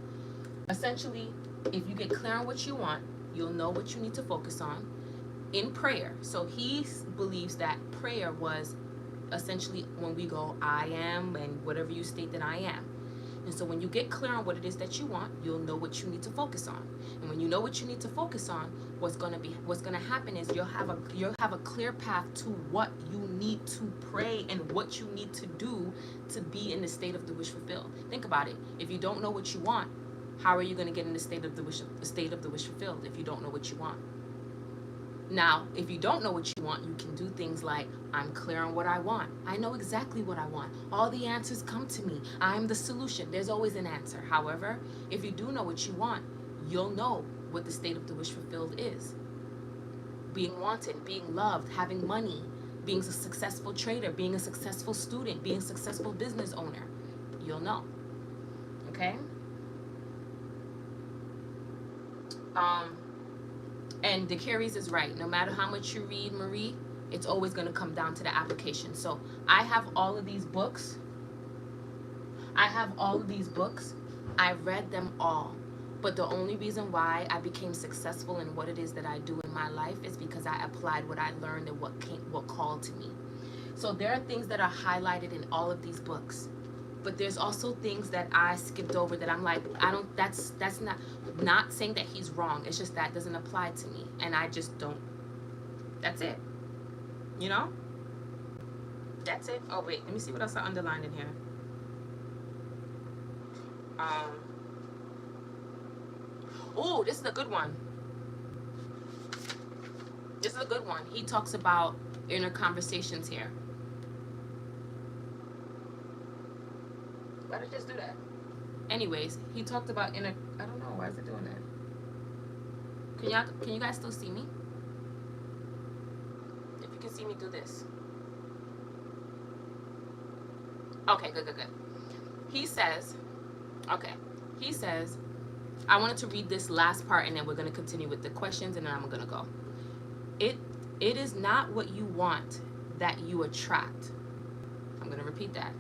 essentially, if you get clear on what you want, you'll know what you need to focus on in prayer. So he believes that prayer was essentially when we go, I am, and whatever you state that I am. And so when you get clear on what it is that you want, you'll know what you need to focus on. And when you know what you need to focus on, what's gonna happen is you'll have a clear path to what you need to pray and what you need to do to be in the state of the wish fulfilled. Think about it. If you don't know what you want, how are you gonna get in the state of the wish fulfilled if you don't know what you want? Now, if you don't know what you want, you can do things like, I'm clear on what I want. I know exactly what I want. All the answers come to me. I'm the solution. There's always an answer. However, if you do know what you want, you'll know what the state of the wish fulfilled is. Being wanted, being loved, having money, being a successful trader, being a successful student, being a successful business owner. You'll know. Okay? And DeCaries is right. No matter how much you read, Marie, it's always going to come down to the application. So I have all of these books. I've read them all. But the only reason why I became successful in what it is that I do in my life is because I applied what I learned and what called to me. So there are things that are highlighted in all of these books. But there's also things that I skipped over that I'm like, that's not saying that he's wrong. It's just that doesn't apply to me. And I just don't, that's it. You know? That's it. Oh, wait, let me see what else I underlined in here. Oh, this is a good one. He talks about inner conversations here. Why did it just do that? Anyways, he talked about I don't know, why is it doing that? Can you guys still see me? If you can see me, do this. Okay, good. He says, I wanted to read this last part and then we're going to continue with the questions and then I'm going to go. It is not what you want that you attract. I'm going to repeat that.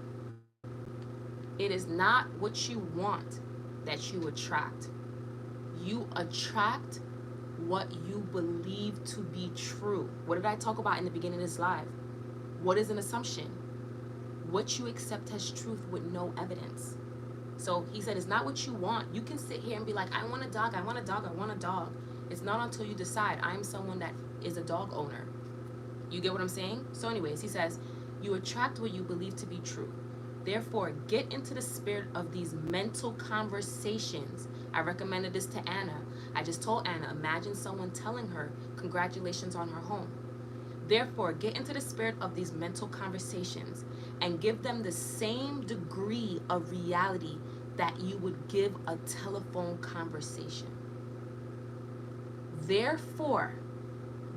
It is not what you want that you attract. You attract what you believe to be true. What did I talk about in the beginning of this live? What is an assumption? What you accept as truth with no evidence. So he said, it's not what you want. You can sit here and be like, I want a dog, I want a dog, I want a dog. It's not until you decide, I'm someone that is a dog owner. You get what I'm saying? So anyways, he says, you attract what you believe to be true. Therefore, get into the spirit of these mental conversations. I recommended this to Anna. I just told Anna, imagine someone telling her, congratulations on her home. Therefore, get into the spirit of these mental conversations and give them the same degree of reality that you would give a telephone conversation. Therefore,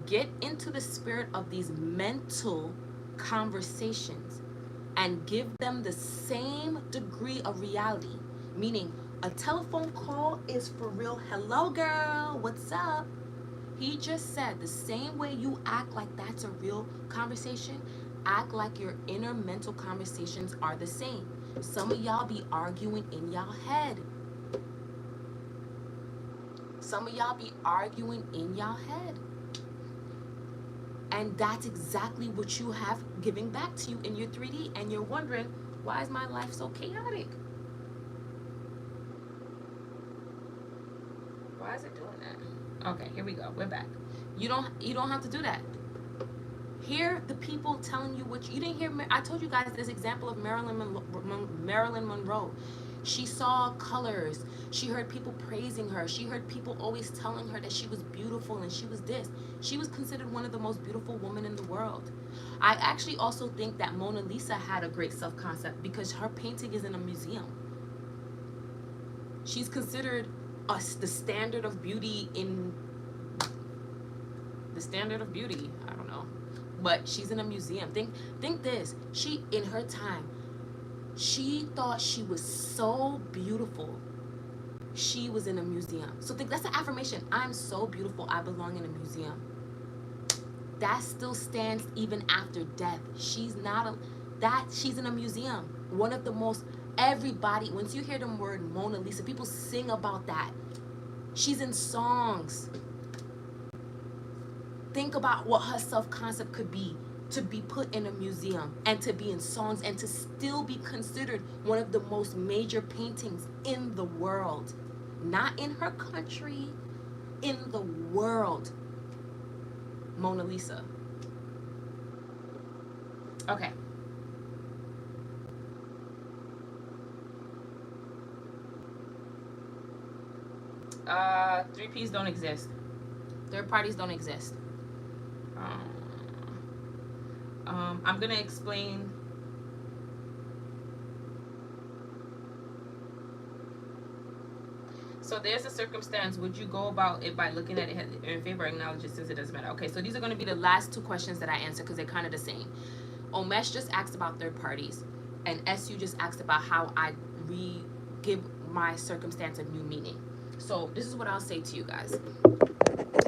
get into the spirit of these mental conversations and give them the same degree of reality. Meaning, a telephone call is for real. Hello, girl. What's up? He just said the same way you act like that's a real conversation, act like your inner mental conversations are the same. Some of y'all be arguing in y'all head. And that's exactly what you have giving back to you in your 3D. And you're wondering, why is my life so chaotic? Why is it doing that? Okay, here we go. We're back. You don't have to do that. Hear the people telling you what you didn't hear. I told you guys this example of Marilyn Monroe. She saw colors. She heard people praising her. She heard people always telling her that she was beautiful and she was this. She was considered one of the most beautiful women in the world. I actually also think that Mona Lisa had a great self-concept because her painting is in a museum. She's considered the standard of beauty in the standard of beauty. I don't know, but she's in a museum. Think this. She, in her time, she thought she was so beautiful. She was in a museum. So think that's an affirmation. I'm so beautiful. I belong in a museum. That still stands even after death. She's in a museum. One of the most, everybody, once you hear the word Mona Lisa, people sing about that. She's in songs. Think about what her self-concept could be, to be put in a museum and to be in songs and to still be considered one of the most major paintings in the world. Not in her country, in the world. Mona Lisa. Okay. Three P's don't exist. Third parties don't exist. I'm gonna explain. So there's a circumstance. Would you go about it by looking at it in favor, acknowledge it since it doesn't matter? Okay, so these are going to be the last two questions that I answer because they're kind of the same. Omesh just asked about third parties, and SU just asked about how I give my circumstance a new meaning. So this is what I'll say to you guys.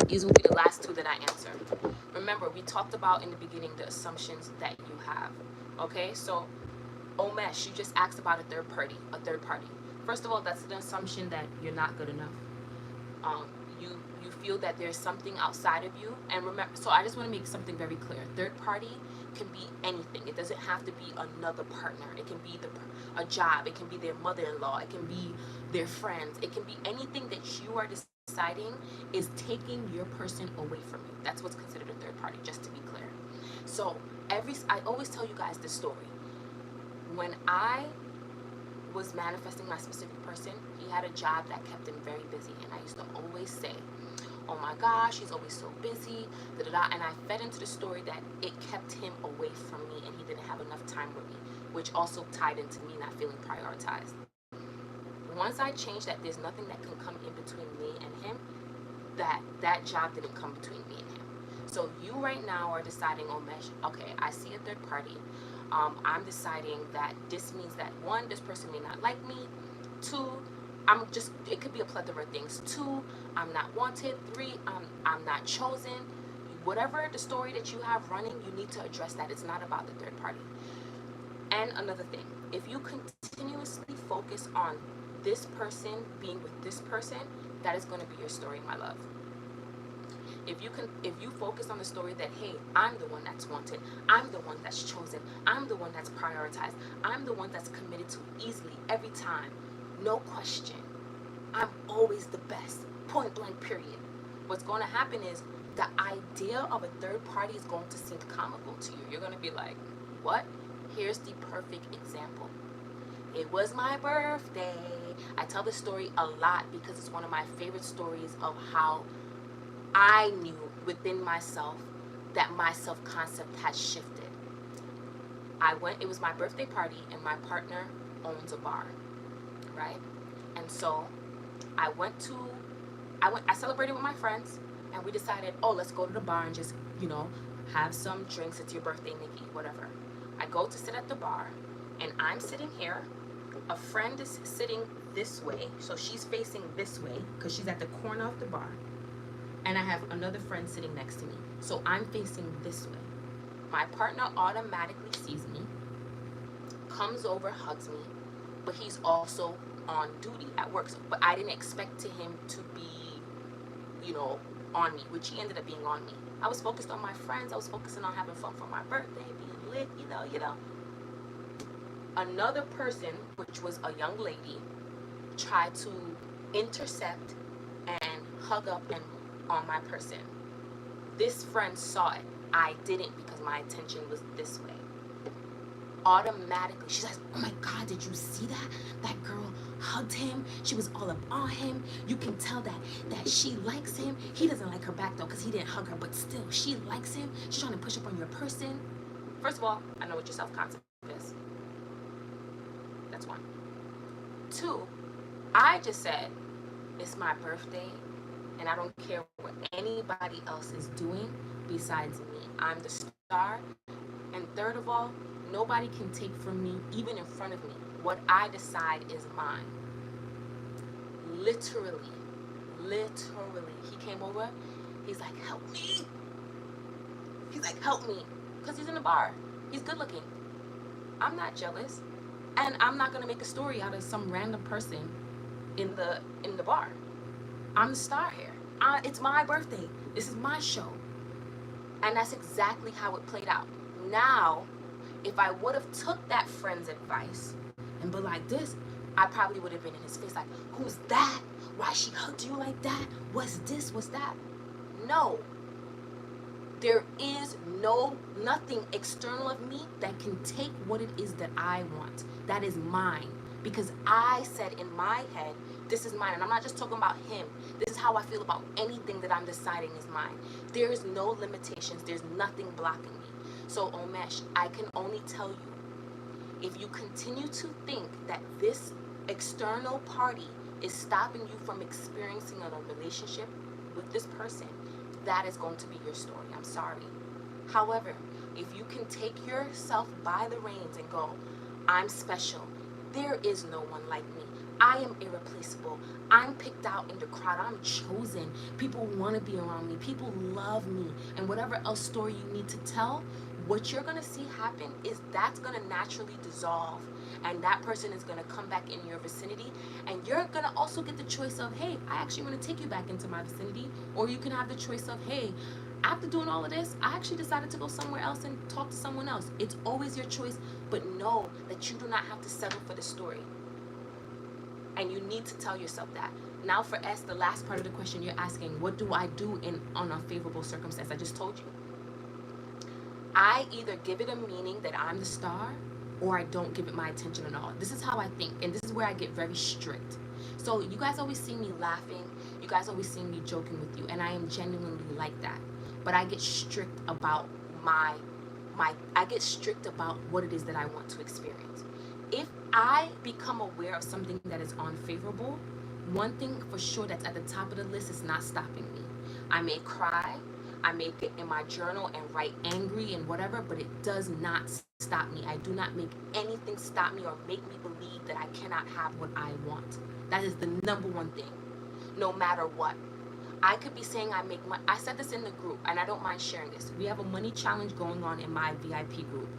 These will be the last two that I answer. Remember, we talked about in the beginning the assumptions that you have. Okay, so Omesh, you just asked about a third party. First of all, that's an assumption that you're not good enough. You feel that there's something outside of you. And remember, so I just want to make something very clear. Third party can be anything. It doesn't have to be another partner. It can be a job. It can be their mother-in-law. It can be their friends. It can be anything that you are deciding is taking your person away from you. That's what's considered a third party, just to be clear. So I always tell you guys this story. When I was manifesting my specific person, he had a job that kept him very busy, and I used to always say, oh my gosh, he's always so busy, and I fed into the story that it kept him away from me and he didn't have enough time with me, which also tied into me not feeling prioritized. Once I changed that there's nothing that can come in between me and him, that job didn't come between me and him. So you right now are deciding, Omesh, okay, I see a third party. I'm deciding that this means that one, this person may not like me. Two, it could be a plethora of things. Two, I'm not wanted. Three, I'm not chosen. Whatever the story that you have running, you need to address that. It's not about the third party. And another thing, if you continuously focus on this person being with this person, that is going to be your story, my love. If you focus on the story that, hey, I'm the one that's wanted, I'm the one that's chosen, I'm the one that's prioritized, I'm the one that's committed to easily every time, no question, I'm always the best, point blank period. What's going to happen is the idea of a third party is going to seem comical to you. You're going to be like, what? Here's the perfect example. It was my birthday. I tell this story a lot because it's one of my favorite stories of how I knew within myself that my self-concept had shifted. It was my birthday party, and my partner owns a bar, right? And so I celebrated with my friends, and we decided, oh, let's go to the bar and just, have some drinks. It's your birthday, Nikki, whatever. I go to sit at the bar, and I'm sitting here. A friend is sitting this way, so she's facing this way because she's at the corner of the bar. And I have another friend sitting next to me. So I'm facing this way. My partner automatically sees me, comes over, hugs me, but he's also on duty at work. But I didn't expect him to be, on me, which he ended up being on me. I was focused on my friends. I was focusing on having fun for my birthday, being lit, Another person, which was a young lady, tried to intercept and hug up and on my person. This friend saw it. I didn't because my attention was this way. automatically, she's like, oh my God, did you see that? That girl hugged him. She was all up on him. You can tell that she likes him. He doesn't like her back though, because he didn't hug her, but still, she likes him. She's trying to push up on your person. First of all, I know what your self-concept is. That's one. Two, I just said, it's my birthday, and I don't care what anybody else is doing besides me. I'm the star. And third of all, nobody can take from me, even in front of me. What I decide is mine. Literally. He came over. He's like, help me. He's like, help me. Because he's in the bar. He's good looking. I'm not jealous. And I'm not going to make a story out of some random person in the bar. I'm the star here. It's my birthday. This is my show. And that's exactly how it played out. Now, if I would have took that friend's advice and been like this, I probably would have been in his face like, who's that? Why she hugged you like that? What's this? What's that? No. There is nothing external of me that can take what it is that I want. That is mine. Because I said in my head, this is mine. And I'm not just talking about him. This is how I feel about anything that I'm deciding is mine. There is no limitations. There's nothing blocking me. So Omesh, I can only tell you, if you continue to think that this external party is stopping you from experiencing a relationship with this person, that is going to be your story. I'm sorry. However, if you can take yourself by the reins and go, I'm special. There is no one like me. I am irreplaceable. I'm picked out in the crowd. I'm chosen. People want to be around me. People love me. And whatever else story you need to tell, what you're going to see happen is that's going to naturally dissolve. And that person is going to come back in your vicinity. And you're going to also get the choice of, hey, I actually want to take you back into my vicinity. Or you can have the choice of, hey, after doing all of this, I actually decided to go somewhere else and talk to someone else. It's always your choice. But know that you do not have to settle for the story. And you need to tell yourself that. Now for S, the last part of the question you're asking, what do I do in unfavorable circumstance? I just told you. I either give it a meaning that I'm the star, or I don't give it my attention at all. This is how I think, and this is where I get very strict. So you guys always see me laughing. You guys always see me joking with you, and I am genuinely like that. But I get strict about I get strict about what it is that I want to experience. If I become aware of something that is unfavorable, one thing for sure that's at the top of the list is not stopping me. I may cry, I may get in my journal and write angry and whatever, but it does not stop me. I do not make anything stop me or make me believe that I cannot have what I want. That is the number one thing, no matter what. I could be saying I make money. I said this in the group, and I don't mind sharing this. We have a money challenge going on in my VIP group.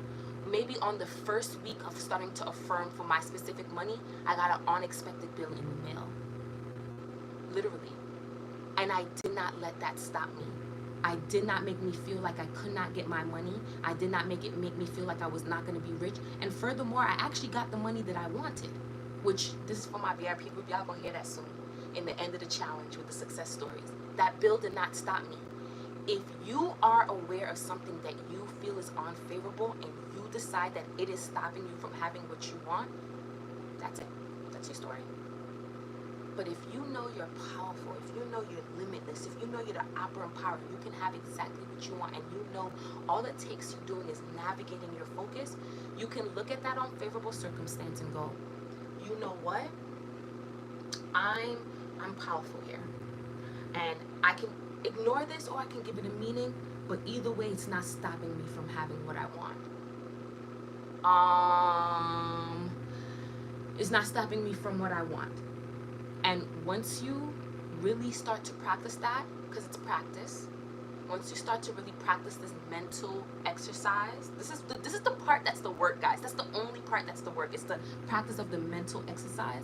Maybe on the first week of starting to affirm for my specific money, I got an unexpected bill in the mail. Literally. And I did not let that stop me. I did not make me feel like I could not get my money. I did not make me feel like I was not going to be rich. And furthermore, I actually got the money that I wanted, which this is for my VIP group. Y'all gonna hear that soon in the end of the challenge with the success stories. That bill did not stop me. If you are aware of something that you feel is unfavorable and you decide that it is stopping you from having what you want, that's it. That's your story. But if you know you're powerful, if you know you're limitless, if you know you're the operant power, you can have exactly what you want, and you know all it takes you doing is navigating your focus, you can look at that unfavorable circumstance and go, you know what? I'm powerful here. And I can ignore this or I can give it a meaning, but either way, it's not stopping me from having what I want. It's not stopping me from what I want. And once you really start to practice that, because it's practice, once you start to really practice this mental exercise, this is the part that's the work, guys. That's the only part that's the work. It's the practice of the mental exercise.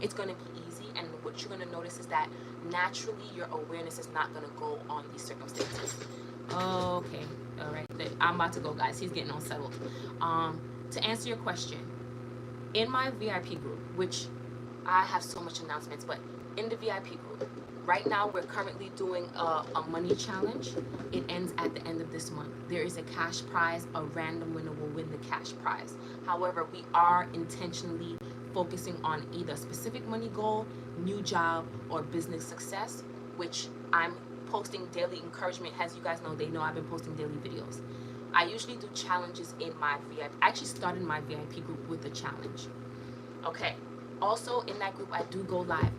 It's going to be easy, and what you're going to notice is that naturally your awareness is not going to go on these circumstances. Okay, all right. I'm about to go, guys. He's getting unsettled. To answer your question, in my VIP group, which I have so much announcements, but in the VIP group, Right now, we're currently doing a money challenge. It ends at the end of this month. There is a cash prize. A random winner will win the cash prize. However, we are intentionally focusing on either a specific money goal, new job, or business success, which I'm posting daily encouragement. As you guys know, they know I've been posting daily videos. I usually do challenges in my VIP. I actually started my VIP group with a challenge. Okay. Also, in that group, I do go live.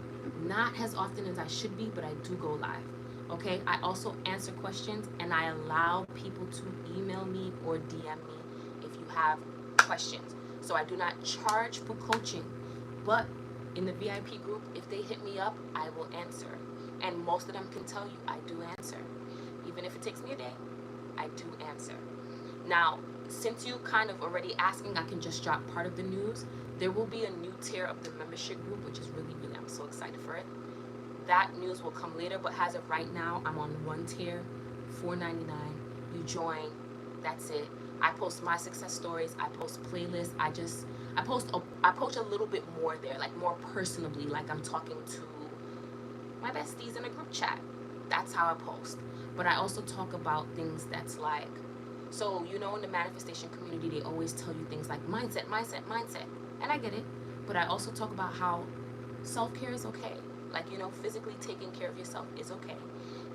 Not as often as I should be, but I do go live. Okay. I also answer questions, and I allow people to email me or DM me if you have questions. So I do not charge for coaching, but in the VIP group, if they hit me up, I will answer. And most of them can tell you I do answer. Even if it takes me a day, I do answer. Now, since you kind of already asking, I can just drop part of the news. There will be a new tier of the membership group, which is really, I'm so excited for it. That news will come later, but as of right now, I'm on one tier, $4.99. You join, that's it. I post my success stories. I post playlists. I post a little bit more there, like more personally, like I'm talking to my besties in a group chat. That's how I post. But I also talk about things that's like, so you know, in the manifestation community, they always tell you things like mindset, mindset, mindset. And I get it. But I also talk about how self-care is okay. Like, you know, physically taking care of yourself is okay.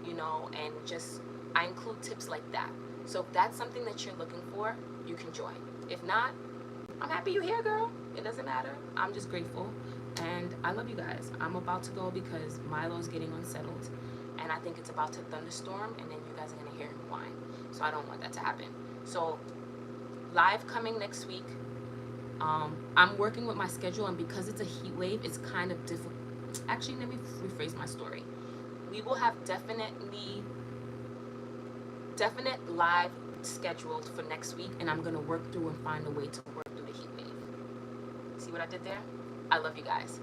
You know, and just, I include tips like that. So if that's something that you're looking for, you can join. If not, I'm happy you're here, girl. It doesn't matter. I'm just grateful. And I love you guys. I'm about to go because Milo's getting unsettled. And I think it's about to thunderstorm. And then you guys are going to hear him whine. So I don't want that to happen. So live coming next week. I'm working with my schedule. And because it's a heat wave, it's kind of difficult. Actually, let me rephrase my story. We will have definite live scheduled for next week, and I'm going to work through and find a way to work through the heat wave. See what I did there? I love you guys.